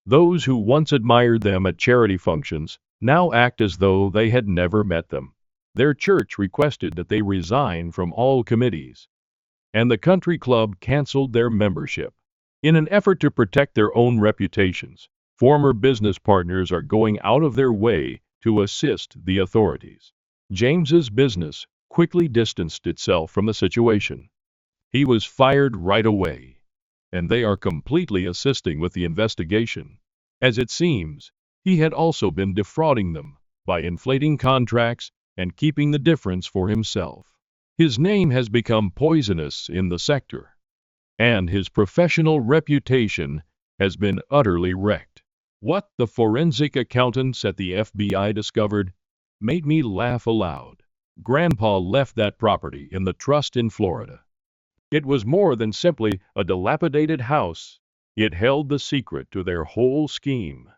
Those who once admired them at charity functions now act as though they had never met them. Their church requested that they resign from all committees, and the country club canceled their membership. In an effort to protect their own reputations, former business partners are going out of their way to assist the authorities. James's business quickly distanced itself from the situation. He was fired right away, and they are completely assisting with the investigation. As it seems, he had also been defrauding them by inflating contracts and keeping the difference for himself. His name has become poisonous in the sector, and his professional reputation has been utterly wrecked. What the forensic accountants at the FBI discovered made me laugh aloud. Grandpa left that property in the trust in Florida. It was more than simply a dilapidated house. It held the secret to their whole scheme.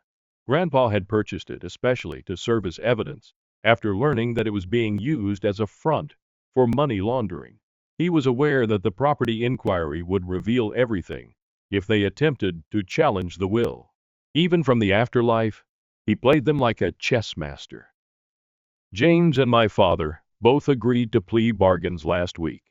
Grandpa had purchased it especially to serve as evidence after learning that it was being used as a front for money laundering. He was aware that the property inquiry would reveal everything if they attempted to challenge the will. Even from the afterlife, he played them like a chess master. James and my father both agreed to plea bargains last week.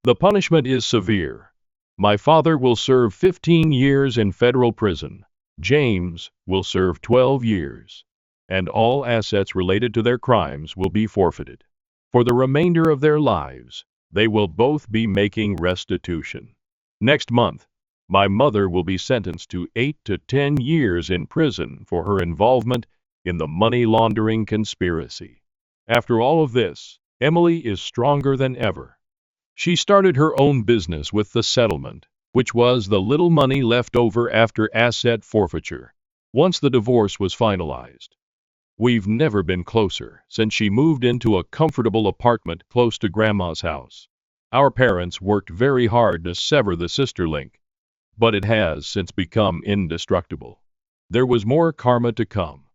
The punishment is severe. My father will serve 15 years in federal prison. James will serve 12 years, and all assets related to their crimes will be forfeited. For the remainder of their lives, they will both be making restitution. Next month, my mother will be sentenced to 8 to 10 years in prison for her involvement in the money laundering conspiracy. After all of this, Emily is stronger than ever. She started her own business with the settlement, which was the little money left over after asset forfeiture, once the divorce was finalized. We've never been closer since she moved into a comfortable apartment close to Grandma's house. Our parents worked very hard to sever the sister link, but it has since become indestructible. There was more karma to come.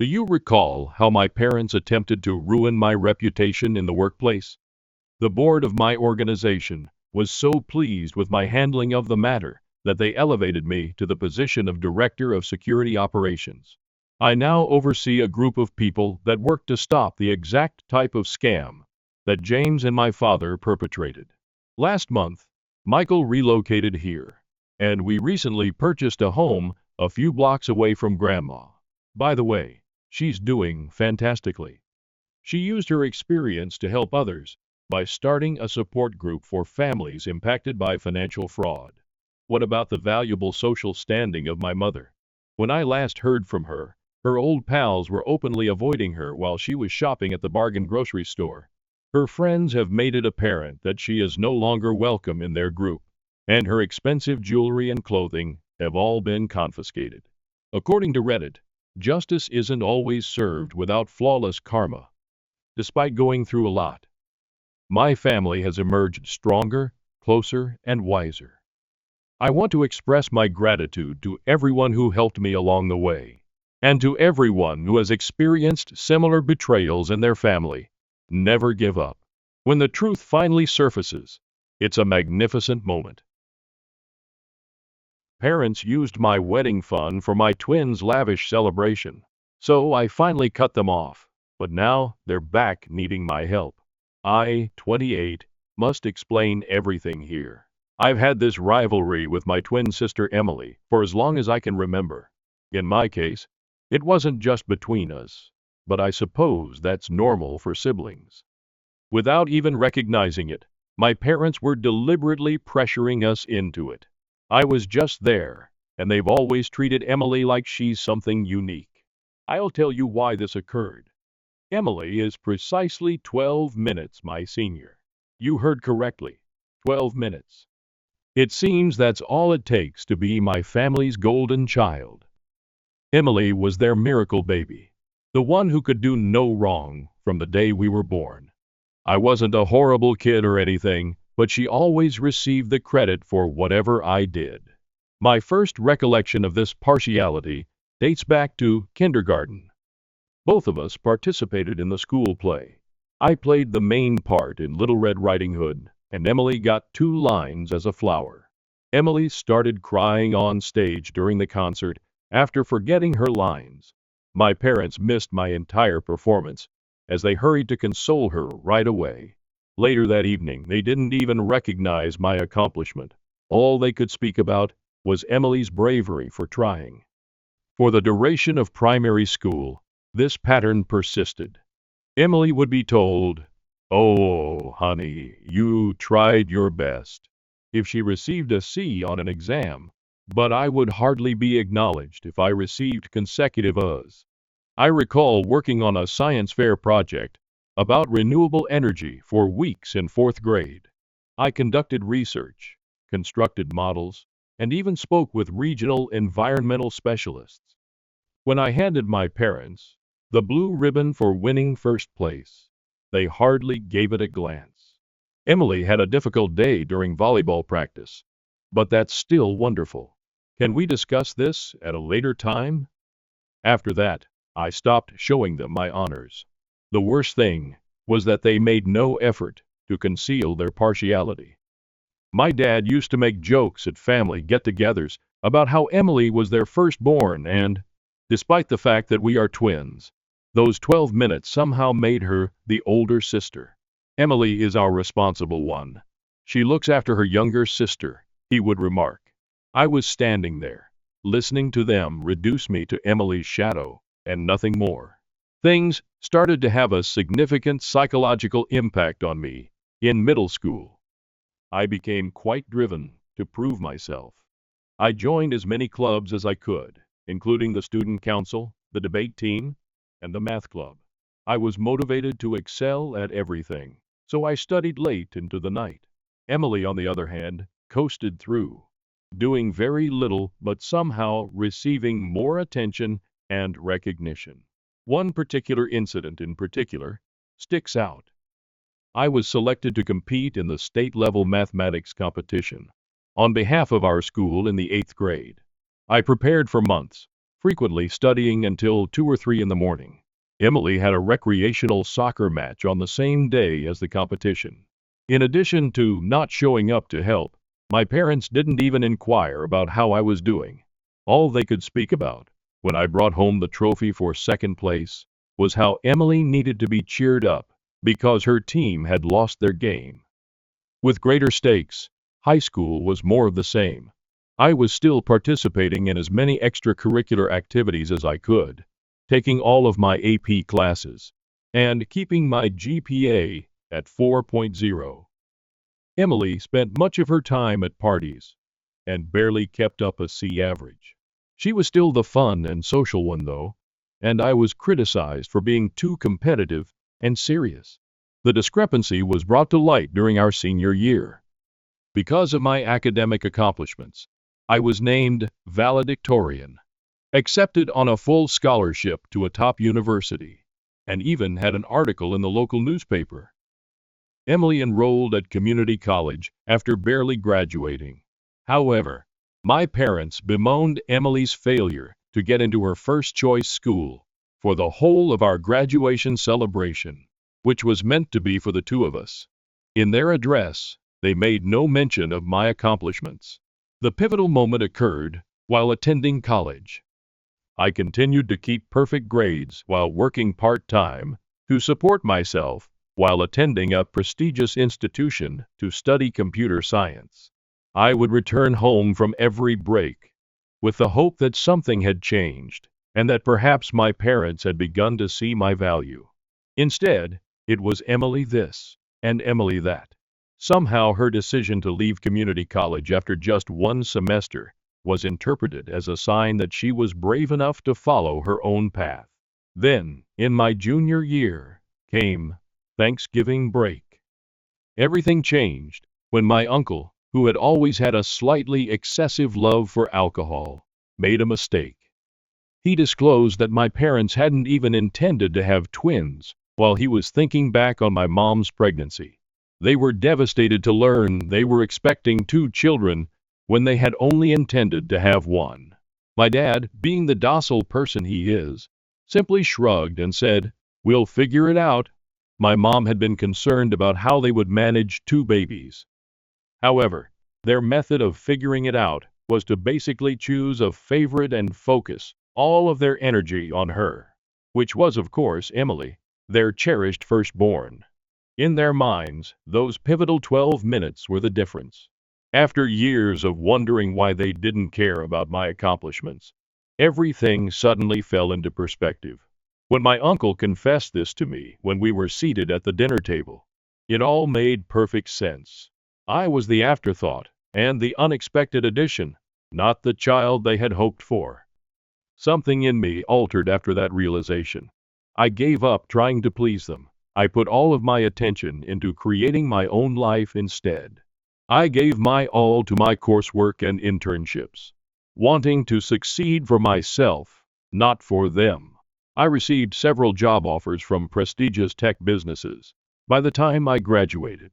Do you recall how my parents attempted to ruin my reputation in the workplace? The board of my organization was so pleased with my handling of the matter that they elevated me to the position of Director of Security Operations. I now oversee a group of people that work to stop the exact type of scam that James and my father perpetrated. Last month, Michael relocated here, and we recently purchased a home a few blocks away from Grandma. By the way, she's doing fantastically. She used her experience to help others by starting a support group for families impacted by financial fraud. What about the valuable social standing of my mother? When I last heard from her, her old pals were openly avoiding her while she was shopping at the bargain grocery store. Her friends have made it apparent that she is no longer welcome in their group, and her expensive jewelry and clothing have all been confiscated. According to Reddit, justice isn't always served without flawless karma. Despite going through a lot, my family has emerged stronger, closer, and wiser. I want to express my gratitude to everyone who helped me along the way, and to everyone who has experienced similar betrayals in their family. Never give up. When the truth finally surfaces, it's a magnificent moment. Parents used my wedding fund for my twins' lavish celebration, so I finally cut them off, but now they're back needing my help. I, 28, must explain everything here. I've had this rivalry with my twin sister Emily for as long as I can remember. In my case, it wasn't just between us, but I suppose that's normal for siblings. Without even recognizing it, my parents were deliberately pressuring us into it. I was just there, and they've always treated Emily like she's something unique. I'll tell you why this occurred. Emily is precisely 12 minutes my senior. You heard correctly, 12 minutes. It seems that's all it takes to be my family's golden child. Emily was their miracle baby, the one who could do no wrong from the day we were born. I wasn't a horrible kid or anything, but she always received the credit for whatever I did. My first recollection of this partiality dates back to kindergarten. Both of us participated in the school play. I played the main part in Little Red Riding Hood, and Emily got 2 lines as a flower. Emily started crying on stage during the concert after forgetting her lines. My parents missed my entire performance as they hurried to console her right away. Later that evening, they didn't even recognize my accomplishment. All they could speak about was Emily's bravery for trying. For the duration of primary school, this pattern persisted. Emily would be told, "Oh, honey, you tried your best," if she received a C on an exam, but I would hardly be acknowledged if I received consecutive A's. I recall working on a science fair project about renewable energy for weeks in 4th grade. I conducted research, constructed models, and even spoke with regional environmental specialists. When I handed my parents the blue ribbon for winning first place, they hardly gave it a glance. Emily had a difficult day during volleyball practice, but that's still wonderful. Can we discuss this at a later time? After that, I stopped showing them my honors. The worst thing was that they made no effort to conceal their partiality. My dad used to make jokes at family get-togethers about how Emily was their firstborn and, despite the fact that we are twins, those 12 minutes somehow made her the older sister. Emily is our responsible one. She looks after her younger sister, he would remark. I was standing there, listening to them reduce me to Emily's shadow and nothing more. Things started to have a significant psychological impact on me in middle school. I became quite driven to prove myself. I joined as many clubs as I could, including the student council, the debate team, and the math club. I was motivated to excel at everything, so I studied late into the night. Emily, on the other hand, coasted through, doing very little but somehow receiving more attention and recognition. One particular incident in particular sticks out. I was selected to compete in the state-level mathematics competition on behalf of our school in the 8th grade. I prepared for months, frequently studying until 2 or 3 in the morning. Emily had a recreational soccer match on the same day as the competition. In addition to not showing up to help, my parents didn't even inquire about how I was doing. All they could speak about, when I brought home the trophy for 2nd place, was how Emily needed to be cheered up because her team had lost their game. With greater stakes, high school was more of the same. I was still participating in as many extracurricular activities as I could, taking all of my AP classes, and keeping my GPA at 4.0. Emily spent much of her time at parties, and barely kept up a C average. She was still the fun and social one, though, and I was criticized for being too competitive and serious. The discrepancy was brought to light during our senior year. Because of my academic accomplishments, I was named valedictorian, accepted on a full scholarship to a top university, and even had an article in the local newspaper. Emily enrolled at community college after barely graduating. However, my parents bemoaned Emily's failure to get into her first choice school for the whole of our graduation celebration, which was meant to be for the two of us. In their address, they made no mention of my accomplishments. The pivotal moment occurred while attending college. I continued to keep perfect grades while working part-time to support myself while attending a prestigious institution to study computer science. I would return home from every break with the hope that something had changed and that perhaps my parents had begun to see my value. Instead, it was Emily this and Emily that. Somehow her decision to leave community college after just 1 semester was interpreted as a sign that she was brave enough to follow her own path. Then, in my junior year, came Thanksgiving break. Everything changed when my uncle, who had always had a slightly excessive love for alcohol, made a mistake. He disclosed that my parents hadn't even intended to have twins while he was thinking back on my mom's pregnancy. They were devastated to learn they were expecting 2 children when they had only intended to have one. My dad, being the docile person he is, simply shrugged and said, "We'll figure it out." My mom had been concerned about how they would manage 2 babies. However, their method of figuring it out was to basically choose a favorite and focus all of their energy on her, which was, of course, Emily, their cherished firstborn. In their minds, those pivotal 12 minutes were the difference. After years of wondering why they didn't care about my accomplishments, everything suddenly fell into perspective. When my uncle confessed this to me when we were seated at the dinner table, it all made perfect sense. I was the afterthought and the unexpected addition, not the child they had hoped for. Something in me altered after that realization. I gave up trying to please them. I put all of my attention into creating my own life instead. I gave my all to my coursework and internships, wanting to succeed for myself, not for them. I received several job offers from prestigious tech businesses by the time I graduated.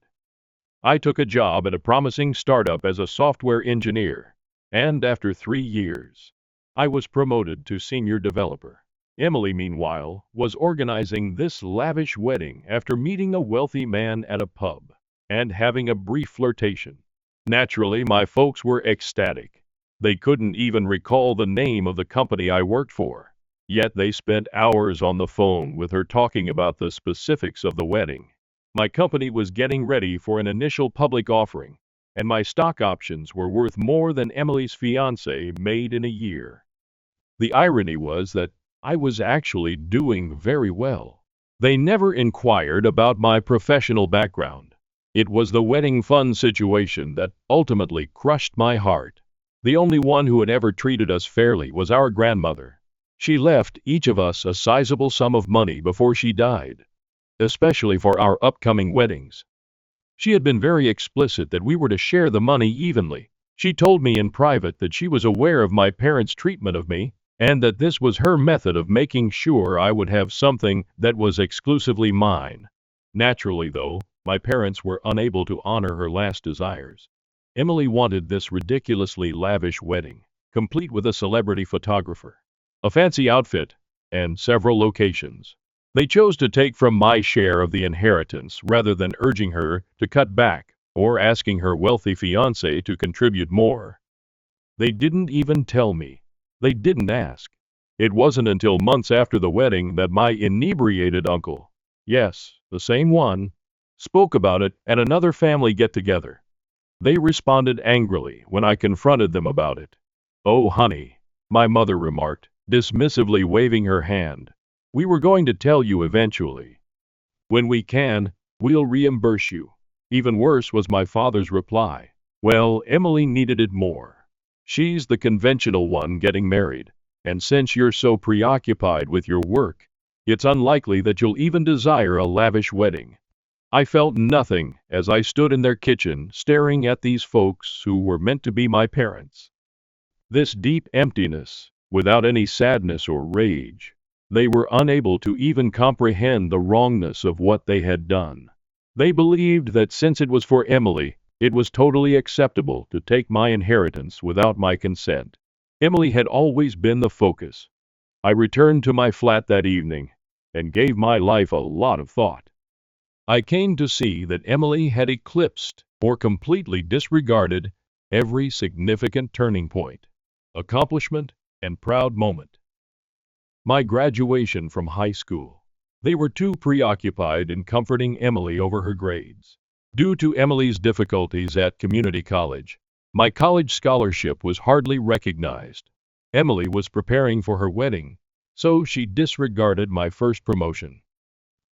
I took a job at a promising startup as a software engineer, and after 3 years, I was promoted to senior developer. Emily, meanwhile, was organizing this lavish wedding after meeting a wealthy man at a pub and having a brief flirtation. Naturally, my folks were ecstatic. They couldn't even recall the name of the company I worked for, yet they spent hours on the phone with her talking about the specifics of the wedding. My company was getting ready for an initial public offering, and my stock options were worth more than Emily's fiancé made in a year. The irony was that I was actually doing very well. They never inquired about my professional background. It was the wedding fund situation that ultimately crushed my heart. The only one who had ever treated us fairly was our grandmother. She left each of us a sizable sum of money before she died, especially for our upcoming weddings. She had been very explicit that we were to share the money evenly. She told me in private that she was aware of my parents' treatment of me, and that this was her method of making sure I would have something that was exclusively mine. Naturally, though, my parents were unable to honor her last desires. Emily wanted this ridiculously lavish wedding, complete with a celebrity photographer, a fancy outfit, and several locations. They chose to take from my share of the inheritance rather than urging her to cut back or asking her wealthy fiancé to contribute more. They didn't even tell me. They didn't ask. It wasn't until months after the wedding that my inebriated uncle, yes, the same one, spoke about it at another family get-together. They responded angrily when I confronted them about it. "Oh, honey," my mother remarked, dismissively waving her hand. "We were going to tell you eventually. When we can, we'll reimburse you." Even worse was my father's reply. "Well, Emily needed it more. She's the conventional one getting married, and since you're so preoccupied with your work, it's unlikely that you'll even desire a lavish wedding." I felt nothing as I stood in their kitchen staring at these folks who were meant to be my parents. This deep emptiness, without any sadness or rage. They were unable to even comprehend the wrongness of what they had done. They believed that since it was for Emily, it was totally acceptable to take my inheritance without my consent. Emily had always been the focus. I returned to my flat that evening and gave my life a lot of thought. I came to see that Emily had eclipsed or completely disregarded every significant turning point, accomplishment, and proud moment. My graduation from high school. They were too preoccupied in comforting Emily over her grades. Due to Emily's difficulties at community college, my college scholarship was hardly recognized. Emily was preparing for her wedding, so she disregarded my first promotion.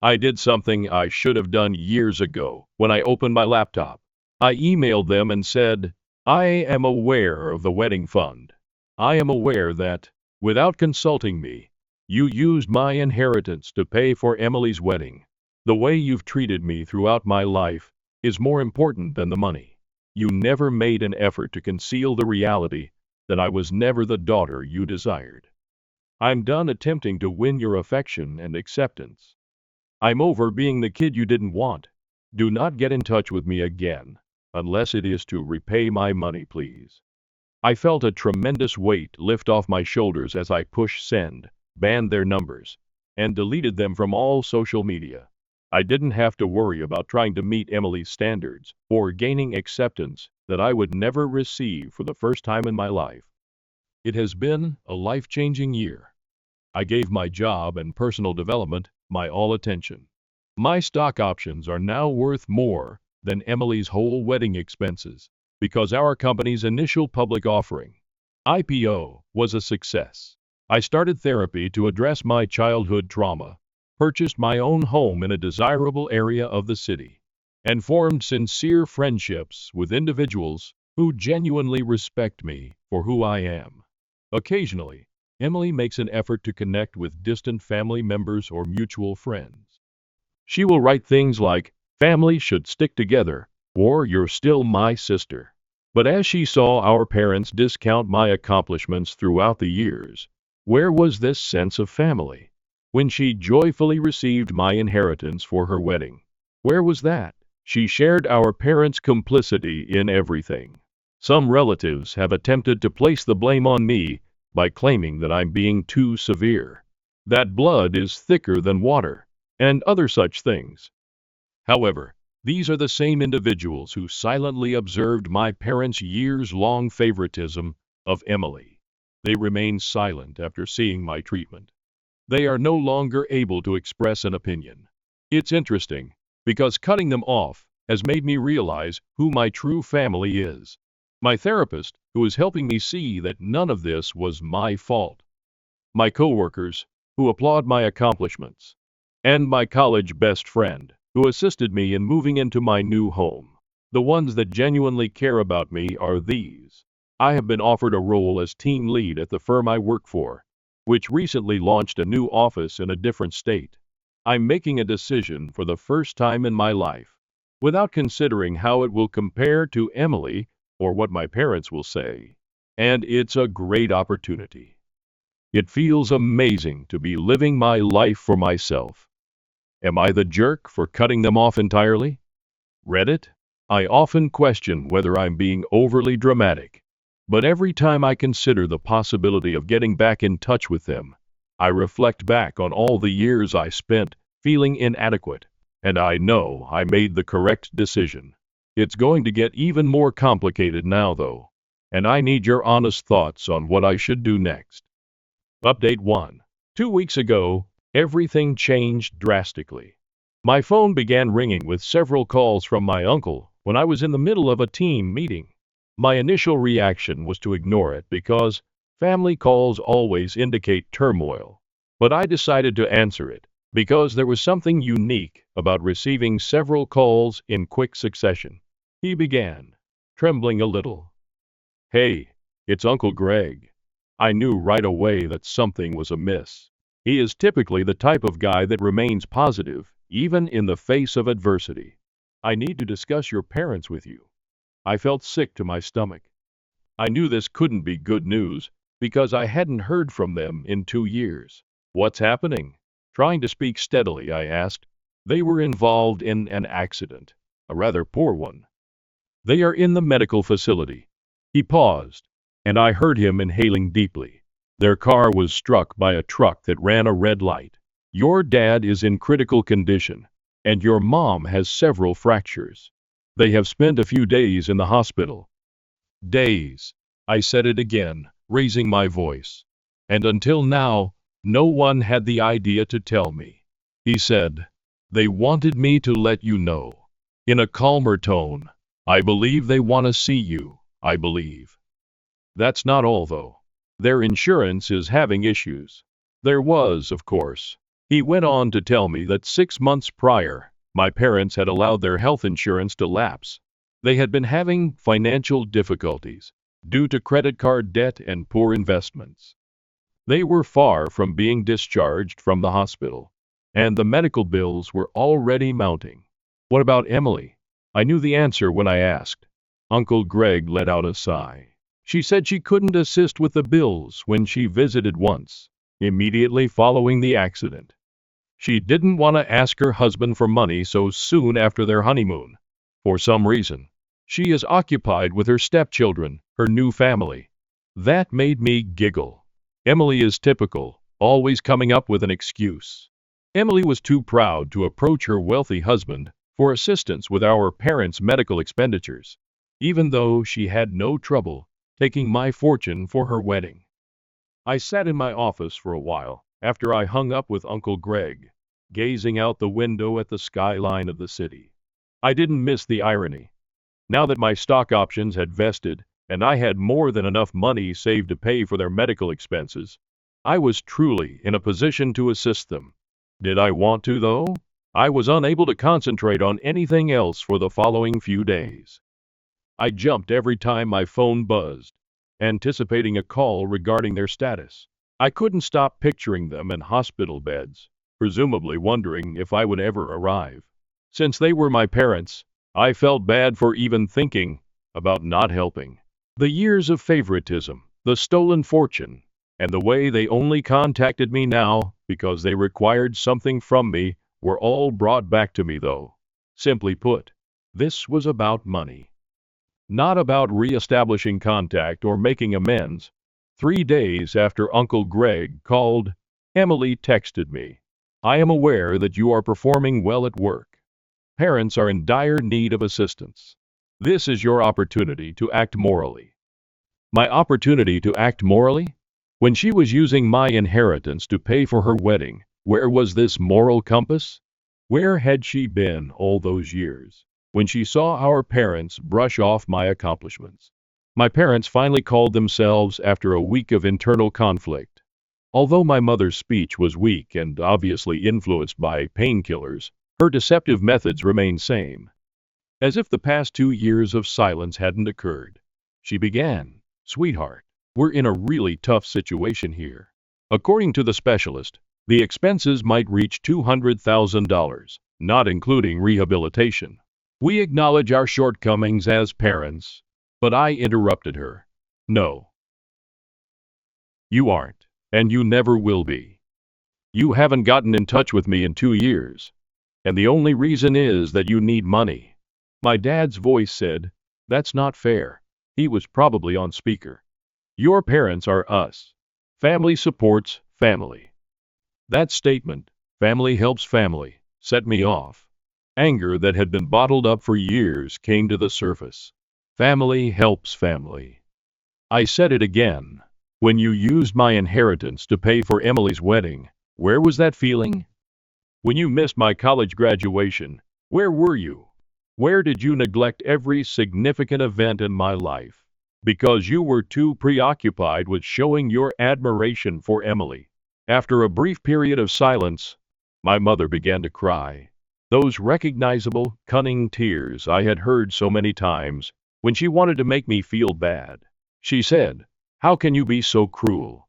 I did something I should have done years ago when I opened my laptop. I emailed them and said, "I am aware of the wedding fund. I am aware that, without consulting me, you used my inheritance to pay for Emily's wedding. The way you've treated me throughout my life is more important than the money. You never made an effort to conceal the reality that I was never the daughter you desired. I'm done attempting to win your affection and acceptance. I'm over being the kid you didn't want. Do not get in touch with me again, unless it is to repay my money, please. I felt a tremendous weight lift off my shoulders as I pushed send, banned their numbers, and deleted them from all social media. I didn't have to worry about trying to meet Emily's standards or gaining acceptance that I would never receive for the first time in my life. It has been a life-changing year. I gave my job and personal development my all attention. My stock options are now worth more than Emily's whole wedding expenses because our company's initial public offering, IPO, was a success. I started therapy to address my childhood trauma, purchased my own home in a desirable area of the city, and formed sincere friendships with individuals who genuinely respect me for who I am. Occasionally, Emily makes an effort to connect with distant family members or mutual friends. She will write things like, "Family should stick together," or "You're still my sister." But as she saw our parents discount my accomplishments throughout the years, where was this sense of family? When she joyfully received my inheritance for her wedding, where was that? She shared our parents' complicity in everything. Some relatives have attempted to place the blame on me by claiming that I'm being too severe, that blood is thicker than water, and other such things. However, these are the same individuals who silently observed my parents' years-long favoritism of Emily. They remain silent after seeing my treatment. They are no longer able to express an opinion. It's interesting, because cutting them off has made me realize who my true family is. My therapist, who is helping me see that none of this was my fault. My coworkers, who applaud my accomplishments. And my college best friend, who assisted me in moving into my new home. The ones that genuinely care about me are these. I have been offered a role as team lead at the firm I work for, which recently launched a new office in a different state. I'm making a decision for the first time in my life, without considering how it will compare to Emily or what my parents will say. And it's a great opportunity. It feels amazing to be living my life for myself. Am I the jerk for cutting them off entirely? Reddit? I often question whether I'm being overly dramatic. But every time I consider the possibility of getting back in touch with them, I reflect back on all the years I spent feeling inadequate, and I know I made the correct decision. It's going to get even more complicated now, though, and I need your honest thoughts on what I should do next. Update 1. 2 weeks ago, everything changed drastically. My phone began ringing with several calls from my uncle when I was in the middle of a team meeting. My initial reaction was to ignore it because family calls always indicate turmoil. But I decided to answer it because there was something unique about receiving several calls in quick succession. He began, trembling a little. "Hey, it's Uncle Greg." I knew right away that something was amiss. He is typically the type of guy that remains positive, even in the face of adversity. "I need to discuss your parents with you." I felt sick to my stomach. I knew this couldn't be good news, because I hadn't heard from them in 2 years. "What's happening?" Trying to speak steadily, I asked. "They were involved in an accident, a rather poor one. They are in the medical facility." He paused, and I heard him inhaling deeply. "Their car was struck by a truck that ran a red light. Your dad is in critical condition, and your mom has several fractures. They have spent a few days in the hospital." Days. I said it again, raising my voice. "And until now, no one had the idea to tell me." He said, "They wanted me to let you know." In a calmer tone, "I believe they want to see you, I believe." That's not all, though. Their insurance is having issues. There was, of course. He went on to tell me that 6 months prior, my parents had allowed their health insurance to lapse. They had been having financial difficulties due to credit card debt and poor investments. They were far from being discharged from the hospital, and the medical bills were already mounting. "What about Emily?" I knew the answer when I asked. Uncle Greg let out a sigh. She said she couldn't assist with the bills when she visited once, immediately following the accident. She didn't want to ask her husband for money so soon after their honeymoon. For some reason, she is occupied with her stepchildren, her new family. That made me giggle. Emily is typical, always coming up with an excuse. Emily was too proud to approach her wealthy husband for assistance with our parents' medical expenditures, even though she had no trouble taking my fortune for her wedding. I sat in my office for a while after I hung up with Uncle Greg, gazing out the window at the skyline of the city. I didn't miss the irony. Now that my stock options had vested and I had more than enough money saved to pay for their medical expenses, I was truly in a position to assist them. Did I want to, though? I was unable to concentrate on anything else for the following few days. I jumped every time my phone buzzed, anticipating a call regarding their status. I couldn't stop picturing them in hospital beds, presumably wondering if I would ever arrive. Since they were my parents, I felt bad for even thinking about not helping. The years of favoritism, the stolen fortune, and the way they only contacted me now because they required something from me were all brought back to me, though. Simply put, this was about money. Not about re-establishing contact or making amends. 3 days after Uncle Greg called, Emily texted me. I am aware that you are performing well at work. Parents are in dire need of assistance. This is your opportunity to act morally. My opportunity to act morally? When she was using my inheritance to pay for her wedding, where was this moral compass? Where had she been all those years, when she saw our parents brush off my accomplishments? My parents finally called themselves after a week of internal conflict. Although my mother's speech was weak and obviously influenced by painkillers, her deceptive methods remained same. As if the past 2 years of silence hadn't occurred, she began, "Sweetheart, we're in a really tough situation here. According to the specialist, the expenses might reach $200,000, not including rehabilitation. We acknowledge our shortcomings as parents." But I interrupted her. "No. You aren't, and you never will be. You haven't gotten in touch with me in 2 years. And the only reason is that you need money." My dad's voice said, "That's not fair." He was probably on speaker. "Your parents are us. Family supports family." That statement, "family helps family," set me off. Anger that had been bottled up for years came to the surface. Family helps family. I said it again. When you used my inheritance to pay for Emily's wedding, where was that feeling? When you missed my college graduation, where were you? Where did you neglect every significant event in my life because you were too preoccupied with showing your admiration for Emily? After a brief period of silence, my mother began to cry. Those recognizable, cunning tears I had heard so many times when she wanted to make me feel bad. She said, "How can you be so cruel?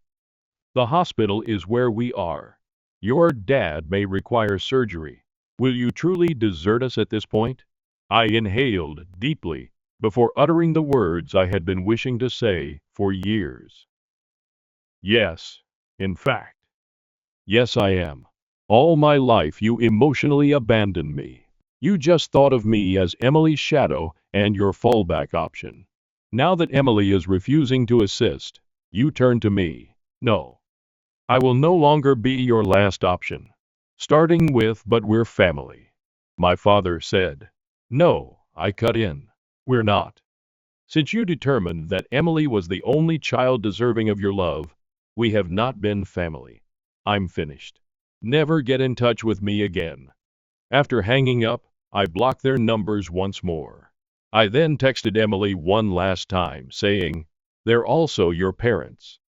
The hospital is where we are. Your dad may require surgery. Will you truly desert us at this point?" I inhaled deeply before uttering the words I had been wishing to say for years. "Yes, in fact. Yes, I am. All my life you emotionally abandoned me. You just thought of me as Emily's shadow and your fallback option. Now that Emily is refusing to assist, you turn to me. No. I will no longer be your last option. Starting with, but we're family." My father said. "No," I cut in. "We're not. Since you determined that Emily was the only child deserving of your love, we have not been family. I'm finished. Never get in touch with me again." After hanging up, I blocked their numbers once more. I then texted Emily one last time, saying, "They're also your parents.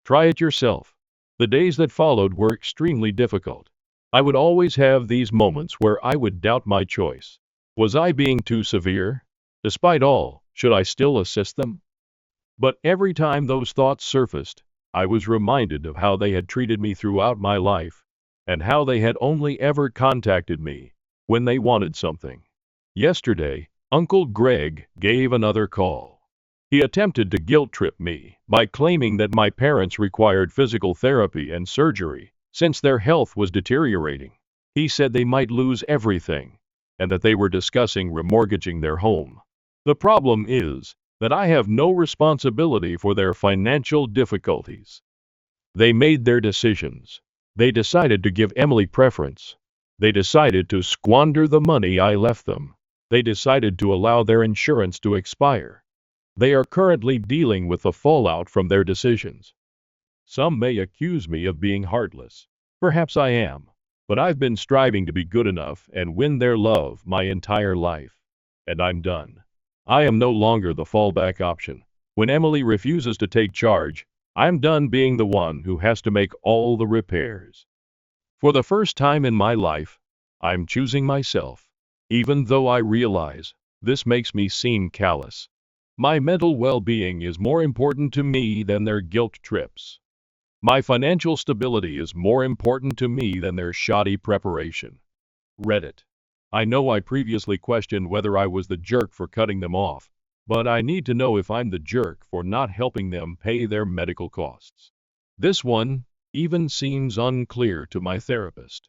Try it yourself." The days that followed were extremely difficult. I would always have these moments where I would doubt my choice. Was I being too severe? Despite all, should I still assist them? But every time those thoughts surfaced, I was reminded of how they had treated me throughout my life, and how they had only ever contacted me when they wanted something. Yesterday, Uncle Greg gave another call. He attempted to guilt trip me by claiming that my parents required physical therapy and surgery since their health was deteriorating. He said they might lose everything and that they were discussing remortgaging their home. The problem is that I have no responsibility for their financial difficulties. They made their decisions. They decided to give Emily preference. They decided to squander the money I left them. They decided to allow their insurance to expire. They are currently dealing with the fallout from their decisions. Some may accuse me of being heartless. Perhaps I am, but I've been striving to be good enough and win their love my entire life. And I'm done. I am no longer the fallback option. When Emily refuses to take charge, I'm done being the one who has to make all the repairs. For the first time in my life, I'm choosing myself, even though I realize this makes me seem callous. My mental well-being is more important to me than their guilt trips. My financial stability is more important to me than their shoddy preparation. Reddit. I know I previously questioned whether I was the jerk for cutting them off, but I need to know if I'm the jerk for not helping them pay their medical costs. This one even seems unclear to my therapist.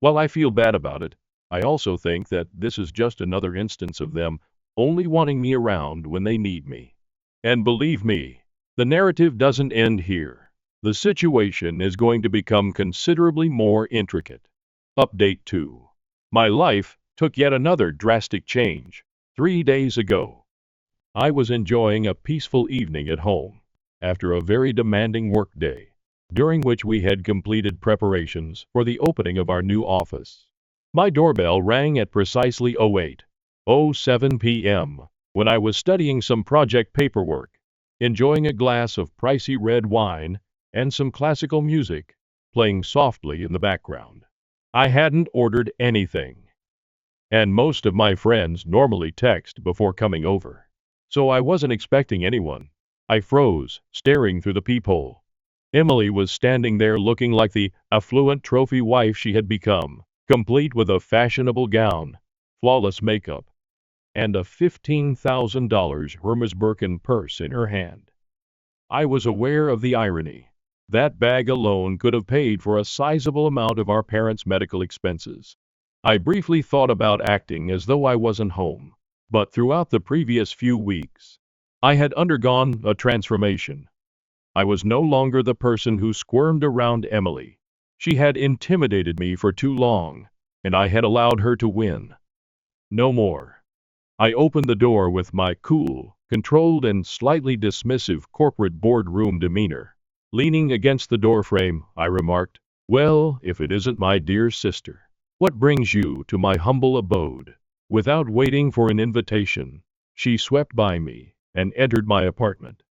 While I feel bad about it, I also think that this is just another instance of them only wanting me around when they need me. And believe me, the narrative doesn't end here. The situation is going to become considerably more intricate. Update 2. My life took yet another drastic change. 3 days ago, I was enjoying a peaceful evening at home after a very demanding workday, during which we had completed preparations for the opening of our new office. My doorbell rang at precisely 08:07 p.m. when I was studying some project paperwork, enjoying a glass of pricey red wine and some classical music playing softly in the background. I hadn't ordered anything, and most of my friends normally text before coming over, so I wasn't expecting anyone. I froze, staring through the peephole. Emily was standing there looking like the affluent trophy wife she had become, complete with a fashionable gown, flawless makeup, and a $15,000 Hermes Birkin purse in her hand. I was aware of the irony. That bag alone could have paid for a sizable amount of our parents' medical expenses. I briefly thought about acting as though I wasn't home, but throughout the previous few weeks, I had undergone a transformation. I was no longer the person who squirmed around Emily. She had intimidated me for too long, and I had allowed her to win. No more. I opened the door with my cool, controlled and slightly dismissive corporate boardroom demeanor. Leaning against the doorframe, I remarked, "Well, if it isn't my dear sister, what brings you to my humble abode?" Without waiting for an invitation, she swept by me and entered my apartment.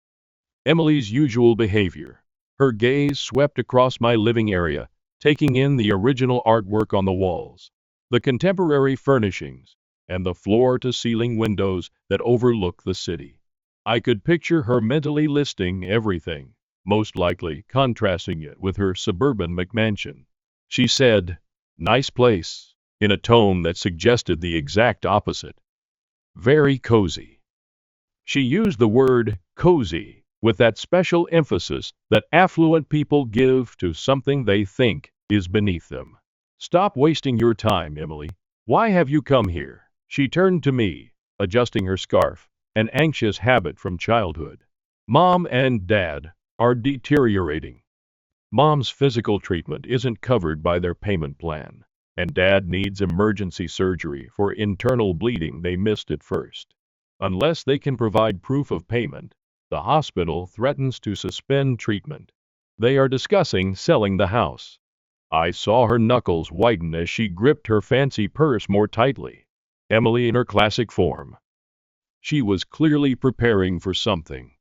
Emily's usual behavior. Her gaze swept across my living area, taking in the original artwork on the walls, the contemporary furnishings, and the floor-to-ceiling windows that overlook the city. I could picture her mentally listing everything, most likely contrasting it with her suburban McMansion. She said, "Nice place," in a tone that suggested the exact opposite. "Very cozy." She used the word cozy with that special emphasis that affluent people give to something they think is beneath them. "Stop wasting your time, Emily. Why have you come here?" She turned to me, adjusting her scarf, an anxious habit from childhood. "Mom and Dad are deteriorating. Mom's physical treatment isn't covered by their payment plan, and Dad needs emergency surgery for internal bleeding they missed at first. Unless they can provide proof of payment, the hospital threatens to suspend treatment. They are discussing selling the house." I saw her knuckles whiten as she gripped her fancy purse more tightly. Emily in her classic form. She was clearly preparing for something.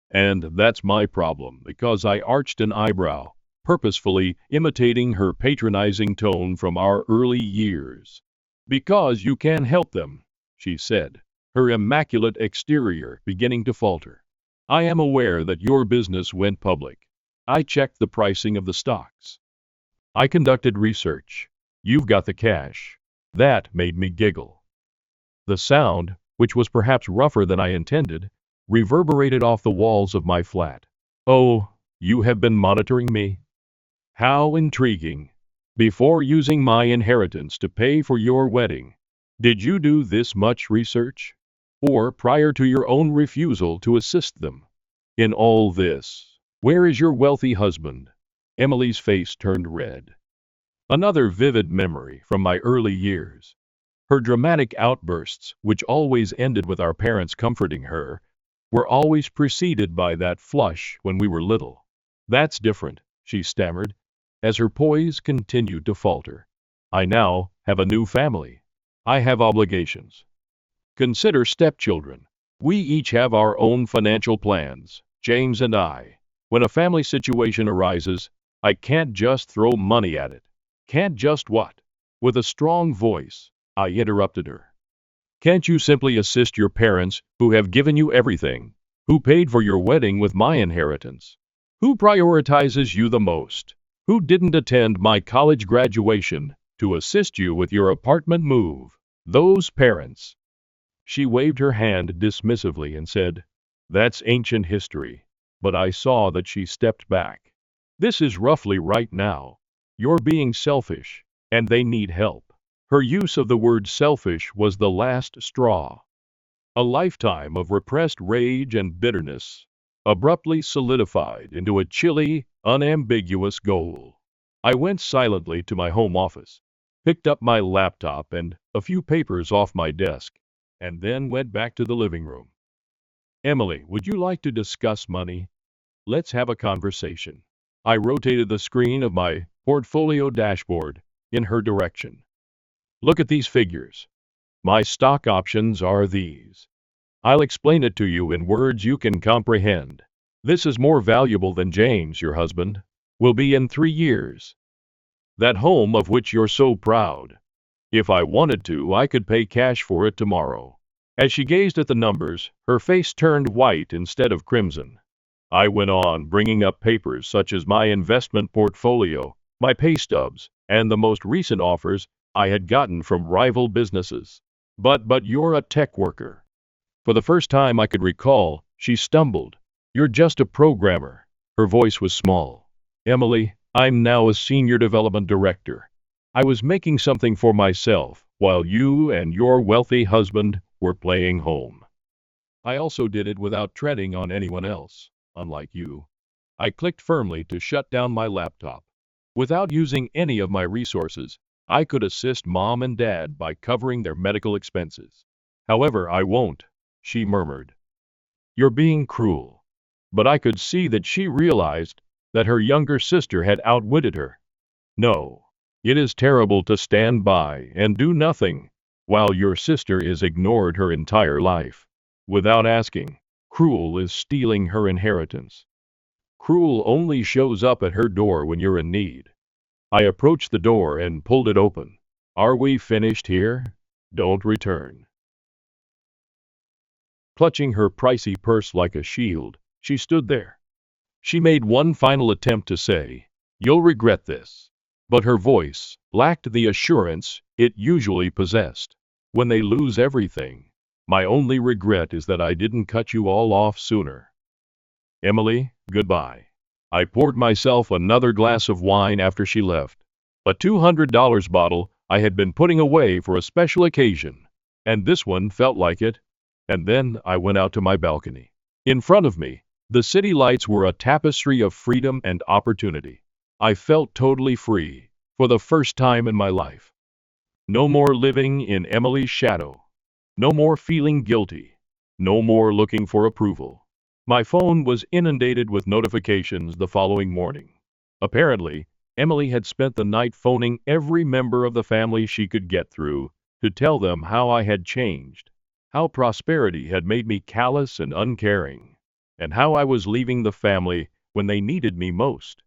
And that's my problem, because I arched an eyebrow, purposefully imitating her patronizing tone from our early years. "Because you can help them," she said, her immaculate exterior beginning to falter. "I am aware that your business went public. I checked the pricing of the stocks. I conducted research. You've got the cash." That made me giggle. The sound which was perhaps rougher than I intended, reverberated off the walls of my flat. "Oh, you have been monitoring me? How intriguing. Before using my inheritance to pay for your wedding, did you do this much research? Or prior to your own refusal to assist them? In all this, where is your wealthy husband?" Emily's face turned red. Another vivid memory from my early years. Her dramatic outbursts, which always ended with our parents comforting her, were always preceded by that flush when we were little. "That's different," she stammered, as her poise continued to falter. "I now have a new family. I have obligations. Consider stepchildren. We each have our own financial plans, James and I. When a family situation arises, I can't just throw money at it." "Can't just what?" With a strong voice, I interrupted her. "Can't you simply assist your parents, who have given you everything, who paid for your wedding with my inheritance, who prioritizes you the most, who didn't attend my college graduation to assist you with your apartment move? Those parents." She waved her hand dismissively and said, "That's ancient history." But I saw that she stepped back. "This is roughly right now. You're being selfish, and they need help." Her use of the word selfish was the last straw. A lifetime of repressed rage and bitterness abruptly solidified into a chilly, unambiguous goal. I went silently to my home office, picked up my laptop and a few papers off my desk, and then went back to the living room. "Emily, would you like to discuss money? Let's have a conversation." I rotated the screen of my portfolio dashboard in her direction. "Look at these figures. My stock options are these. I'll explain it to you in words you can comprehend. This is more valuable than James, your husband, will be in 3 years. That home of which you're so proud. If I wanted to, I could pay cash for it tomorrow." As she gazed at the numbers, her face turned white instead of crimson. I went on, bringing up papers such as my investment portfolio, my pay stubs, and the most recent offers I had gotten from rival businesses. But you're a tech worker." For the first time I could recall, she stumbled. "You're just a programmer." Her voice was small. "Emily, I'm now a senior development director. I was making something for myself, while you and your wealthy husband were playing home. I also did it without treading on anyone else, unlike you." I clicked firmly to shut down my laptop. "Without using any of my resources, I could assist Mom and Dad by covering their medical expenses. However, I won't," she murmured. "You're being cruel." But I could see that she realized that her younger sister had outwitted her. "No. It is terrible to stand by and do nothing while your sister is ignored her entire life, without asking. Cruel is stealing her inheritance. Cruel only shows up at her door when you're in need." I approached the door and pulled it open. "Are we finished here? Don't return." Clutching her pricey purse like a shield, she stood there. She made one final attempt to say, "You'll regret this." But her voice lacked the assurance it usually possessed. "When they lose everything, my only regret is that I didn't cut you all off sooner. Emily, goodbye." I poured myself another glass of wine after she left. A $200 bottle I had been putting away for a special occasion, and this one felt like it. And then I went out to my balcony. In front of me, the city lights were a tapestry of freedom and opportunity. I felt totally free, for the first time in my life. No more living in Emily's shadow. No more feeling guilty. No more looking for approval. My phone was inundated with notifications the following morning. Apparently, Emily had spent the night phoning every member of the family she could get through to tell them how I had changed, how prosperity had made me callous and uncaring, and how I was leaving the family when they needed me most.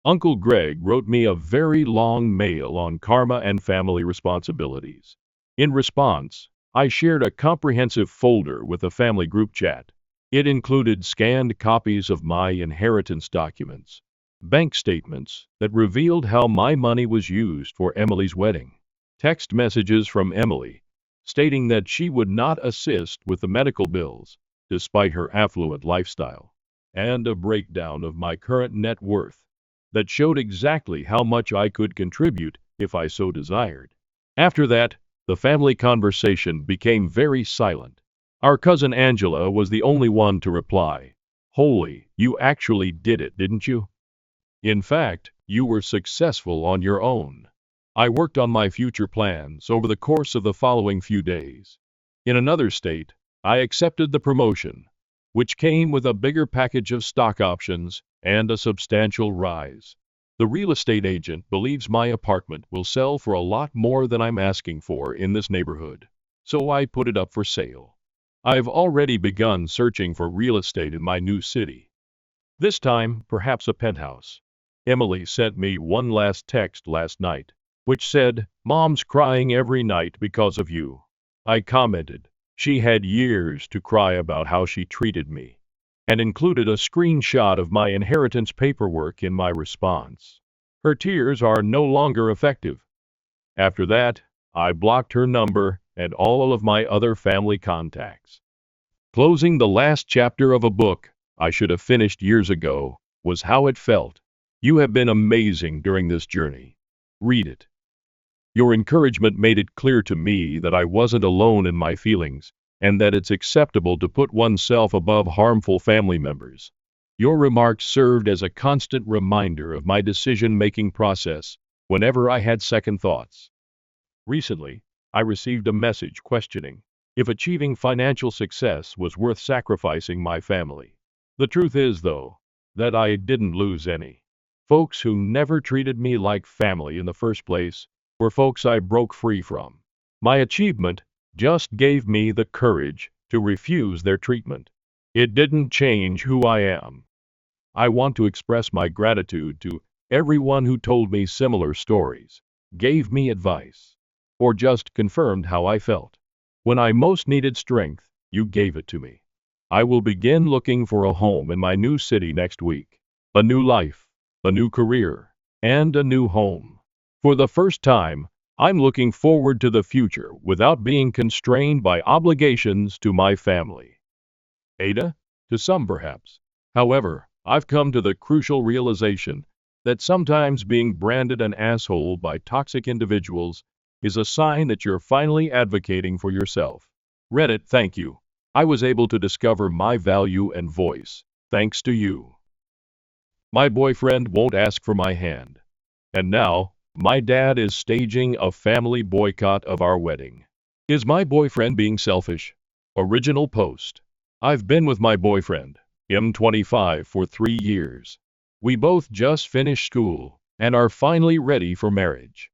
Uncle Greg wrote me a very long mail on karma and family responsibilities. In response, I shared a comprehensive folder with the family group chat. It included scanned copies of my inheritance documents, bank statements that revealed how my money was used for Emily's wedding, text messages from Emily stating that she would not assist with the medical bills, despite her affluent lifestyle, and a breakdown of my current net worth that showed exactly how much I could contribute if I so desired. After that, the family conversation became very silent. Our cousin Angela was the only one to reply. Holy, you actually did it, didn't you? In fact, you were successful on your own. I worked on my future plans over the course of the following few days. In another state, I accepted the promotion, which came with a bigger package of stock options and a substantial rise. The real estate agent believes my apartment will sell for a lot more than I'm asking for in this neighborhood, so I put it up for sale. I've already begun searching for real estate in my new city. This time, perhaps a penthouse. Emily sent me one last text last night, which said, "Mom's crying every night because of you." I commented, she had years to cry about how she treated me, and included a screenshot of my inheritance paperwork in my response. Her tears are no longer effective. After that, I blocked her number and all of my other family contacts. Closing the last chapter of a book I should have finished years ago was how it felt. You have been amazing during this journey. Read it. Your encouragement made it clear to me that I wasn't alone in my feelings, and that it's acceptable to put oneself above harmful family members. Your remarks served as a constant reminder of my decision-making process whenever I had second thoughts. Recently, I received a message questioning if achieving financial success was worth sacrificing my family. The truth is, though, that I didn't lose any. Folks who never treated me like family in the first place were folks I broke free from. My achievement just gave me the courage to refuse their treatment. It didn't change who I am. I want to express my gratitude to everyone who told me similar stories, gave me advice, or just confirmed how I felt. When I most needed strength, you gave it to me. I will begin looking for a home in my new city next week. A new life, a new career, and a new home. For the first time, I'm looking forward to the future without being constrained by obligations to my family. AITA? To some perhaps. However, I've come to the crucial realization that sometimes being branded an asshole by toxic individuals is a sign that you're finally advocating for yourself. Reddit, thank you. I was able to discover my value and voice, thanks to you. My boyfriend won't ask for my hand. And now, my dad is staging a family boycott of our wedding. Is my boyfriend being selfish? Original post. I've been with my boyfriend, M25, for 3 years. We both just finished school and are finally ready for marriage.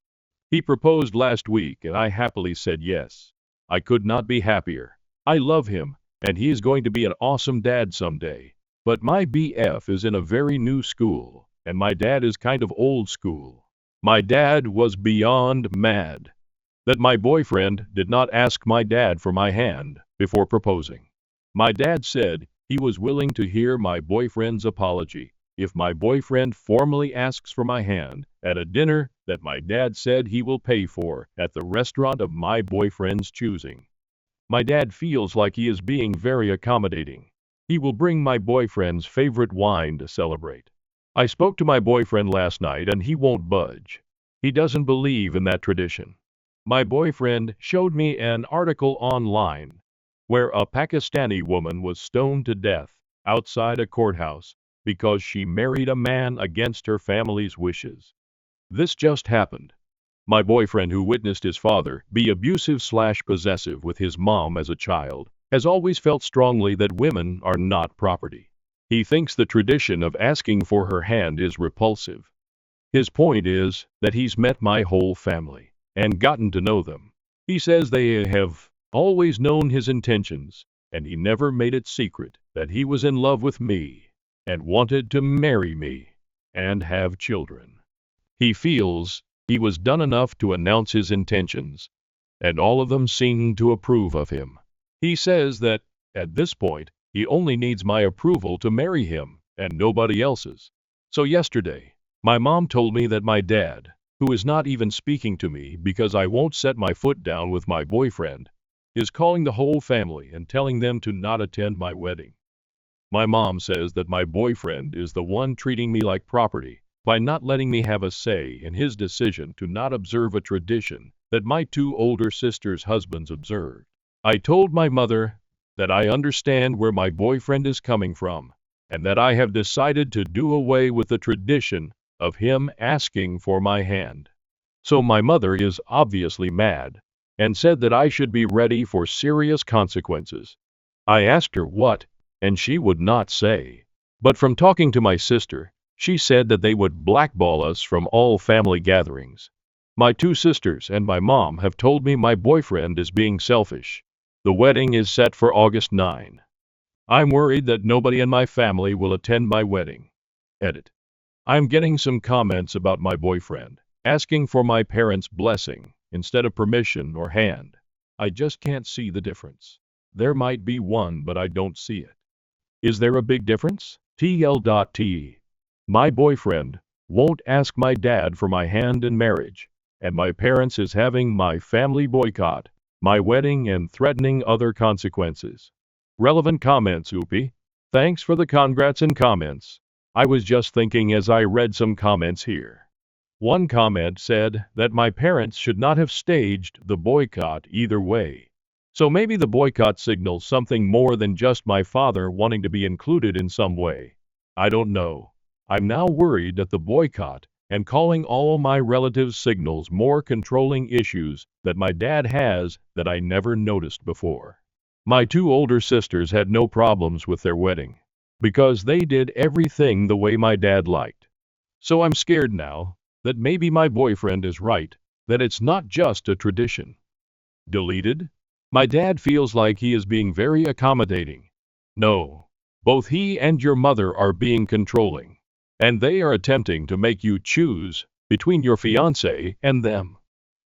He proposed last week and I happily said yes. I could not be happier. I love him, and he is going to be an awesome dad someday. But my BF is in a very new school, and my dad is kind of old school. My dad was beyond mad that my boyfriend did not ask my dad for my hand before proposing. My dad said he was willing to hear my boyfriend's apology if my boyfriend formally asks for my hand at a dinner that my dad said he will pay for at the restaurant of my boyfriend's choosing. My dad feels like he is being very accommodating. He will bring my boyfriend's favorite wine to celebrate. I spoke to my boyfriend last night and he won't budge. He doesn't believe in that tradition. My boyfriend showed me an article online where a Pakistani woman was stoned to death outside a courthouse because she married a man against her family's wishes. This just happened. My boyfriend, who witnessed his father be abusive/possessive with his mom as a child, has always felt strongly that women are not property. He thinks the tradition of asking for her hand is repulsive. His point is that he's met my whole family and gotten to know them. He says they have always known his intentions, and he never made it secret that he was in love with me and wanted to marry me and have children. He feels he was done enough to announce his intentions, and all of them seem to approve of him. He says that, at this point, he only needs my approval to marry him, and nobody else's. So yesterday, my mom told me that my dad, who is not even speaking to me because I won't set my foot down with my boyfriend, is calling the whole family and telling them to not attend my wedding. My mom says that my boyfriend is the one treating me like property by not letting me have a say in his decision to not observe a tradition that my two older sisters' husbands observed. I told my mother that I understand where my boyfriend is coming from and that I have decided to do away with the tradition of him asking for my hand. So my mother is obviously mad and said that I should be ready for serious consequences. I asked her what, and she would not say. But from talking to my sister, she said that they would blackball us from all family gatherings. My two sisters and my mom have told me my boyfriend is being selfish. The wedding is set for August 9. I'm worried that nobody in my family will attend my wedding. Edit. I'm getting some comments about my boyfriend, asking for my parents' blessing instead of permission or hand. I just can't see the difference. There might be one, but I don't see it. Is there a big difference? TL.T. My boyfriend won't ask my dad for my hand in marriage, and my parents is having my family boycott my wedding and threatening other consequences. Relevant comments, Oopie. Thanks for the congrats and comments. I was just thinking as I read some comments here. One comment said that my parents should not have staged the boycott either way. So maybe the boycott signals something more than just my father wanting to be included in some way. I don't know. I'm now worried that the boycott and calling all my relatives signals more controlling issues that my dad has that I never noticed before. My two older sisters had no problems with their wedding because they did everything the way my dad liked. So I'm scared now that maybe my boyfriend is right, that it's not just a tradition. Deleted? My dad feels like he is being very accommodating. No, both he and your mother are being controlling. And they are attempting to make you choose between your fiancé and them.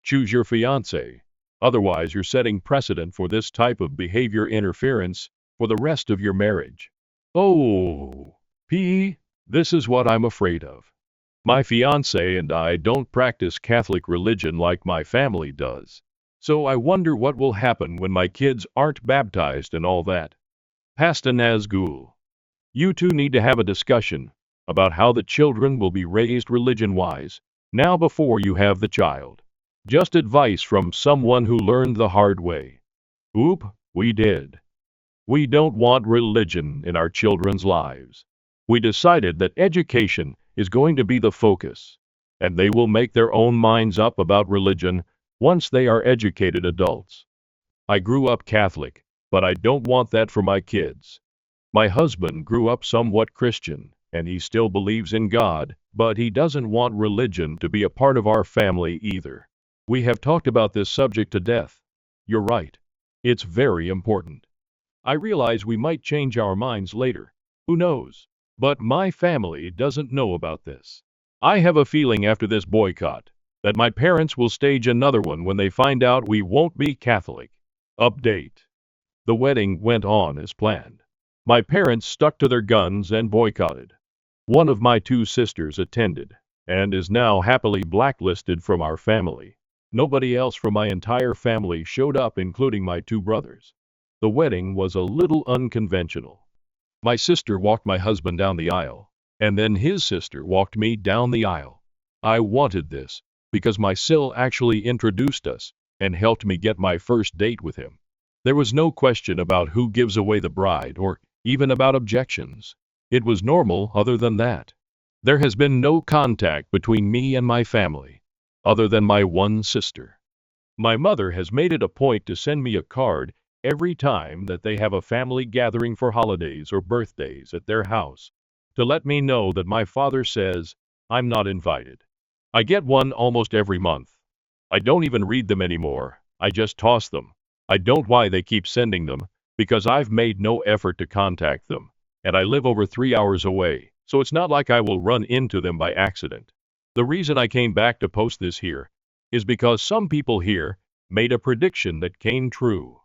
Choose your fiancé. Otherwise, you're setting precedent for this type of behavior interference for the rest of your marriage. Oh, P. This is what I'm afraid of. My fiancé and I don't practice Catholic religion like my family does. So I wonder what will happen when my kids aren't baptized and all that. Pasta Nazgul. You two need to have a discussion about how the children will be raised religion-wise, now before you have the child. Just advice from someone who learned the hard way. Oop, we did. We don't want religion in our children's lives. We decided that education is going to be the focus, and they will make their own minds up about religion once they are educated adults. I grew up Catholic, but I don't want that for my kids. My husband grew up somewhat Christian, and he still believes in God, but he doesn't want religion to be a part of our family either. We have talked about this subject to death. You're right. It's very important. I realize we might change our minds later. Who knows? But my family doesn't know about this. I have a feeling after this boycott that my parents will stage another one when they find out we won't be Catholic. Update. The wedding went on as planned. My parents stuck to their guns and boycotted. One of my two sisters attended, and is now happily blacklisted from our family. Nobody else from my entire family showed up, including my two brothers. The wedding was a little unconventional. My sister walked my husband down the aisle, and then his sister walked me down the aisle. I wanted this, because my sil actually introduced us, and helped me get my first date with him. There was no question about who gives away the bride, or even about objections. It was normal other than that. There has been no contact between me and my family, other than my one sister. My mother has made it a point to send me a card every time that they have a family gathering for holidays or birthdays at their house, to let me know that my father says I'm not invited. I get one almost every month. I don't even read them anymore. I just toss them. I don't why they keep sending them, because I've made no effort to contact them, and I live over 3 hours away, so it's not like I will run into them by accident. The reason I came back to post this here is because some people here made a prediction that came true,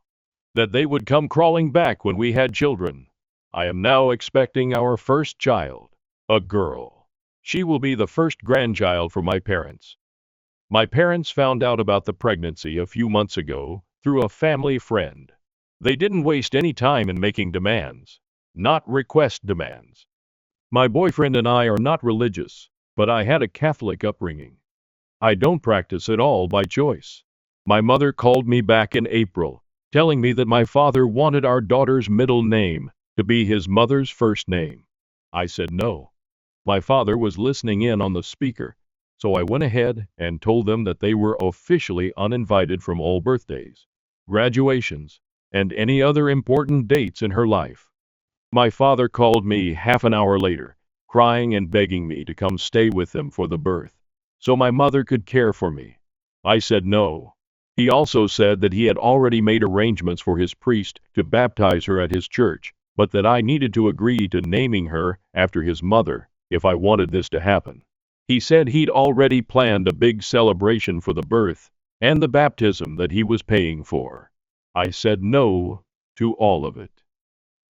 that they would come crawling back when we had children. I am now expecting our first child, a girl. She will be the first grandchild for my parents. My parents found out about the pregnancy a few months ago through a family friend. They didn't waste any time in making demands, not request demands. My boyfriend and I are not religious, but I had a Catholic upbringing. I don't practice at all by choice. My mother called me back in April, telling me that my father wanted our daughter's middle name to be his mother's first name. I said no. My father was listening in on the speaker, so I went ahead and told them that they were officially uninvited from all birthdays, graduations, and any other important dates in her life. My father called me half an hour later, crying and begging me to come stay with them for the birth, so my mother could care for me. I said no. He also said that he had already made arrangements for his priest to baptize her at his church, but that I needed to agree to naming her after his mother if I wanted this to happen. He said he'd already planned a big celebration for the birth and the baptism that he was paying for. I said no to all of it.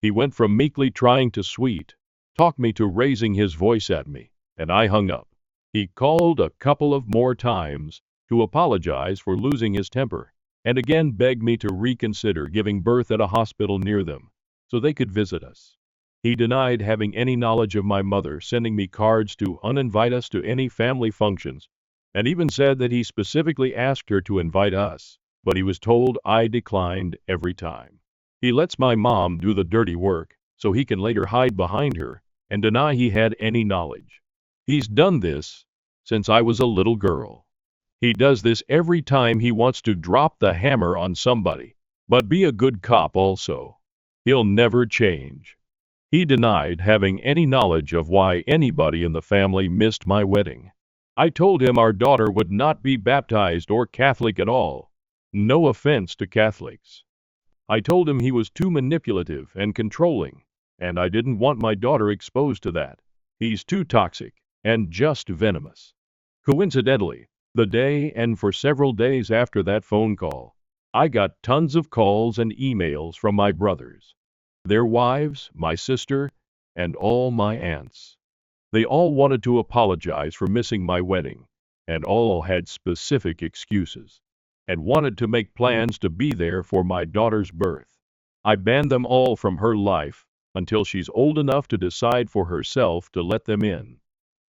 He went from meekly trying to sweet talk me to raising his voice at me, and I hung up. He called a couple of more times to apologize for losing his temper, and again begged me to reconsider giving birth at a hospital near them so they could visit us. He denied having any knowledge of my mother sending me cards to uninvite us to any family functions, and even said that he specifically asked her to invite us, but he was told I declined every time. He lets my mom do the dirty work so he can later hide behind her and deny he had any knowledge. He's done this since I was a little girl. He does this every time he wants to drop the hammer on somebody, but be a good cop also. He'll never change. He denied having any knowledge of why anybody in the family missed my wedding. I told him our daughter would not be baptized or Catholic at all. No offense to Catholics. I told him he was too manipulative and controlling, and I didn't want my daughter exposed to that. He's too toxic and just venomous. Coincidentally, the day and for several days after that phone call, I got tons of calls and emails from my brothers, their wives, my sister, and all my aunts. They all wanted to apologize for missing my wedding, and all had specific excuses, and wanted to make plans to be there for my daughter's birth. I banned them all from her life until she's old enough to decide for herself to let them in.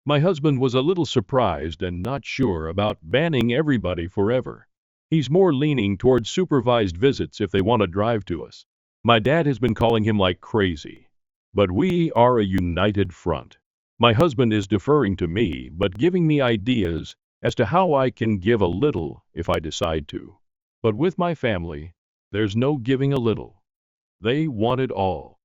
My husband was a little surprised and not sure about banning everybody forever. He's more leaning towards supervised visits if they want to drive to us. My dad has been calling him like crazy. But we are a united front. My husband is deferring to me, but giving me ideas as to how I can give a little if I decide to. But with my family, there's no giving a little. They want it all.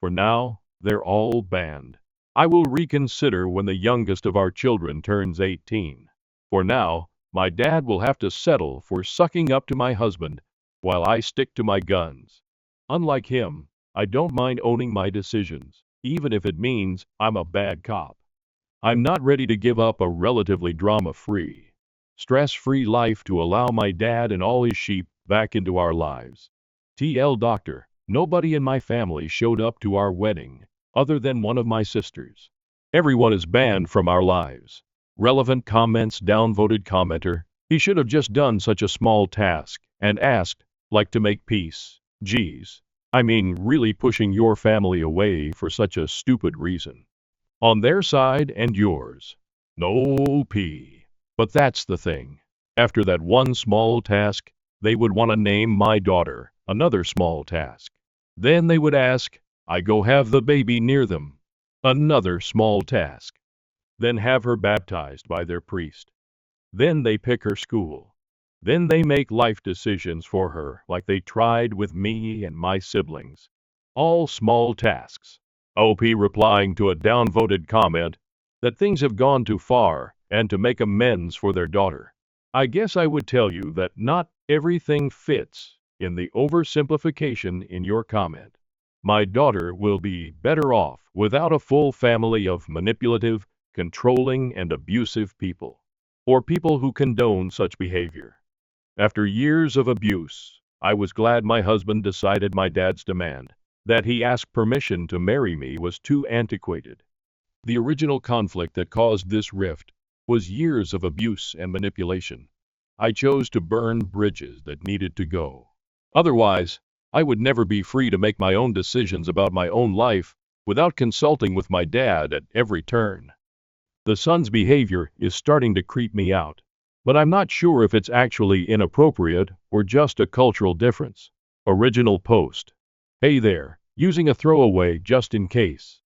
For now, they're all banned. I will reconsider when the youngest of our children turns 18. For now, my dad will have to settle for sucking up to my husband while I stick to my guns. Unlike him, I don't mind owning my decisions, even if it means I'm a bad cop. I'm not ready to give up a relatively drama-free, stress-free life to allow my dad and all his sheep back into our lives. TL Doctor, nobody in my family showed up to our wedding, other than one of my sisters. Everyone is banned from our lives. Relevant comments downvoted commenter. He should have just done such a small task and asked, like to make peace. Geez. I mean, really pushing your family away for such a stupid reason. On their side and yours. No P. But that's the thing. After that one small task, they would want to name my daughter another small task. Then they would ask, I go have the baby near them. Another small task. Then have her baptized by their priest. Then they pick her school. Then they make life decisions for her like they tried with me and my siblings. All small tasks. OP replying to a downvoted comment that things have gone too far and to make amends for their daughter. I guess I would tell you that not everything fits in the oversimplification in your comment. My daughter will be better off without a full family of manipulative, controlling, and abusive people, or people who condone such behavior. After years of abuse, I was glad my husband decided my dad's demand, that he asked permission to marry me, was too antiquated. The original conflict that caused this rift was years of abuse and manipulation. I chose to burn bridges that needed to go. Otherwise, I would never be free to make my own decisions about my own life without consulting with my dad at every turn. The son's behavior is starting to creep me out, but I'm not sure if it's actually inappropriate or just a cultural difference. Original post. Hey there, using a throwaway just in case.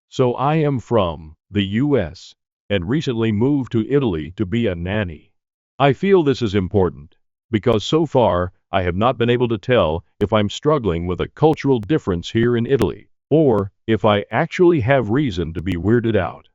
So I am from the US and recently moved to Italy to be a nanny. I feel this is important because so far I have not been able to tell if I'm struggling with a cultural difference here in Italy or if I actually have reason to be weirded out.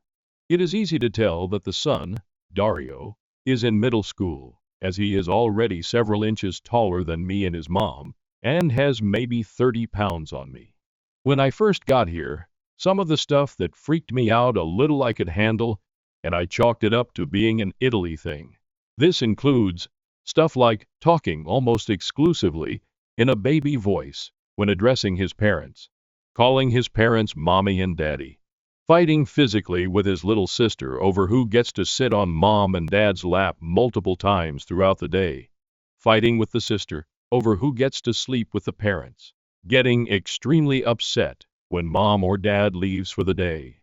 It is easy to tell that the son, Dario, is in middle school, as he is already several inches taller than me and his mom, and has maybe 30 pounds on me. When I first got here, some of the stuff that freaked me out a little I could handle, and I chalked it up to being an Italy thing. This includes stuff like talking almost exclusively in a baby voice when addressing his parents, calling his parents mommy and daddy, fighting physically with his little sister over who gets to sit on mom and dad's lap multiple times throughout the day, fighting with the sister over who gets to sleep with the parents, getting extremely upset when mom or dad leaves for the day,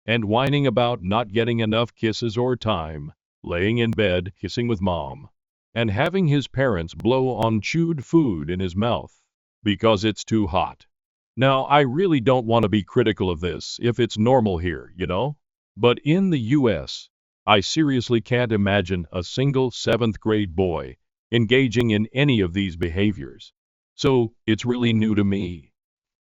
and whining about not getting enough kisses or time, laying in bed kissing with mom, and having his parents blow on chewed food in his mouth because it's too hot. Now, I really don't want to be critical of this if it's normal here, you know? But in the US, I seriously can't imagine a single 7th grade boy engaging in any of these behaviors. So, it's really new to me.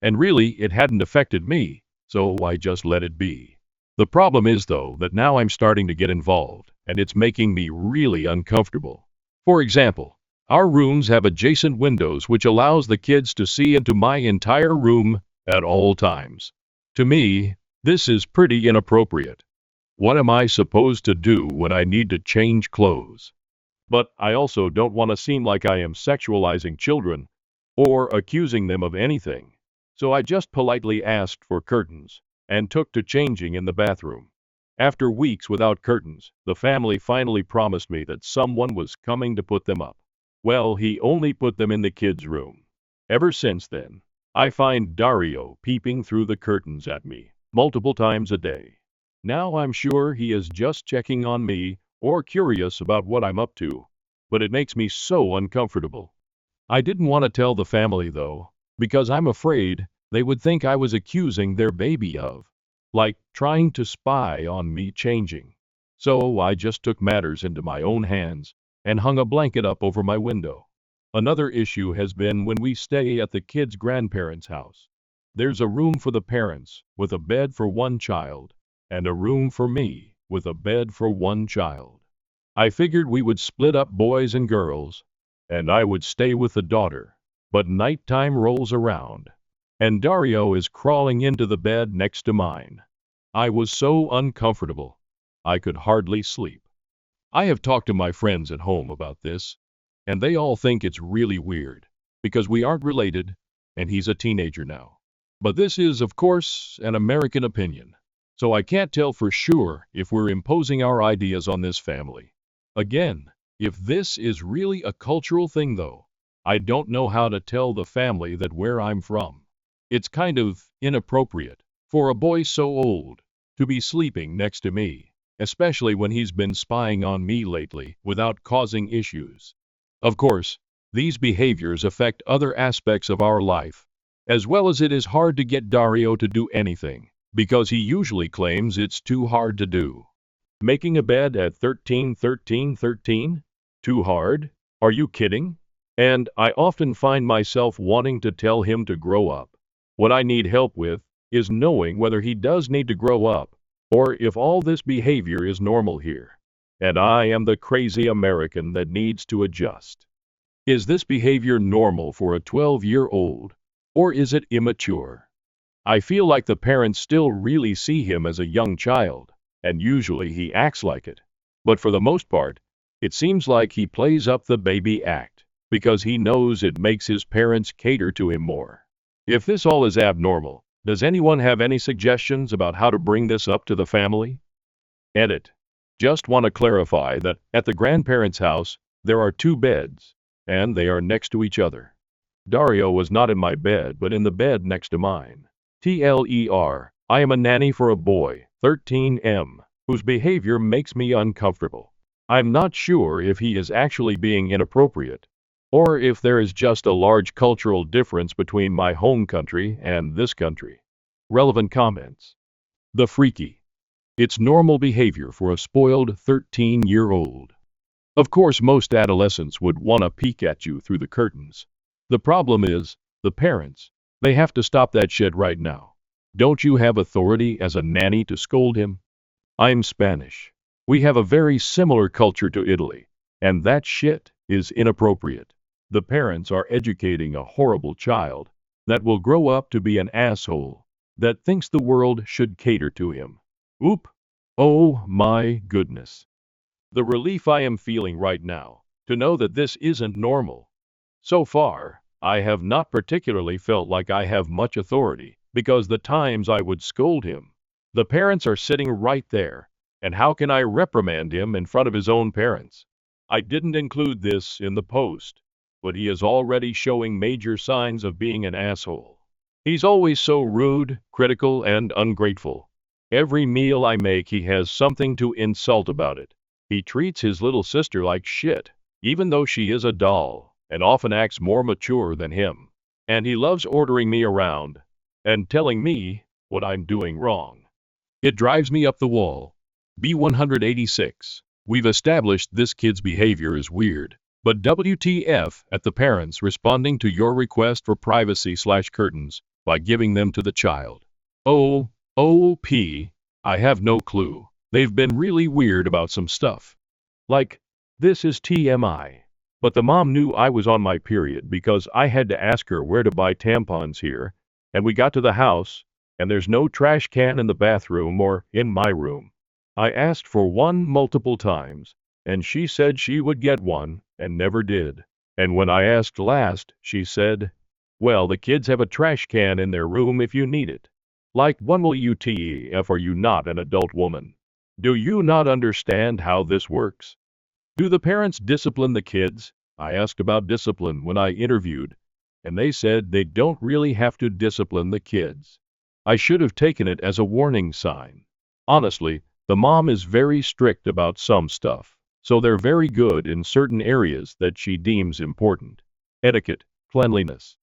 And really, it hadn't affected me, so I just let it be. The problem is, though, that now I'm starting to get involved, and it's making me really uncomfortable. For example, our rooms have adjacent windows which allows the kids to see into my entire room at all times. To me, this is pretty inappropriate. What am I supposed to do when I need to change clothes? But I also don't want to seem like I am sexualizing children or accusing them of anything. So I just politely asked for curtains and took to changing in the bathroom. After weeks without curtains, the family finally promised me that someone was coming to put them up. Well, he only put them in the kids' room. Ever since then, I find Dario peeping through the curtains at me multiple times a day. Now I'm sure he is just checking on me or curious about what I'm up to, but it makes me so uncomfortable. I didn't want to tell the family, though, because I'm afraid they would think I was accusing their baby of, like, trying to spy on me changing. So I just took matters into my own hands and hung a blanket up over my window. Another issue has been when we stay at the kids' grandparents' house. There's a room for the parents with a bed for one child, and a room for me with a bed for one child. I figured we would split up boys and girls, and I would stay with the daughter. But nighttime rolls around, and Dario is crawling into the bed next to mine. I was so uncomfortable, I could hardly sleep. I have talked to my friends at home about this, and they all think it's really weird, because we aren't related, and he's a teenager now. But this is, of course, an American opinion, so I can't tell for sure if we're imposing our ideas on this family. Again, if this is really a cultural thing, though, I don't know how to tell the family that where I'm from. It's kind of inappropriate for a boy so old to be sleeping next to me, especially when he's been spying on me lately without causing issues. Of course, these behaviors affect other aspects of our life, as well as it is hard to get Dario to do anything, because he usually claims it's too hard to do. Making a bed at 13, 13, 13? Too hard? Are you kidding? And I often find myself wanting to tell him to grow up. What I need help with is knowing whether he does need to grow up, or if all this behavior is normal here, and I am the crazy American that needs to adjust. Is this behavior normal for a 12-year-old, or is it immature? I feel like the parents still really see him as a young child, and usually he acts like it. But for the most part, it seems like he plays up the baby act, because he knows it makes his parents cater to him more. If this all is abnormal, does anyone have any suggestions about how to bring this up to the family? Edit. Just want to clarify that at the grandparents' house, there are 2 beds, and they are next to each other. Dario was not in my bed, but in the bed next to mine. TLER, I am a nanny for a boy, 13M, whose behavior makes me uncomfortable. I'm not sure if he is actually being inappropriate, or if there is just a large cultural difference between my home country and this country. Relevant comments. The freaky. It's normal behavior for a spoiled 13-year-old. Of course, most adolescents would want to peek at you through the curtains. The problem is, the parents. They have to stop that shit right now. Don't you have authority as a nanny to scold him? I'm Spanish. We have a very similar culture to Italy, and that shit is inappropriate. The parents are educating a horrible child that will grow up to be an asshole that thinks the world should cater to him. Oop! Oh my goodness. The relief I am feeling right now to know that this isn't normal. So far, I have not particularly felt like I have much authority, because the times I would scold him, the parents are sitting right there, and how can I reprimand him in front of his own parents? I didn't include this in the post, but he is already showing major signs of being an asshole. He's always so rude, critical, and ungrateful. Every meal I make, he has something to insult about it. He treats his little sister like shit, even though she is a doll, and often acts more mature than him. And he loves ordering me around and telling me what I'm doing wrong. It drives me up the wall. B186. We've established this kid's behavior is weird, but WTF at the parents responding to your request for privacy/curtains by giving them to the child. OP, I have no clue. They've been really weird about some stuff. Like, this is TMI. But the mom knew I was on my period because I had to ask her where to buy tampons here, and we got to the house, and there's no trash can in the bathroom or in my room. I asked for one multiple times, and she said she would get one, and never did. And when I asked last, she said, well, the kids have a trash can in their room if you need it. Like, when will you TEF, are you not an adult woman? Do you not understand how this works? Do the parents discipline the kids? I asked about discipline when I interviewed, and they said they don't really have to discipline the kids. I should have taken it as a warning sign. Honestly, the mom is very strict about some stuff, so they're very good in certain areas that she deems important. Etiquette, cleanliness.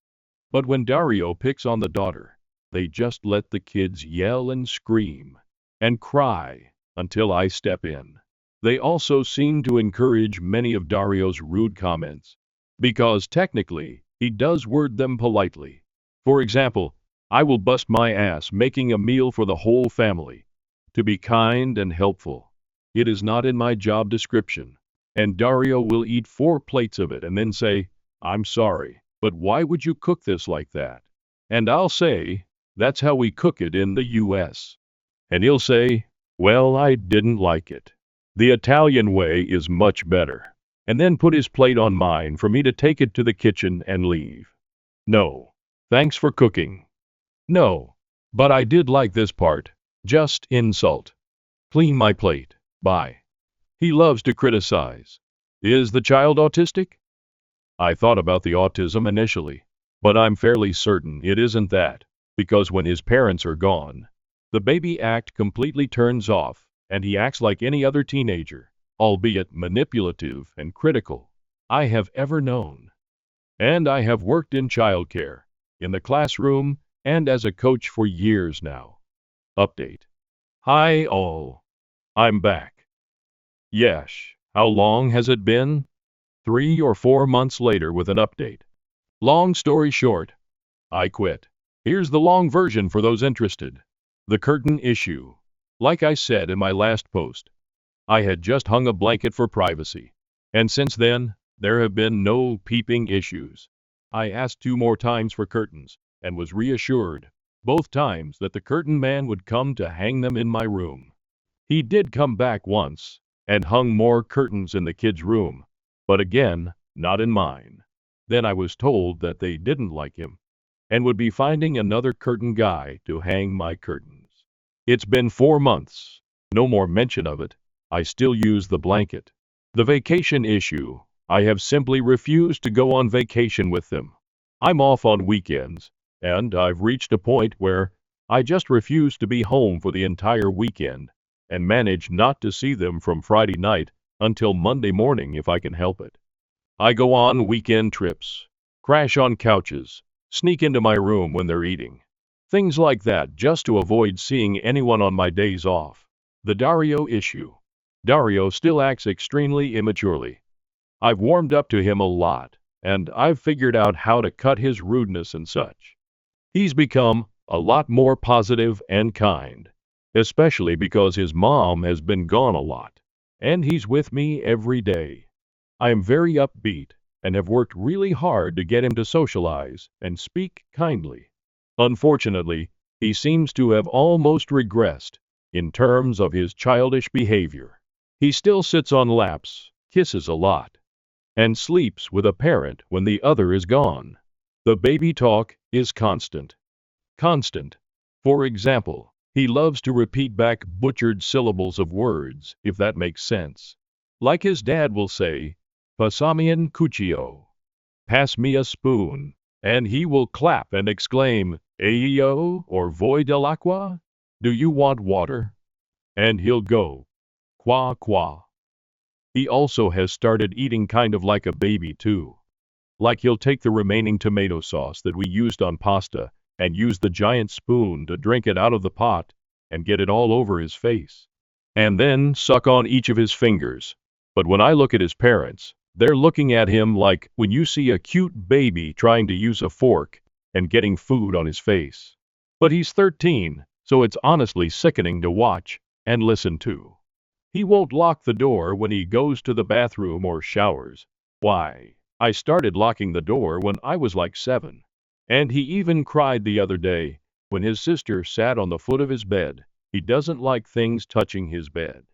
But when Dario picks on the daughter, they just let the kids yell and scream and cry until I step in. They also seem to encourage many of Dario's rude comments, because technically, he does word them politely. For example, I will bust my ass making a meal for the whole family, to be kind and helpful. It is not in my job description, and Dario will eat 4 plates of it and then say, I'm sorry, but why would you cook this like that? And I'll say, that's how we cook it in the US. And he'll say, well, I didn't like it. The Italian way is much better. And then put his plate on mine for me to take it to the kitchen and leave. No. Thanks for cooking. No. But I did like this part. Just insult. Clean my plate. Bye. He loves to criticize. Is the child autistic? I thought about the autism initially, but I'm fairly certain it isn't that, because when his parents are gone, the baby act completely turns off, and he acts like any other teenager, albeit manipulative and critical, I have ever known. And I have worked in childcare, in the classroom, and as a coach for years now. Update. Hi all. I'm back. Yesh, how long has it been? 3 or 4 months later with an update. Long story short, I quit. Here's the long version for those interested. The curtain issue. Like I said in my last post, I had just hung a blanket for privacy. And since then, there have been no peeping issues. I asked 2 more times for curtains, and was reassured, both times, that the curtain man would come to hang them in my room. He did come back once, and hung more curtains in the kids' room, but again, not in mine. Then I was told that they didn't like him, and would be finding another curtain guy to hang my curtains. It's been 4 months. No more mention of it. I still use the blanket. The vacation issue. I have simply refused to go on vacation with them. I'm off on weekends, and I've reached a point where I just refuse to be home for the entire weekend and manage not to see them from Friday night until Monday morning if I can help it. I go on weekend trips, crash on couches, sneak into my room when they're eating. Things like that just to avoid seeing anyone on my days off. The Dario issue. Dario still acts extremely immaturely. I've warmed up to him a lot, and I've figured out how to cut his rudeness and such. He's become a lot more positive and kind, especially because his mom has been gone a lot, and he's with me every day. I am very upbeat and have worked really hard to get him to socialize and speak kindly. Unfortunately, he seems to have almost regressed in terms of his childish behavior. He still sits on laps, kisses a lot, and sleeps with a parent when the other is gone. The baby talk is constant. Constant. For example, he loves to repeat back butchered syllables of words, if that makes sense. Like his dad will say, "Pasame un cuchillo," pass me a spoon, and he will clap and exclaim, "Ayo," or "Voy del agua," do you want water? And he'll go, "Qua qua." He also has started eating kind of like a baby too. Like he'll take the remaining tomato sauce that we used on pasta and use the giant spoon to drink it out of the pot and get it all over his face. And then suck on each of his fingers. But when I look at his parents, they're looking at him like when you see a cute baby trying to use a fork and getting food on his face. But he's 13, so it's honestly sickening to watch and listen to. He won't lock the door when he goes to the bathroom or showers. Why, I started locking the door when I was like 7. And he even cried the other day when his sister sat on the foot of his bed. He doesn't like things touching his bed.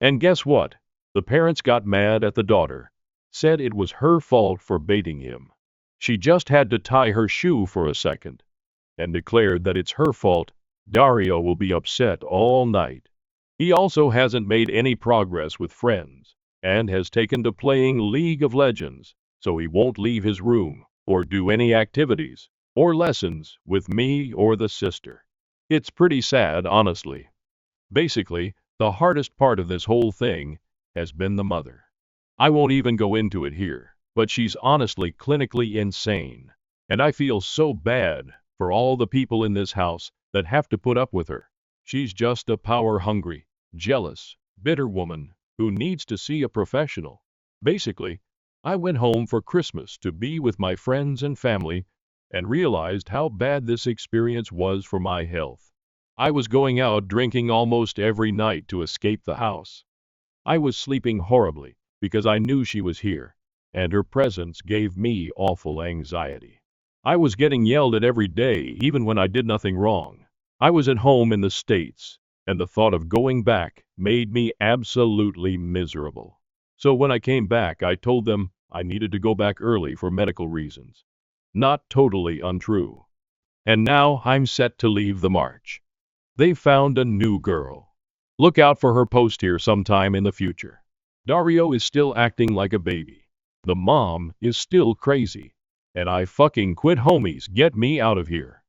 And guess what? The parents got mad at the daughter, said it was her fault for baiting him. She just had to tie her shoe for a second, and declared that it's her fault. Dario will be upset all night. He also hasn't made any progress with friends, and has taken to playing League of Legends, so he won't leave his room, or do any activities, or lessons with me or the sister. It's pretty sad, honestly. Basically, the hardest part of this whole thing has been the mother. I won't even go into it here, but she's honestly clinically insane, and I feel so bad for all the people in this house that have to put up with her. She's just a power-hungry, jealous, bitter woman who needs to see a professional. Basically, I went home for Christmas to be with my friends and family and realized how bad this experience was for my health. I was going out drinking almost every night to escape the house. I was sleeping horribly because I knew she was here, and her presence gave me awful anxiety. I was getting yelled at every day even when I did nothing wrong. I was at home in the States, and the thought of going back made me absolutely miserable. So when I came back, I told them I needed to go back early for medical reasons. Not totally untrue. And now I'm set to leave the march. They found a new girl. Look out for her post here sometime in the future. Dario is still acting like a baby. The mom is still crazy. And I fucking quit, homies. Get me out of here.